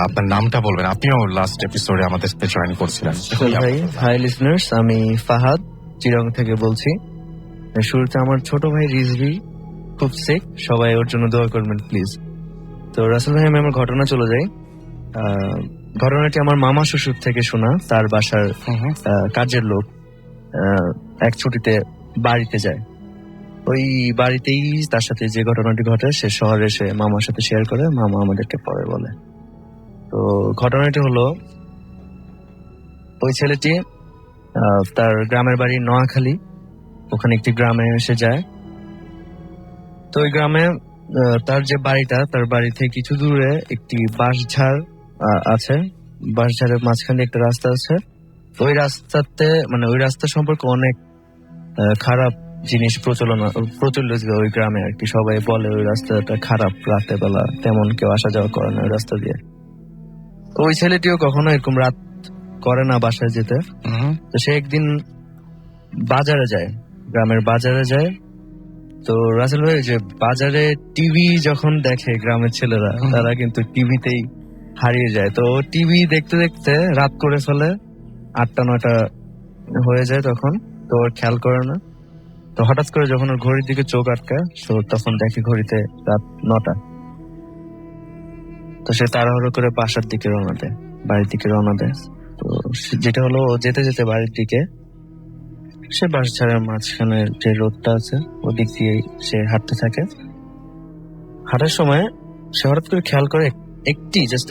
আপনার নামটা বলবেন, আপনিও লাস্ট এপিসোডে আমাদের সাথে জয়েন করছিলেন। হাই লিসনার্স, আমি ফাহাদ চিরং থেকে বলছি। শুরুতে আমার ছোট ভাই রিজভি খুব সিক, সবাই ওর জন্য দোয়া করবেন প্লিজ। তো রাসেল ভাই, আমি আমার ঘটনা চলে যাই। ঘটনাটি আমার মামা শ্বশুর থেকে শোনা। তার বাসার কাজের লোক এক ছুটিতে বাড়িতে যায়, ওই বাড়িতেই তার সাথে যে ঘটনাটি ঘটে সে শহরে এসে মামার সাথে শেয়ার করে, মামা আমাদেরকে পরে বলে। তো ঘটনাটি হলো, ওই ছেলেটি তার গ্রামের বাড়ি নোয়াখালী, ওখানে একটি গ্রামে এসে যায়। তো ওই গ্রামে তার যে বাড়িটা, তার বাড়ি থেকে কিছু দূরে একটি বাঁশঝাড় আছে, বাঁশঝাড়ের মাঝখানে একটা রাস্তা আছে। ওই রাস্তাতে মানে ওই রাস্তা সম্পর্কে অনেক খারাপ জিনিস প্রচলিত ওই গ্রামে আর কি। সবাই বলে ওই রাস্তাটা খারাপ, রাতে বেলা তেমন কেউ আসা যাওয়া করে না ওই রাস্তা দিয়ে। ওই ছেলেটিও কখনো এরকম রাত করে না বাসায় যেতে। তো সে একদিন বাজারে যায়, গ্রামের বাজারে যায়। তো রাসেল ভাই, যে বাজারে টিভি যখন দেখে গ্রামের ছেলেরা, তারা কিন্তু টিভিতেই হারিয়ে যায়। তো টিভি দেখতে দেখতে রাত করে ফেলে, 8টা-9টা হয়ে যায় তখন। তো ওর খেয়াল করে না। তো হঠাৎ করে যখন ওর ঘড়ির দিকে চোখ আটকায়, তো তখন দেখে ঘড়িতে রাত 9টা। তো সে তাড়াহুড়ো করে বাসার দিকে রওনা দেয়, বাড়ির দিকে রওনা দেয়। তো যেটা হলো, ও যেতে যেতে বাড়ির দিকে সে বাঁশঝাড়ের মাঝখানে যে রোডটা আছে ওদিক দিয়ে সে হাঁটতে থাকে। হাঁটার সময় সে হঠাৎ করে খেয়াল করে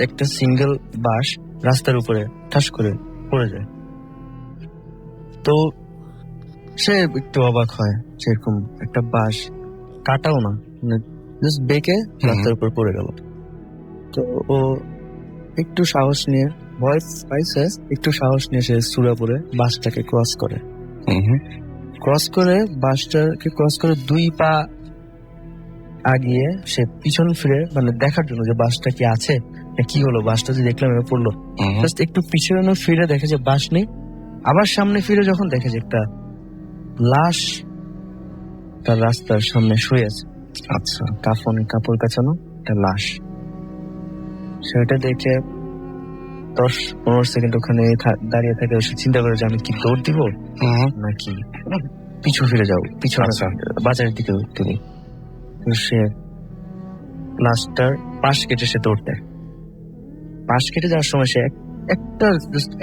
একটা সিঙ্গেল বাঁশ রাস্তার উপরে ঠাস করে পড়ে যায়। তো সে একটু অবাক হয়, সেরকম একটা বাঁশ কাটাও না, জাস্ট বেঁকে রাস্তার উপর পড়ে গেল। তো ও একটু সাহস নিয়ে, ভয় পাইছে, একটু সাহস নিয়ে সে সুরাপুরে বাসটাকে ক্রস করে। বাসটাকে ক্রস করে 2 পা আগিয়ে সে পিছন ফিরে, মানে দেখার জন্য যে বাসটা কি আছে, কি হলো, বাসটা যে দেখলাম এবার পড়লো। জাস্ট একটু পিছনে ফিরে দেখে যে বাস নেই। আবার সামনে ফিরে যখন দেখে যে একটা লাশ তার রাস্তার সামনে শুয়ে আছে। আচ্ছা, কাপড় কাচানো একটা লাশ। সেটা দেখে 10-15 সেকেন্ড ওখানে দাঁড়িয়ে থাকে। সে চিন্তা করে যে আমি কি দৌড় দিব নাকি পিছু ফিরে যাও, পিছনে বাজারের দিকে তুমি। সে লাশটার পাশ কেটে সে দৌড় দেয়। পাশ কেটে যাওয়ার সময় সে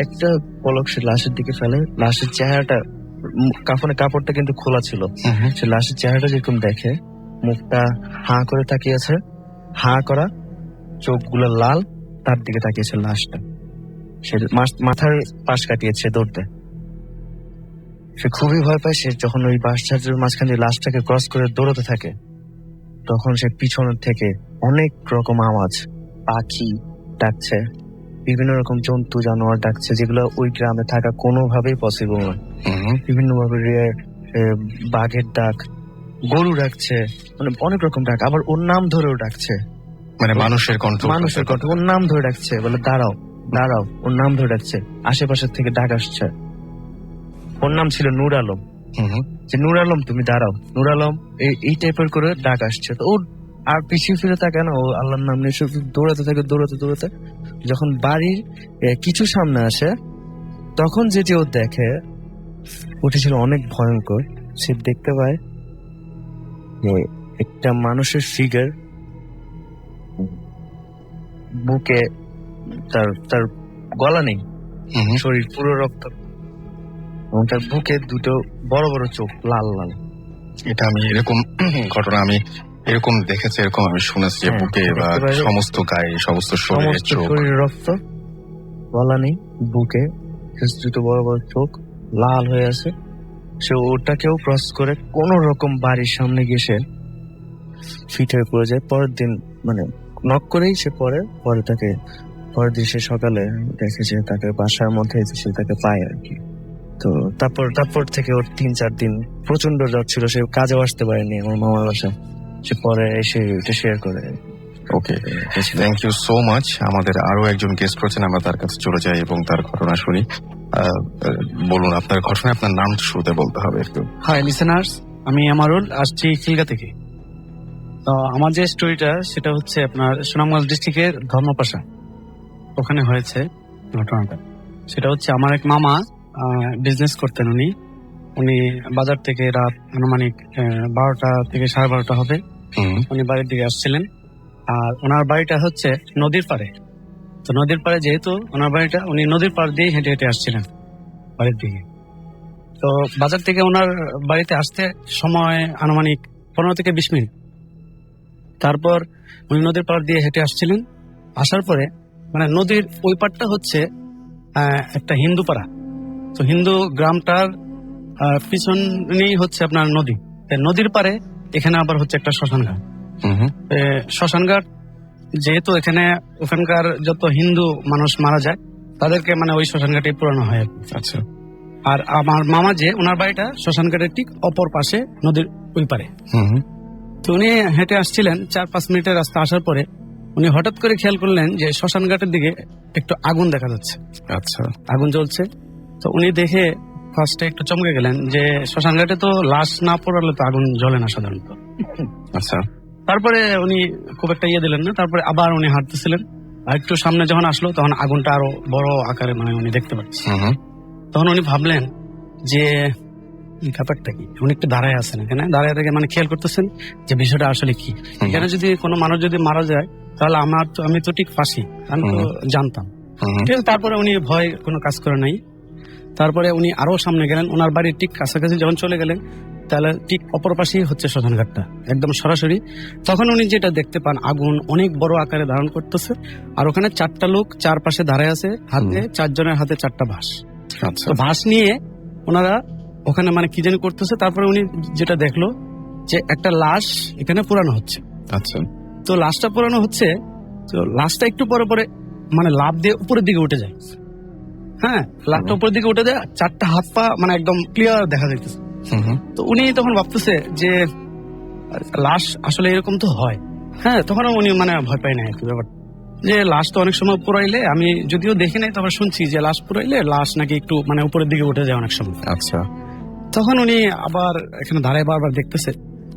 একটা পলক সে লাশের দিকে ফেলে। লাশের চেহারাটা, কাপড়টা কিন্তু খোলা ছিল। সে লাশের চেহারাটা যেরকম দেখে, মুখটা হাঁ করে তাকিয়েছে, হাঁ করা, চোখগুলো লাল, তার দিকে তাকিয়েছে লাশটা। সে মাথার পাশ কাটিয়েছে দৌড়তে। সে খুবই ভয় পায়। সে যখন ওই বাঁশঝাড়ের মাঝখান দিয়ে লাশটাকে ক্রস করে দৌড়তে থাকে, তখন সে পিছনের থেকে অনেক রকম আওয়াজ, পাখি ডাকছে, বিভিন্ন রকম জন্তু জানোয়ার ডাকছে, যেগুলো ওই গ্রামে থাকা কোনোভাবেই পসিবল নয়। বিভিন্ন ভাবে বাঘের ডাক, গরু ডাকছে, মানে অনেক রকম ডাক। আবার ওর নাম ধরেও ডাকছে, মানে মানুষের কণ্ঠ। ওর নাম ধরে ডাকছে, বলে দাঁড়াও দাঁড়াও, ওর নাম ধরে ডাকছে। আশেপাশের থেকে ডাক আসছে। ওর নাম ছিল নূর আলম, যে নূর আলম তুমি দাঁড়াও, নূর আলম, এই টাইপের করে ডাক আসছে। তো ওর আর পিছিয়ে ফিরে থাকে না, ও আল্লাহর নাম নিয়ে দৌড়াতে থাকে। যখন বাড়ির কিছু সামনে আসে, তখন যেটি ও দেখে, ওটি ছিল অনেক ভয়ঙ্কর। সে দেখতে পায় একটা মানুষের ফিগার, বুকে তার গলা নেই, শরীর পুরো রক্ত, এবং তার বুকে 2টো বড় বড় চোখ, লাল লাল। এটা আমি এরকম ঘটনা আমি এরকম দেখেছি, এরকম আমি শুনেছি যে বুকে বা সমস্ত গায়ে, সমস্ত শরীরে রক্ত, গলা নেই, বুকে 2টো বড় বড় চোখ, লাল হয়ে আছে। সে ওটাকেও ক্রস করে কোন রকম বাড়ির সামনে গিয়ে সে ফিট হয়ে পড়ে যায়। পরের দিন মানে নক করেই সে পরে তাকে পরের দিন সে সকালে দেখে যে তাকে বাসার মধ্যে সে তাকে পায় আর কি। তো তারপর থেকে ওর 3-4 দিন প্রচন্ড জ্বর ছিল, সে কাজেও আসতে পারেনি আমার মামার বাসায়। সে পরে এসে এটা শেয়ার করে। ওকে, থ্যাংক ইউ সো মাচ। আমাদের আরো একজন গেস্ট রয়েছেন, আমরা তার কাছে চলে যাই এবং তার ঘটনা শুনি। বলুন আপনার ঘটনা, আপনার নাম শুরুতে বলতে হবে একটু। হাই লিসেনার্স, আমি আমারুল, আসছি খিলগা থেকে। তো আমার যে স্টোরিটা সেটা হচ্ছে আপনার সুনামগঞ্জ ডিস্ট্রিক্টের ধর্মপাশা, ওখানে হয়েছে ঘটনাটা। সেটা হচ্ছে আমার এক মামা বিজনেস করতেন। উনি বাজার থেকে রাত আনুমানিক 12টা থেকে 12:30 হবে, উনি বাড়ির দিকে আসছিলেন। আর ওনার বাড়িটা হচ্ছে নদীর পাড়ে। তো নদীর পাড়ে যেহেতু ওনার বাড়িটা, উনি নদীর পাড় দিয়ে হেঁটে হেঁটে আসছিলেন বাড়ির দিকে। তো বাজার থেকে ওনার বাড়িতে আসতে সময় আনুমানিক 15 থেকে 20 মিনিট। তারপর উনি নদীর পাড় দিয়ে হেঁটে আসছিলেন। আসার পরে মানে নদীর ওই পাড়টা হচ্ছে একটা হিন্দু পাড়া। তো হিন্দু গ্রামটার পিছনেই হচ্ছে আপনার নদী। নদীর পাড়ে এখানে আবার হচ্ছে একটা শ্মশানঘাট। শ্মশানঘাট যেহেতু ওখানকার যত হিন্দু মানুষ মারা যায়, তাদেরকে মানে ওই শ্মশান ঘাটে পুরানো হয় আর কি। আচ্ছা। আর আমার মামা যে ওনার বাড়িটা শ্মশান ঘাটের ঠিক অপর পাশে, নদীর ওই পারে। হুম। তো উনি হেঁটে আসছিলেন, 4-5 মিনিটের রাস্তা আসার পরে উনি হঠাৎ করে খেয়াল করলেন যে শ্মশান ঘাটের দিকে একটু আগুন দেখা যাচ্ছে, আচ্ছা। আগুন জ্বলছে। তো উনি দেখে ফার্স্টে একটু চমকে গেলেন যে শ্মশান ঘাটে তো লাশ না পোড়ালে তো আগুন জ্বলে না সাধারণত। আচ্ছা। তারপরে উনি খুব একটা ইয়ে দিলেন না, তারপরে আবার উনি হাঁটতেছিলেন, আর একটু সামনে যখন আসলো তখন আগুনটা আরো বড় আকারে মানে উনি দেখতে পাচ্ছেন। হুম। তখন উনি ভাবলেন যে এই ব্যাপারটা কি, উনি একটু দাঁড়ায় আছেন এখানে, দাঁড়ায় থেকে মানে খেয়াল করতেছেন যে বিষয়টা আসলে কি। এখানে যদি কোনো মানুষ যদি মারা যায় তাহলে আমি তো ঠিক ফাঁসি, আমি তো জানতাম। ঠিক আছে, তারপরে উনি ভয় কোনো কাজ করে নাই। তারপরে উনি আরো সামনে গেলেন, ওনার বাড়ির ঠিক কাছাকাছি যখন চলে গেলেন তাহলে ঠিক অপর পাশেই হচ্ছে শ্মশানঘাটটা, একদম সরাসরি। তখন উনি যেটা দেখতে পান, আগুন অনেক বড় আকারে ধারণ করতেছে, আর ওখানে 4টা লোক চারপাশে দাঁড়ায় আছে, হাতে 4 জনের হাতে 4টা বাঁশ। আচ্ছা। তো বাঁশ নিয়ে ওনারা ওখানে মানে কি জানি করতেছে। তারপরে উনি যেটা দেখলো যে একটা লাশ এখানে পোড়ানো হচ্ছে। আচ্ছা। তো লাশটা পোড়ানো হচ্ছে, তো লাশটা একটু পরে পরে মানে লাফ দিয়ে উপরের দিকে উঠে যায়। হ্যাঁ, লাশটা উপরের দিকে উঠে যায়, 4টা হাত পা মানে একদম ক্লিয়ার দেখা যাইতেছে। তো উনি তখন ভাবতেছে যে লাশ আসলে এরকম তো হয়। হ্যাঁ, তখন উনি মানে ভয় পায় না আর কি ব্যাপারটা, যে লাশ তো অনেক সময় পুরাইলে, আমি যদিও দেখি নাই তবে শুনছি যে লাশ পুরাইলে লাশ নাকি একটু মানে উপরের দিকে উঠে যায় অনেক সময়। আচ্ছা। তখন উনি আবার এখানে দাঁড়ায় বারবার দেখতেছে।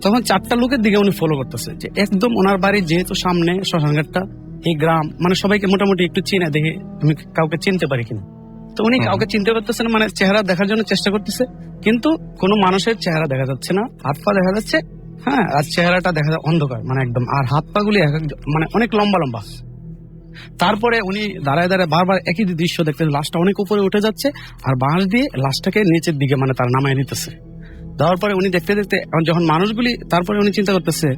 তখন 4টা লোকের দিকে উনি ফলো করতেছে, যে একদম ওনার বাড়ির যেহেতু সামনে শ্মশানঘাটটা, এই গ্রাম মানে সবাইকে মোটামুটি একটু চিনে, দেখে আমি কাউকে চিনতে পারি কিনা। তো উনি কাউকে চিনতে পারতেছে না, মানে চেহারা দেখার জন্য চেষ্টা করতেছে, কিন্তু কোনো মানুষের চেহারা দেখা যাচ্ছে না, হাত পা দেখা যাচ্ছে। হ্যাঁ, আর চেহারাটা দেখা যায় অন্ধকার মানে একদম, আর হাত পা গুলি মানে অনেক লম্বা লম্বা। তারপরে উনি দাঁড়ায় দাঁড়ায় বারবার একই দৃশ্য দেখতে, লাশটা অনেক উপরে উঠে যাচ্ছে, আর বাঁশ দিয়ে লাশটাকে নিচের দিকে মানে তার নামায় দিতেছে। দেওয়ার পরে উনি দেখতে দেখতে যখন মানুষগুলি, তারপরে উনি চিন্তা করতেছে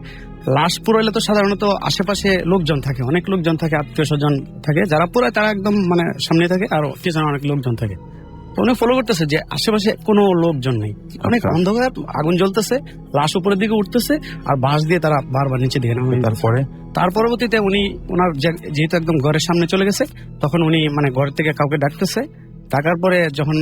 লাশ পুরাইলে তো সাধারণত আশেপাশে লোকজন থাকে, অনেক লোকজন থাকে, আত্মীয় স্বজন থাকে, যারা পুরায় তারা একদম মানে সামনে থাকে, আর পিছনে অনেক লোকজন থাকে। তো উনি ফলো করতেছে যে আশেপাশে কোনো লোকজন নেই, অনেক অন্ধকার, আগুন জ্বলতেছে, লাশ উপরের দিকে উঠতেছে, আর বাঁশ দিয়ে তারা বারবার নিচে দিকে নামায়। তার পরবর্তীতে উনি ওনার যেহেতু একদম ঘরের সামনে চলে গেছে, তখন উনি মানে ঘর থেকে কাউকে ডাকতেছে। ডাকার পরে যখন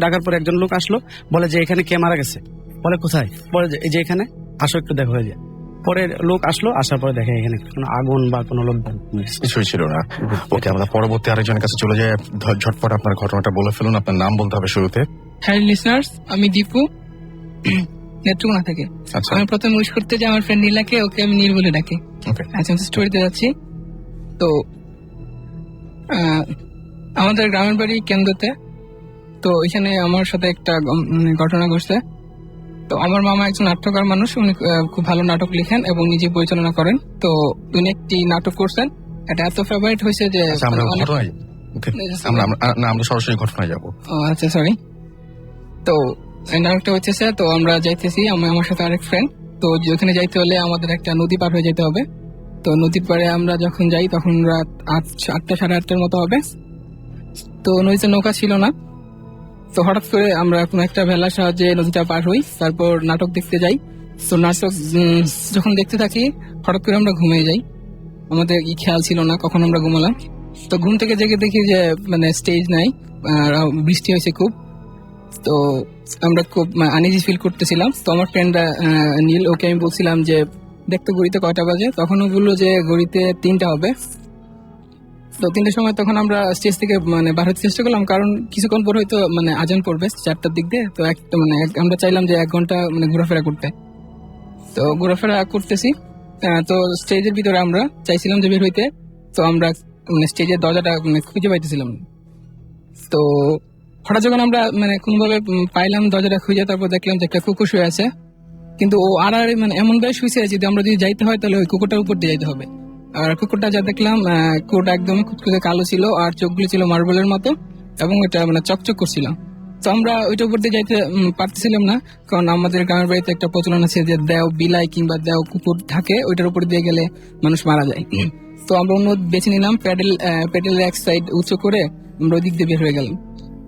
ডাকার পরে একজন লোক আসলো, বলে যে এখানে কে মারা গেছে। বলে কোথায়? বলে যে এই যে এখানে, আসো একটু দেখা হয়ে যায়। পরে লোক আসলো, আসার পরে দেখে এখানে কোনো আগুন বা কোনো লোকজন কিছুই ছিল না। ওকে, আমরা পরবর্তী আরেকজনের কাছে চলে যাই। ঝটপট আপনার ঘটনাটা বলে ফেলুন, আপনার নাম বলতে হবে শুরুতে। হ্যাঁ লিসনার্স, আমি দীপু, নেত্রকোনা থেকে। আচ্ছা। আমি প্রথমে উইশ করতে যাই আমার ফ্রেন্ড নীলাকে, ওকে আমি নীল বলে ডাকি। ওকে। আচ্ছা, স্টোরিতে যাচ্ছি। তো আমাদের গ্রামের বাড়ি কেন্দ্রতে, তো এখানে আমার সাথে একটা ঘটনা ঘটছে। তো আমার মামা একজন নাট্যকার মানুষ, উনি খুব ভালো নাটক লিখেন এবং নিজে পরিচালনা করেন। তো উনি একটি নাটক করছেন, এটা এত ফেভারিট হয়েছে যে আমরা সরাসরি ঘটনায় যাবো। আচ্ছা সরি। তো নাটকটা হচ্ছে, তো আমরা যাইতেছি, আমি আমার সাথে আরেক ফ্রেন্ড। তো যেখানে যাইতে হলে আমাদের একটা নদী পার হয়ে যেতে হবে। তো নদীর পাড়ে আমরা যখন যাই তখন রাত 8টা সাড়ে 8টার মতো হবে। তো নদীতে নৌকা ছিল না। তো হঠাৎ করে আমরা কোনো একটা ভেলার সাহায্যে নদীটা পার হই, তারপর নাটক দেখতে যাই। তো নাটক যখন দেখতে থাকি, হঠাৎ করে আমরা ঘুমিয়ে যাই। আমাদের খেয়াল ছিল না কখন আমরা ঘুমালাম। তো ঘুম থেকে জেগে দেখি যে মানে স্টেজ নাই, বৃষ্টি হয়েছে খুব। তো আমরা খুব আনইজি ফিল করতেছিলাম। তো আমার ফ্রেন্ড নীল, ওকে আমি বলছিলাম যে দেখতে ঘড়িতে কয়টা বাজে। তখন ও বললো যে ঘড়িতে 3টা হবে। তো 3টার সময় তখন আমরা স্টেজ থেকে মানে বার হতে চেষ্টা করলাম, কারণ কিছুক্ষণ পর হয়তো মানে আজান পড়বে 4টার দিক দিয়ে। তো মানে আমরা চাইলাম যে 1 ঘন্টা মানে ঘোরাফেরা করতে। তো ঘোরাফেরা করতেছি, তো স্টেজের ভিতরে আমরা চাইছিলাম যে বের হইতে। তো আমরা মানে স্টেজের দরজাটা মানে খুঁজে পাইতেছিলাম। তো হঠাৎ যখন আমরা মানে কোনোভাবে পাইলাম দরজাটা খুঁজে, তারপর দেখলাম যে একটা কুকুর শুয়ে আছে। কিন্তু ও আর মানে এমন ভাবে শুয়েছে যদি আমরা যদি যাইতে হয় তাহলে ওই কুকুরটার উপর দিয়ে যাইতে হবে। আর কুকুরটা যা দেখলাম, কুকুরটা একদমই কুচকুচে কালো ছিল, আর চোখগুলো ছিল মার্বেলের মতো, এবং ওটা মানে চকচক করছিল। তো আমরা ওইটার উপর দিয়ে যাইতে পারতেছিলাম না, কারণ আমাদের গ্রামের বাড়িতে একটা প্রচলন আছে যে দেও বিলাই কিংবা দেও কুকুর থাকে, ওইটার উপর দিয়ে গেলে মানুষ মারা যায়। তো আমরা অন্য বেছে নিলাম, প্যাডেলের এক সাইড উঁচু করে আমরা ওই দিক দিয়ে বের হয়ে গেলাম।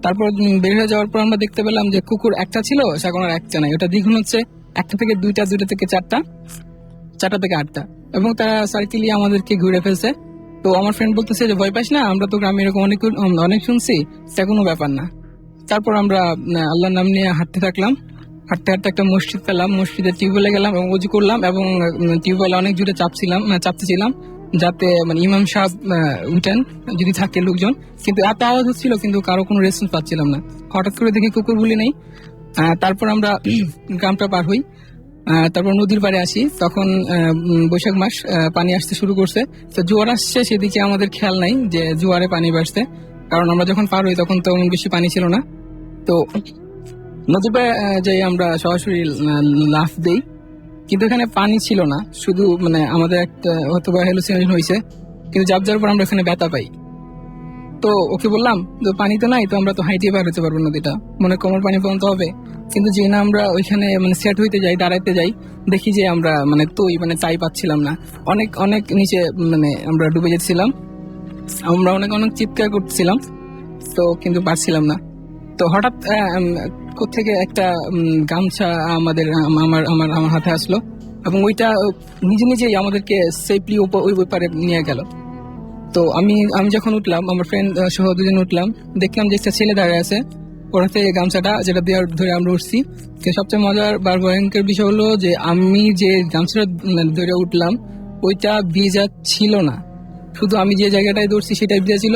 তারপর বের হয়ে যাওয়ার পর আমরা দেখতে পেলাম যে কুকুর একটা ছিল, সেখন আর একটা নাই। ওটা দ্বিগুণ হচ্ছে 1টা থেকে 2টা, 2টা থেকে 4টা, 4টা থেকে 8টা, এবং তারা সার্কেলি আমাদেরকে ঘুরে ফেলছে। তো আমার ফ্রেন্ড বলতেছে যে ভয় পাস না, আমরা তো গ্রামে এরকম অনেক অনেক শুনছি, সেটা কোনো ব্যাপার না। তারপর আমরা আল্লাহর নাম নিয়ে হাঁটতে থাকলাম। হাঁটতে হাঁটতে একটা মসজিদ পেলাম, মসজিদের টিউবওয়েলে গেলাম এবং উজু করলাম এবং টিউবওয়েলে অনেক জোরে চাপতেছিলাম যাতে মানে ইমাম সাহেব উঠেন যদি থাকে লোকজন, কিন্তু এত আওয়াজ হচ্ছিল কিন্তু কারো কোনো রেসপন্স পাচ্ছিলাম না। হঠাৎ করে দেখি কুকুর বলি নেই। তারপর আমরা গ্রামটা পার হই, তারপর নদীর পাড়ে আসি। তখন বৈশাখ মাস, পানি আসতে শুরু করছে। তো জোয়ার আসছে, সেদিকে আমাদের খেয়াল নাই যে জোয়ারে পানি বাড়ছে, কারণ আমরা যখন পার হই তখন তো বেশি পানি ছিল না। তো নদীর পাড়ে যাই আমরা সরাসরি লাফ দেই, কিন্তু এখানে পানি ছিল না, শুধু মানে আমাদের একটা হয়তো বা হ্যালুসিনেশন হয়েছে, কিন্তু জাপ যাওয়ার পর আমরা এখানে ব্যথা পাই। তো ওকে বললাম তো পানি তো নাই, তো আমরা তো হাইটিয়ে পার হতে পারবো নদীটা, মনে কোমর পানি পর্যন্ত হবে। কিন্তু যে না আমরা ওইখানে মানে সেট হইতে যাই, দাঁড়াইতে যাই, দেখি যে আমরা মানে তাই পাচ্ছিলাম না, অনেক অনেক নিচে মানে আমরা ডুবে যেতেছিলাম। আমরা অনেক অনেক চিৎকার করতেছিলাম, তো কিন্তু পারছিলাম না। তো হঠাৎ কোত্থেকে একটা গামছা আমার হাতে আসলো এবং ওইটা নিজে নিজেই আমাদেরকে সেফলি ওই পারে নিয়ে গেল। তো আমি যখন উঠলাম, আমার ফ্রেন্ড সহ দুজন উঠলাম, দেখলাম যে একটা ছেলে দাঁড়িয়ে আছে, ওর হাতে গামছাটা যেটা ধরে আমরা উঠছি। সবচেয়ে মজার বা ভয়ঙ্কর বিষয় হলো যে আমি যে গামছাটা ধরে উঠলাম ওইটা ভিজা ছিল না, শুধু আমি যে জায়গাটায় দৌড়ছি সেটাই ভিজা ছিল,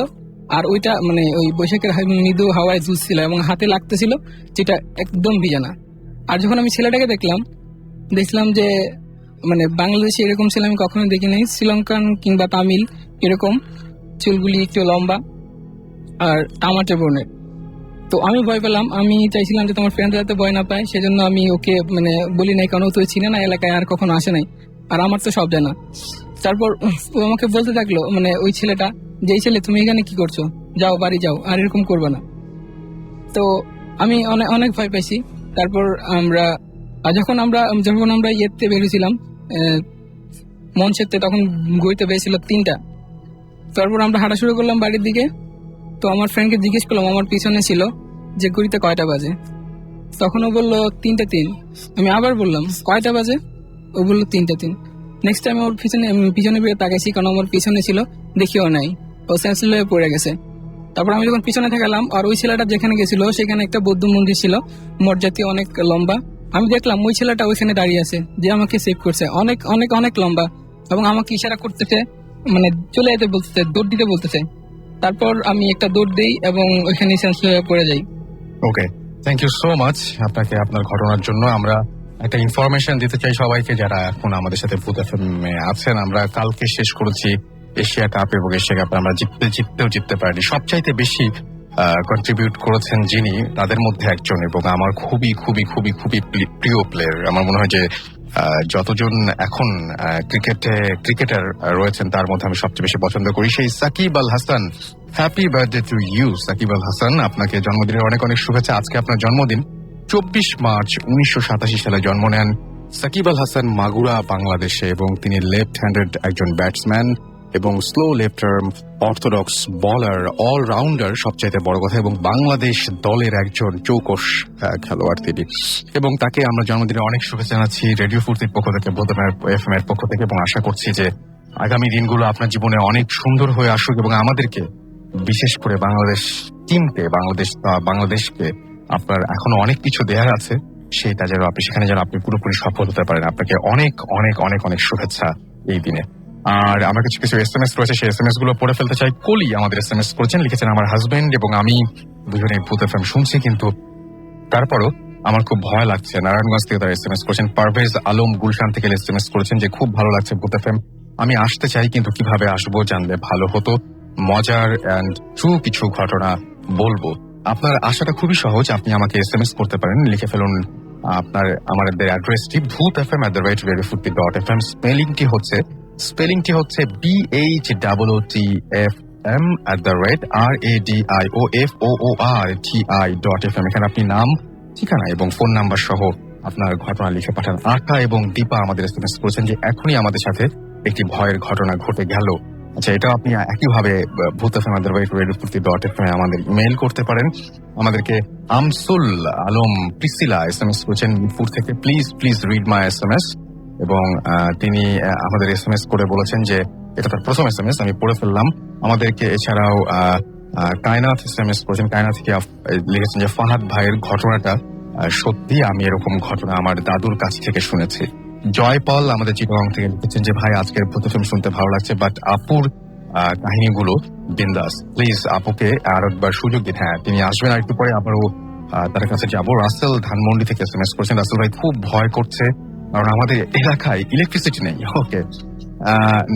আর ওইটা মানে ওই বৈশাখের মৃদু হাওয়ায় ঝুলছিল এবং হাতে লাগতেছিল, যেটা একদম ভিজা না। আর যখন আমি ছেলেটাকে দেখলাম যে মানে বাংলাদেশে এরকম ছেলে আমি কখনো দেখি নাই, শ্রীলঙ্কান কিংবা তামিল এরকম, চুলগুলি একটু লম্বা আর টামাটে বর্ণের। তো আমি ভয় পেলাম, আমি চাইছিলাম যে তোমার ফ্রেন্ড যাতে ভয় না পায়, সেজন্য আমি ওকে মানে বলি নাই, কারণ ও তো চিনে না এলাকায়, আর কখনো আসে নাই, আর আমার তো সব জানা। তারপর ও আমাকে বলতে থাকলো, মানে ওই ছেলেটা, যেই ছেলে তুমি এখানে কি করছো, যাও বাড়ি যাও, আর এরকম করবে না। তো আমি অনেক ভয় পাইছি। তারপর যখন আমরা ইয়েতে বেরিয়েছিলাম মঞ্চেতে, তখন ঘুরতে বেরিয়েছিল 3টা। তারপর আমরা হাঁটা শুরু করলাম বাড়ির দিকে। তো আমার ফ্রেন্ডকে জিজ্ঞেস করলাম আমার পিছনে ছিল যে ঘড়িতে কয়টা বাজে, তখন ও বললো 3:03। আমি আবার বললাম কয়টা বাজে, ও বললো 3:03। নেক্সট টাইম ওর পিছনে বেরিয়ে তাকাইছি, কারণ আমার পিছনে ছিল, দেখিও নাই, ও সেন্সলেস হয়ে পড়ে গেছে। তারপর আমি যখন পিছনে থাকলাম, আর ওই ছেলেটা যেখানে গেছিল সেখানে একটা বৌদ্ধ মন্দির ছিল, মঠজাতি অনেক লম্বা। আমি দেখলাম ওই ছেলেটা ওইখানে দাঁড়িয়ে আছে, যে আমাকে সেভ করছে, অনেক অনেক অনেক লম্বা, এবং আমাকে ইশারা করতেছে, মানে চলে যেতে বলতেছে, দৌড় দিতে বলতেছে। তারপর আমি একটা দৌড় দিই এবং ওইখানে সেন্সলেস হয়ে পড়ে যাই। ওকে, থ্যাংক ইউ সো মাচ আপনাকে আপনার ঘটনার জন্য। আমরা একটা ইনফরমেশন দিতে চাই সবাইকে যারা এখন আমাদের সাথে ভূত এফএমে আছেন। আমরা কালকে শেষ করেছি এশিয়া কাপ, এবং এশিয়া কাপে আমরা জিততে পারিনি। সবচাইতে বেশি কন্ট্রিবিউট করেছেন যিনি, তাদের মধ্যে একজন, এবং আমার খুবই খুবই খুবই খুবই প্রিয় প্লেয়ার। আমার মনে হয় যে যতজন এখন ক্রিকেটার রয়েছেন তার মধ্যে আমি সবচেয়ে বেশি পছন্দ করি সেই Shakib Al Hasan. Happy birthday to you Shakib Al Hasan, আপনাকে জন্মদিনের অনেক অনেক শুভেচ্ছা। আজকে আপনার জন্মদিন। 24 মার্চ 1987 সালে জন্ম নেন সাকিব আল হাসান মাগুরা, বাংলাদেশে, এবং তিনি লেফট হ্যান্ডেড একজন ব্যাটসম্যান এবং স্লো লেফট আর্ম অর্থোডক্স বলার, অলরাউন্ডার সবচাইতে বড় কথা, এবং বাংলাদেশ দলের একজন চৌকস খেলোয়াড় তিনি। এবং তাকে আমরা জন্মদিনে অনেক শুভেচ্ছা জানাচ্ছি রেডিও ফুর্তির পক্ষ থেকে, ভূত এফএম এর পক্ষ থেকে, এবং আশা করছি যে আগামী দিনগুলো আপনার জীবনে অনেক সুন্দর হয়ে আসুক, এবং আমাদেরকে, বিশেষ করে বাংলাদেশ টিমকে, বাংলাদেশকে আপনার এখনো অনেক কিছু দেওয়ার আছে, সেটা যেন আপনি সেখানে যেন আপনি পুরোপুরি সফল হতে পারেন। আপনাকে অনেক অনেক অনেক অনেক শুভেচ্ছা এই দিনে। আর আমার কিছু SMS রয়েছে, সেই SMS গুলো পড়ে ফেলতে চাই। কলি আমাদের SMS করেছেন, লিখেছেন আমার হাজবেন্ড এবং আমি দুজনে ভূত এফএম শুনছি, কিন্তু তারপরও আমার খুব ভয় লাগছে। নারায়ণগঞ্জ থেকে তারা SMS করেছেন। পারভেজ আলম গুলশান থেকে SMS করেছেন যে খুব ভালো লাগছে ভূত এফএম, আমি আসতে চাই কিন্তু কিভাবে আসবো জানলে ভালো হতো, মজার অ্যান্ড ট্রু কিছু ঘটনা বলবো। আপনার আশাটা খুবই সহজ, আপনি আমাকে SMS করতে পারেন, লিখে ফেলুন আমাদের অ্যাড্রেসটি bhoothfm@radiofooty.fm। স্পেলিংটি হচ্ছে BHOOTFM@radiofooty.fm। এখানে আপনি নাম, ঠিকানা এবং ফোন নাম্বার সহ আপনার ঘটনা লিখে পাঠান। আকা এবং দীপা আমাদের SMS করেছেন যে এখনই আমাদের সাথে একটি ভয়ের ঘটনা ঘটে গেল। আচ্ছা, এটা আপনি একইভাবে bhoothfm@radiofooty.fm আমাদের ইমেইল করতে পারেন। আমাদেরকে আমসুল আলম প্রিসিলা SMS করেছেন মিরপুর থেকে, প্লিজ রিড মাই SMS। এবং তিনি আমাদের SMS করে বলেছেন যে এটা তার প্রথম SMS, আমি পড়ে ফেললাম। আমাদেরকে এছাড়াও কায়নাথ SMS করেছেন, কায়নাথ থেকে লিখেছেন যে ফাহাদ ভাইয়ের ঘটনাটা সত্যি, আমি এরকম ঘটনা আমার দাদুর কাছ থেকে শুনেছি। জয়পাল আমাদের চিটাগং থেকে লিখেছেন যে ভাই আজকের ভূত ফিল্ম শুনতে ভালো লাগছে, বাট আপুর কাহিনীগুলো বিন্দাস, প্লিজ আপুকে আর একবার সুযোগ দিন। হ্যাঁ, তিনি আসবেন আর একটু পরে, আবারও তার কাছে যাবো। রাসেল ধানমন্ডি থেকে SMS করেছেন, রাসেল ভাই খুব ভয় করছে কারণ আমাদের এলাকায় ইলেকট্রিসিটি নেই। ওকে।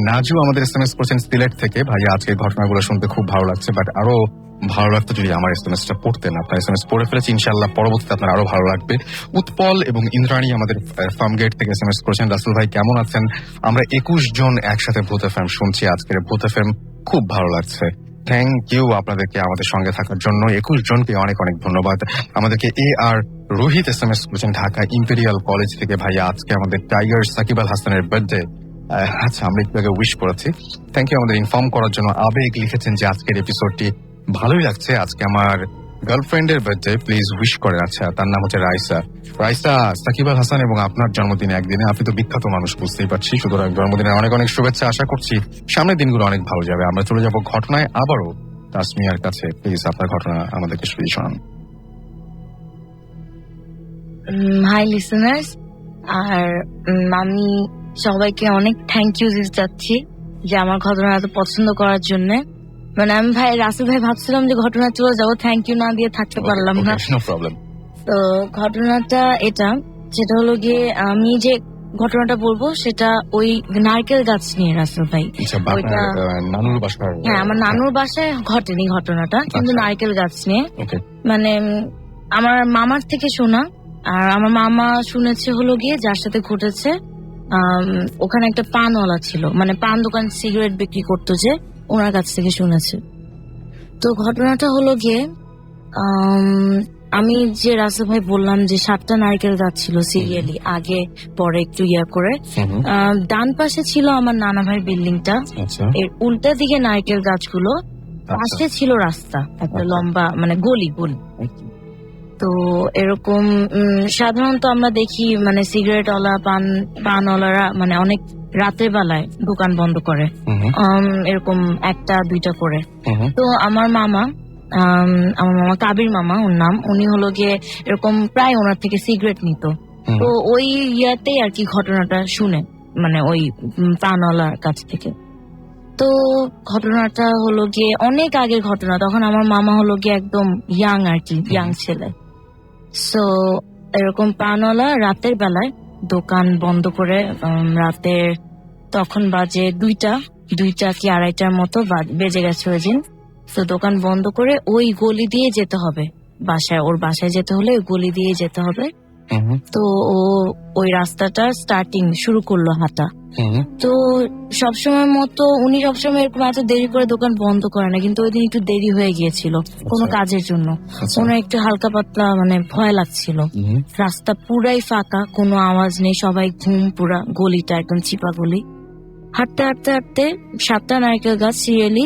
নাজু আমাদের SMS করেছেন সিলেট থেকে, ভাই আজকের ঘটনাগুলো শুনতে খুব ভালো লাগছে, বাট আরো ভালো লাগতো যদি আমার SMS-টা পড়তেন। আপনার SMS পড়ে ফেলেছি, ইনশাল্লাহ পরবর্তীতে আপনার আরো ভালো লাগবে। উৎপল এবং ইন্দ্রাণী আমাদের ফার্মগেট থেকে SMS করেছেন, রাসেল ভাই কেমন আছেন? আমরা 21 জন একসাথে ভূত FM শুনছি, আজকের ভূত FM খুব ভালো লাগছে। থ্যাংক ইউ আপনাদেরকে আমাদের সঙ্গে থাকার জন্য। 21 জনকে অনেক অনেক ধন্যবাদ। আমাদেরকে AR রোহিত SMS করেছেন ঢাকা ইম্পেরিয়াল কলেজ থেকে, ভাই আজকে আমাদের টাইগার সাকিব আল হাসানের বার্থডে। আচ্ছা, আমরা একটু আগে উইশ করেছি, থ্যাংক ইউ আমাদের ইনফর্ম করার জন্য। আবেগ লিখেছেন যে আজকের এপিসোডটি ভালোই লাগছে, আজকে আমার গার্লফ্রেন্ডের বার্থডে, প্লিজ উইশ করেন। আচ্ছা, তার নাম হচ্ছে রাইসা। রাইসা, সাকিব আল হাসান এবং আপনার জন্মদিনে একদিনে, আপনি তো বিখ্যাত মানুষ বুঝতেই পারছি, সুতরাং জন্মদিনের অনেক অনেক শুভেচ্ছা। আশা করছি সামনের দিনগুলো অনেক ভালো যাবে। আমরা চলে যাব ঘটনায় আবারও তাসমিয়ার কাছে। প্লিজ আপনার ঘটনা আমাদেরকে শুধু শোনান। হাই লিসেনার্স, আর আমি সবাইকে অনেক থ্যাংক ইউ দিতে চাচ্ছি যে আমার ঘটনা এত পছন্দ করার জন্য। মানে আমি ভাই রাসেল ভাই ভাবছিলাম যে ঘটনা চলে যাবো, থ্যাংক ইউ না দিয়ে থাকতে পারলাম না। No problem. তো ঘটনাটা এটা, সেটা হলো গিয়ে আমি যে ঘটনাটা বলবো সেটা ওই নারকেল গাছ নিয়ে রাসেল ভাই। ওইটা নানুর বাসায়? হ্যাঁ, আমার নানুর বাসায় ঘটেনি ঘটনাটা, কিন্তু নারকেল গাছ নিয়ে। মানে আমার মামার থেকে শোনা, আর আমার মামা শুনেছে হলো গিয়ে যার সাথে ঘটেছে, ওখানে একটা পানওয়ালা ছিল, মানে পান দোকান সিগারেট বিক্রি করতো, যে ওনার কাছ থেকে শুনেছে। তো ঘটনাটা হলো গিয়ে আমি যে রাসেল ভাই বললাম যে 7টা নারকেল গাছ ছিল সিরিয়ালি, আগে পরে একটু ইয়া করে। ডান পাশে ছিল আমার নানা ভাইয়ের বিল্ডিংটা, এর উল্টা দিকে নারকেল গাছগুলো, পাশে ছিল রাস্তা, একটা লম্বা মানে গলি গলি। তো এরকম সাধারণত আমরা দেখি মানে সিগারেটওয়ালা পানওয়ালারা মানে অনেক রাতের বেলায় দোকান বন্ধ করে, এরকম 1টা 2টা করে। তো আমার মামা কাবির মামা ওর নাম, উনি হলো গিয়ে এরকম প্রায় ওনার থেকে সিগারেট নিত। তো ওই ইয়াতেই আর কি ঘটনাটা শুনে, মানে ওই পানওয়ালার কাছ থেকে। তো ঘটনাটা হলো গিয়ে অনেক আগের ঘটনা, তখন আমার মামা হলো গিয়ে একদম ইয়াং আর কি, ইয়াং ছেলে। সো এরকম পানওয়ালা রাতের বেলায় দোকান বন্ধ করে, রাতের তখন বাজে 2টা কি 2:30 মতো বেজে গেছে ওই দিন। তো দোকান বন্ধ করে ওই গলি দিয়ে যেতে হবে বাসায়, ওর বাসায় যেতে হলে ওই গলি দিয়ে যেতে হবে। তো ও ওই রাস্তাটা স্টার্টিং শুরু করলো হাঁটা। তো সবসময় মতো উনি সবসময় এরকম এত দেরি করে দোকান বন্ধ করে না, কিন্তু ওই দিন একটু দেরি হয়ে গিয়েছিল কোনো কাজের জন্য। ওনার একটু হালকা পাতলা মানে ভয় লাগছিল। রাস্তা পুরাই ফাঁকা, কোনো আওয়াজ নেই, সবাই ঘুম, পুরা গলিটা একদম চিপা গলি। হাঁটতে হাঁটতে হাঁটতে 7টা নারকেল গাছ সিরিয়ালি,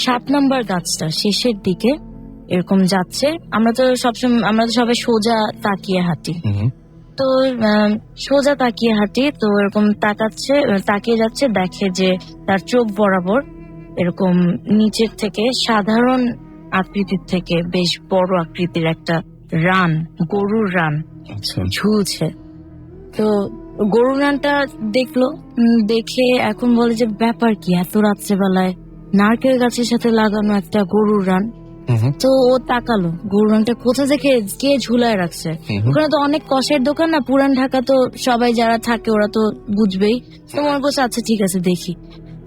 7 নাম্বার গাছটা শেষের দিকে এরকম যাচ্ছে। আমরা তো সবাই সোজা তাকিয়ে হাঁটি, তো সোজা তাকিয়ে হাঁটি। তো এরকম তাকিয়ে যাচ্ছে, দেখে যে তার চোখ বরাবর এরকম নিচের থেকে সাধারণ আকৃতির থেকে বেশ বড় আকৃতির একটা গরুর রান ঝুলছে। তো গরুর রানটা দেখলো, দেখে এখন বলে যে ব্যাপার কি, এত রাত্রেবেলায় নারকেল গাছের সাথে লাগানো একটা গরুর রান। তো ও তাকালো, গরুর রানটা কোথা থেকে কে ঝুলায় রাখছে। ওখানে তো অনেক কষের দোকান না, পুরান ঢাকা, তো সবাই যারা থাকে ওরা তো বুঝবেই। তো মনে করছে আচ্ছা ঠিক আছে দেখি।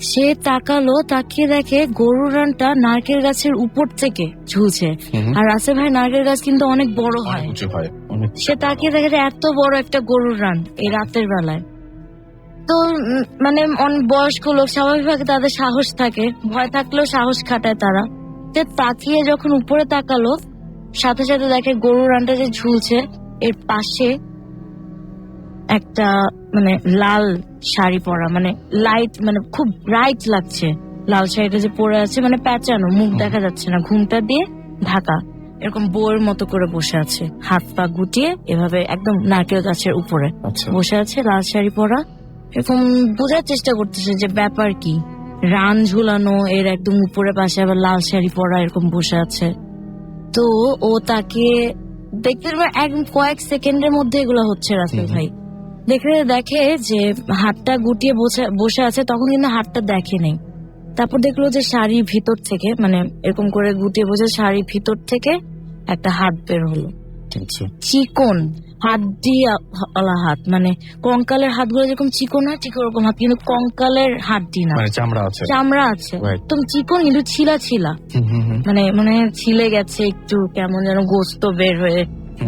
সে তাকালো, তাকিয়ে দেখে গরুর রানটা নারকেল গাছের উপর থেকে ঝুলছে। আর রাসেল ভাই নারকেল গাছ কিন্তু অনেক বড় হয়। সে তাকিয়ে দেখে যে এত বড় একটা গরুর রান এই রাতের বেলায়। তো মানে অনেক বয়স্ক লোক, স্বাভাবিকভাবে তাদের সাহস থাকে, ভয় থাকলেও সাহস খাটায় তারা। তাকিয়ে যখন উপরে তাকালো, সাথে সাথে দেখে গরুর রানটা যে ঝুলছে এর পাশে একটা মানে লাল শাড়ি পরা, মানে লাইট, মানে খুব ব্রাইট লাগছে লাল শাড়িটা যে পরে আছে, মানে প্যাঁচানো, মুখ দেখা যাচ্ছে না, ঘুমটা দিয়ে ঢাকা, এরকম বউয়ের মতো করে বসে আছে, হাত পা গুটিয়ে এভাবে একদম নারকেল গাছের উপরে বসে আছে, লাল শাড়ি পরা, এরকম বোঝার চেষ্টা করতেছে যে ব্যাপার কি, রান ঝুলানো, এর একদম উপরে পাশে আবার লাল শাড়ি পরা এরকম বসে আছে। তো ও তাকে দেখতে একদম কয়েক সেকেন্ডের মধ্যে এগুলো হচ্ছে রাসেল ভাই। দেখে যে হাতটা গুটিয়ে বসে আছে, তখন কিন্তু হাতটা দেখে নেই। তারপর দেখলো যে শাড়ির ভিতর থেকে, মানে এরকম করে গুটিয়ে বসে শাড়ির ভিতর থেকে একটা হাত বের হলো, চিকন হাড্ডি হাত, মানে কঙ্কালের হাতগুলো যেরকম চিকন হয় ঠিক ওরকম হাত, কিন্তু কঙ্কালের হাড্ডি না, মানে চামড়া আছে একদম চিকন কিন্তু ছিলা মানে ছিলে গেছে একটু, কেমন যেন গোস্ত বের হয়ে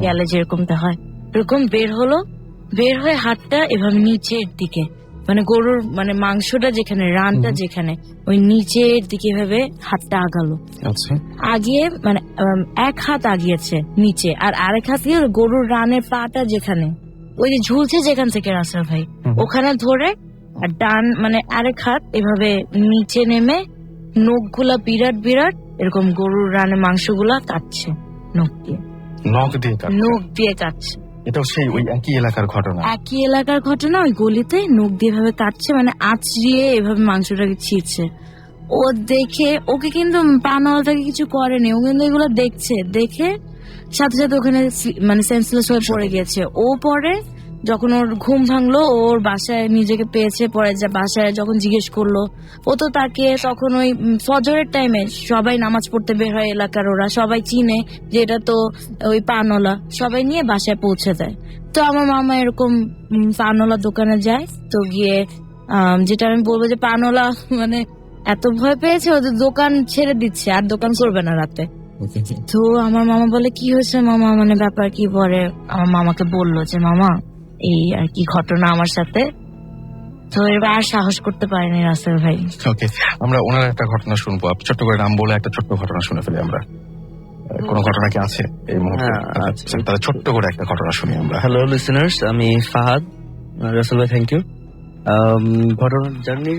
গেলে যেরকমটা হয় এরকম বের হয়ে হাতটা এভাবে নিচের দিকে, মানে গরুর মানে মাংসটা যেখানে, রানটা যেখানে, ওই নিচের দিকে ভাবে হাতটা আগালো। আচ্ছা, আগিয়ে মানে এক হাত আগিয়েছে নিচে, আর আরেক হাত দিয়ে গরুর রানের পাটা যেখানে, ওই যে ঝুলছে যেখান থেকে রাসেল ভাই, ওখানে ধরে, আর ডান মানে আরেক হাত এভাবে নিচে নেমে নখগুলা বিরাট এরকম গরুর রানের মাংসগুলা কাটছে নখ দিয়ে কাটছে। এটাও সেই ওই একই এলাকার ঘটনা, ওই গলিতে নখ দিয়ে এভাবে কাটছে, মানে আঁচড়িয়ে এভাবে মাংসটাকে ছিঁড়ছে। ও দেখে, ওকে কিন্তু পানাওয়ালাটাকে কিছু করেনি, ও কিন্তু এগুলো দেখে সাথে ওখানে মানে সেন্সলেস হয়ে পড়ে গেছে। ও পরে যখন ওর ঘুম ভাঙলো, ওর বাসায় নিজেকে পেয়েছে, পরে যে বাসায় যখন জিজ্ঞেস করলো, ও তো তাকে তখন ওই ফজরের টাইমে সবাই নামাজ পড়তে বের হয়, এলাকার ওরা সবাই চিনে যে এটা তো ওই পানওয়ালা, সবাই নিয়ে বাসায় পৌঁছে যায়। তো আমার মামা এরকম পানওয়ালা দোকানে যায়, তো গিয়ে যেটা আমি বলবো যে পানওয়ালা মানে এত ভয় পেয়েছে, ওদের দোকান ছেড়ে দিচ্ছে, আর দোকান করবে না রাতে। তো আমার মামা বলে কি হয়েছে মামা, মানে ব্যাপার কি? পরে আমার মামাকে বললো যে মামা এই আর কি ঘটনা আমার সাথে। তো এবার আর সাহস করতে পারেনি রাসেল ভাই। ওকে, আমরা ওনার একটা ঘটনা শুনবো। ছোট্ট করে নাম বলে একটা ছোট্ট ঘটনা শুনে ফেলি আমরা। কোনো ঘটনা কি আছে এই মুহূর্তে? তাহলে ছোট্ট করে একটা ঘটনা শুনি আমরা। হ্যালো লিসেনার্স, আমি ফাহাদ। রাসেল ভাই থ্যাংক ইউ। ঘটনা জার্নি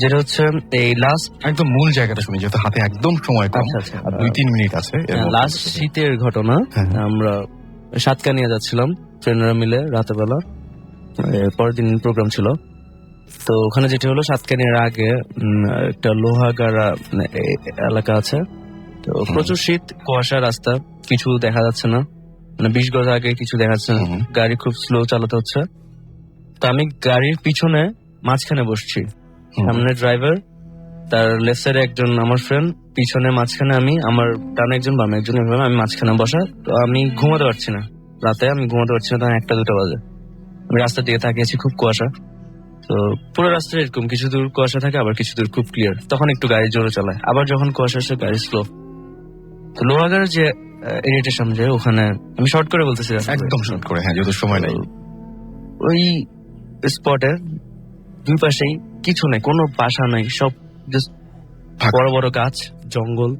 যেটা হচ্ছে এই লাস্ট একদম মূল জায়গাটা শুনি, যেহেতু হাতে একদম সময় কম, আর 2-3 মিনিট আছে। লাস্ট শীতের ঘটনা। আমরা সাতকানিয়া যাচ্ছিলাম ফ্রেন্ডরা মিলে রাতের বেলা, পরের দিন প্রোগ্রাম ছিল। তো ওখানে যেটা হলো, সাতকানিয়ার আগে একটা লোহাগাড়া এলাকা আছে, তো প্রচুর শীত, কুয়াশা, রাস্তা কিছু দেখা যাচ্ছে না, মানে 20 গজ আগে কিছু দেখা যাচ্ছে না, গাড়ি খুব স্লো চালাতে হচ্ছে। তো আমি গাড়ির পিছনে মাঝখানে বসছি, সামনে ড্রাইভার, তার লেফট সাইডে একজন আমার ফ্রেন্ড, পিছনে মাঝখানে আমি, আমার ডানে একজন বামে একজন, এভাবে আমি মাঝখানে বসা। তো আমি ঘুমাতে পারছি না, রাতে আমি ঘুমাতে পারছি না, তখন 1-2 বাজে। আমি রাস্তার দিকে তাকিয়েছি, খুব কুয়াশা। তো পুরো রাস্তায় এরকম কিছু দূর কুয়াশা থাকে, আবার কিছু দূর খুব ক্লিয়ার, তখন একটু গাড়ি জোরে চালায়, আবার যখন কুয়াশা আসে গাড়ি স্লো। তো লোহাগাড়ার যে এরিয়াটার সামনে, ওখানে আমি শর্ট করে বলতেছি, একদম শর্ট করে, হ্যাঁ, যেহেতু সময় নেই। ওই স্পটে দুই পাশেই কিছু নেই, কোনো বাসা নাই, সব বড় বড় গাছ, জঙ্গল,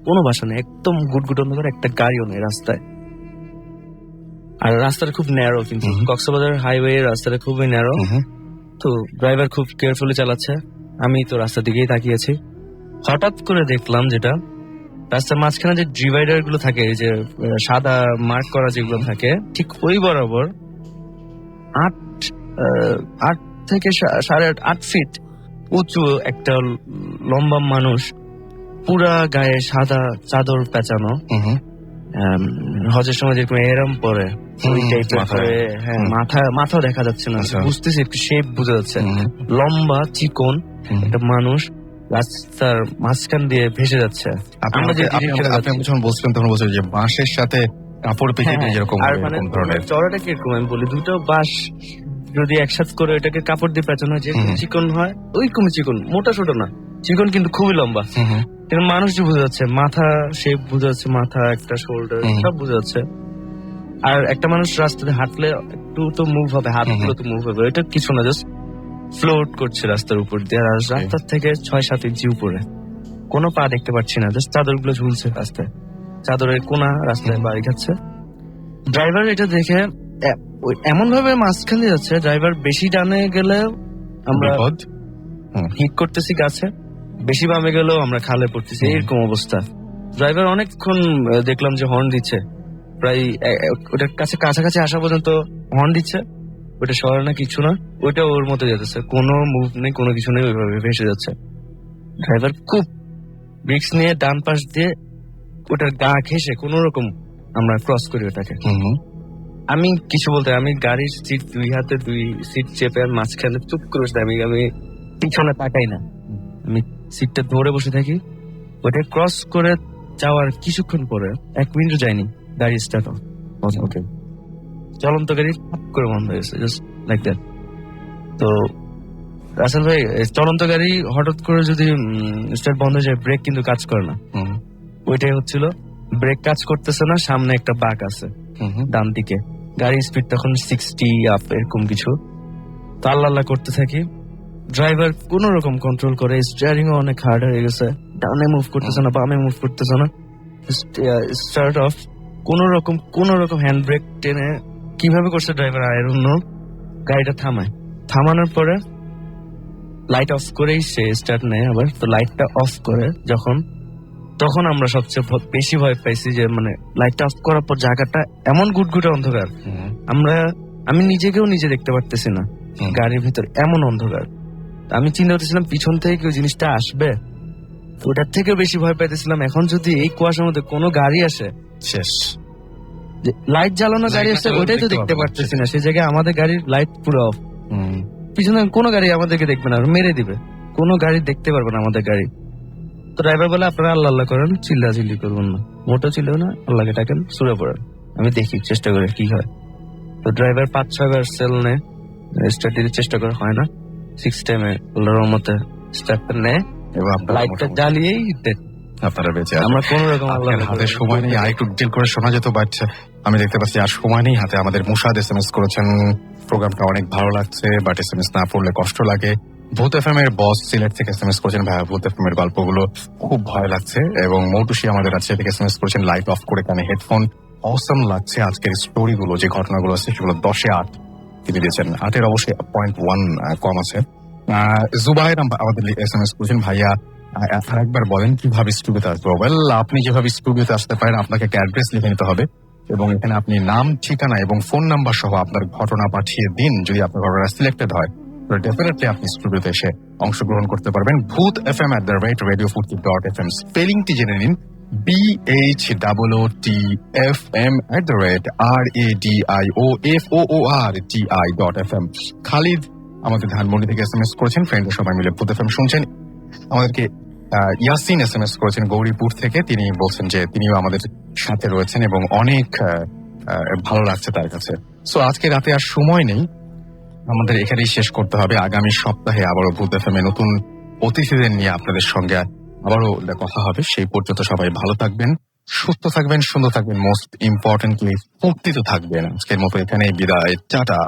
কোনো বাসা নেই, একদম গুটগুট অন্ধকার, একটা গাড়িও নেই রাস্তায়। আর রাস্তাটা খুব ন্যারো, কিন্তু কক্সবাজার হাইওয়ে রাস্তাটা খুবই ন্যারো। তো ড্রাইভার খুব কেয়ারফুলি চালাচ্ছে, আমি তো রাস্তার দিকেই তাকিয়েছি। হঠাৎ করে দেখলাম যেটা, রাস্তার মাঝখানে যে ডিভাইডার গুলো থাকে, যে সাদা মার্ক করা যেগুলো থাকে, ঠিক ওই বরাবর 8 থেকে 8.5 ফিট উঁচু একটা লম্বা মানুষ, পুরা গায়ে সাদা চাদর পেঁচানো, হজের সময় যেরকম এরম পরে ওই টাইপের করে, হ্যাঁ, মাথা দেখা যাচ্ছে না, বুঝতেছি একটু শেপ বোঝা যাচ্ছে, লম্বা চিকন একটা মানুষ রাস্তার মাঝখান দিয়ে ভেসে যাচ্ছে। আপনি যখন বলছিলেন তখন বলছেন যে বাঁশের সাথে কাপড় পেঁচে দিয়ে যেরকম, আর মানে চড়াটা কিরকম আমি বলি, দুটো বাঁশ যদি একসাথে করে ওইটাকে কাপড় দিয়ে পেঁচানো হয়, যেরকম চিকন হয় ওইরকম চিকন, মোটা ছোট না, চিকন কিন্তু খুবই লম্বা। মানুষ যে বোঝা যাচ্ছে, মাথা শেপ বোঝা যাচ্ছে, মাথা একটা শোল্ডার সব বোঝা যাচ্ছে। আর একটা মানুষ রাস্তাতে হাঁটলে একটু তো মুভ হবে, হাতগুলো তো মুভ হবে, এটা কিছু না, জাস্ট ফ্লোট করছে রাস্তার উপর দিয়ে। আর রাস্তার থেকে 6-7 ইঞ্চি উপরে, কোনো পা দেখতে পাচ্ছি না, জাস্ট চাদর গুলো ঝুলছে রাস্তায়, চাদরের কোনা রাস্তায় বাড়ি খাচ্ছে। ড্রাইভার এটা দেখে এমন ভাবে মাঝখান দিয়ে যাচ্ছে, ড্রাইভার বেশি ডানে গেলে আমরা হিট করতেছি গাছে, বেশি বামে গেলেও আমরা খালে পড়তেছি, এরকম অবস্থা। ড্রাইভার অনেকক্ষণ দেখলাম যে হর্ন দিচ্ছে, প্রায় ওটার কাছাকাছি আসা পর্যন্ত হর্ন দিচ্ছে, ওটা সরে না, কিছু না, ওইটা ওর মতো যেতেছে, কোনো মুভ নেই, কোনো কিছু নেই, ওইভাবে ভেসে যাচ্ছে। ড্রাইভার খুব রিস্ক নিয়ে ডান পাশ দিয়ে ওটার গা ঘেসে কোন রকম আমরা ক্রস করি ওটাকে। আমি কিছু বলতে, আমি গাড়ির সিট দুই হাতে দুই সিট চেপে মাঝখানে চুপ করে বসে, আমি পিছনে তাকাই না, আমি সিটটা ধরে বসে থাকি। ওটা ক্রস করে যাওয়ার কিছুক্ষণ পরে, 1 মিনিটও যায়নি, গাড়ি স্টার্ট অফ। ওকে, চলন্ত গাড়ি ঠাপ করে বন্ধ হয়েছে, জাস্ট লাইক দ্যাট। তো রাসেল ভাই, চলন্ত গাড়ি হঠাৎ করে যদি স্টার্ট বন্ধ হয়ে যায়, ব্রেক কিন্তু কাজ করে না। ওইটাই হচ্ছিল, ব্রেক কাজ করতেছে না, সামনে একটা বাঁক আছে ডান দিকে, গাড়ির স্পিড তখন 60 আপ এরকম কিছু। তো আল্লাহ করতে থাকি, ড্রাইভার কোন রকম কন্ট্রোল করে, স্টিয়ারিং অনেক হার্ড হয়ে গেছে, ডানে মুভ করতেছে না, বামে মুভ করতেছে না, স্টার্ট অফ কোন রকম হ্যান্ড ব্রেক টেনে কিভাবে করছে ড্রাইভার, আই ডোন্ট নো। গাড়িটা থামানোর পরে লাইট অফ করেই সে স্টার্ট নেয় আবার। তো লাইটটা অফ করে তখন আমরা সবচেয়ে বেশি ভয় পাইছি, যে মানে লাইটটা অফ করার পর জায়গাটা এমন গুটগুটে অন্ধকার, আমি নিজেকেও নিজে দেখতে পারতেছি না, গাড়ির ভিতর এমন অন্ধকার। আমি চিন্তা করতেছিলাম পিছন থেকে কেউ জিনিসটা আসবে, ওটার থেকে বেশি ভয় পাইতেছিলাম এখন যদি এই কুয়াশার মধ্যে কোনো গাড়ি আসে, শেষ। লাইট জ্বালানো গাড়ি আসছে, ওইটাই তো দেখতে পারতেছি না, সেই জায়গায় আমাদের গাড়ির লাইট পুরো অফ, পিছনে কোনো গাড়ি আমাদেরকে দেখবে না, মেরে দিবে, কোনো গাড়ি দেখতে পারবে না আমাদের গাড়ি। তো ড্রাইভার বলে, আপনারা আল্লাহ আল্লাহ করেন, চিল্লাচিল্লি করবেন না, মোটো ছিল না, আল্লাহকে ডাকেন, সুরে পড়েন, আমি দেখি চেষ্টা করে কি হয়। তো ড্রাইভার 5-6 বার সেল নেয়, স্টার্ট দিতে চেষ্টা করে, হয় না। 6 টাইমে আল্লাহর রহমতে স্টার্টটা নেয় এবং লাইটটা জ্বালিয়েই আপনারা বেঁচে আমরা কোন রকম আল্লাহর হাতে সময় নেই, আর একটু ডিটেল করে শোনা যেত, বাট আমি দেখতে পাচ্ছি আর সময় নেই হাতে। আমাদের মুসাদ SMS করেছেন, প্রোগ্রামটা অনেক ভালো লাগছে, বাট SMS না পড়লে কষ্ট লাগে। ভূত এফএম এর বস সিলেট থেকে SMS করেছেন, ভাইয়া ভূত এফএম এর গল্পগুলো খুব ভয় লাগছে। এবং মৌটুসি আমাদের আছে থেকে SMS করেছেন, লাইট অফ করে কানে হেডফোন, অসম লাগছে আজকের স্টোরিগুলো, যে ঘটনাগুলো আছে সেগুলো 10-এ 8 তিনি দিয়েছেন, 8-এর অবশ্যই 0.1 কম আছে। জুবাইর আমাদের SMS করেছেন, ভাইয়া আরেকবার বলেন কিভাবে স্টুডিওতে আসবো। ওয়েল, আপনি যেভাবে স্টুডিওতে আসতে পারেন, আপনাকে একটা অ্যাড্রেস লিখে নিতে হবে এবং এখানে আপনি নাম, ঠিকানা এবং ফোন নাম্বার সহ আপনার ঘটনা পাঠিয়ে দিন। যদি আপনার ঘটনা সিলেক্টেড হয়, ডেফিনেটলি আপনি স্টুডিওতে এসে অংশগ্রহণ করতে পারবেন। ভূত FM@radiofurti.fm, স্পেলিংটি জেনে নিন, BHOOTFM@radiofooRTI.fm। খালিদ আমাদের ধানমন্ডি থেকে SMS করেছেন, ফ্রেন্ডের সবাই মিলে ভূত এফএম শুনছেন। আমাদেরকে ইয়াসিন SMS করেছেন গৌরীপুর থেকে, তিনি বলছেন যে তিনিও আমাদের সাথে রয়েছেন এবং অনেক ভালো লাগছে তার কাছে। সো আজকে রাতে আর সময় নেই, আমাদের এখানেই শেষ করতে হবে। আগামী সপ্তাহে আবারও ভূত এফএম নতুন অতিথিদের নিয়ে আপনাদের সঙ্গে আবারও কথা হবে। সেই পর্যন্ত সবাই ভালো থাকবেন, সুস্থ থাকবেন, সুন্দর থাকবেন, মোস্ট ইম্পর্টেন্টলি ফুর্তিতে থাকবেন। আজকের মতো এখানেই বিদায়, টাটা।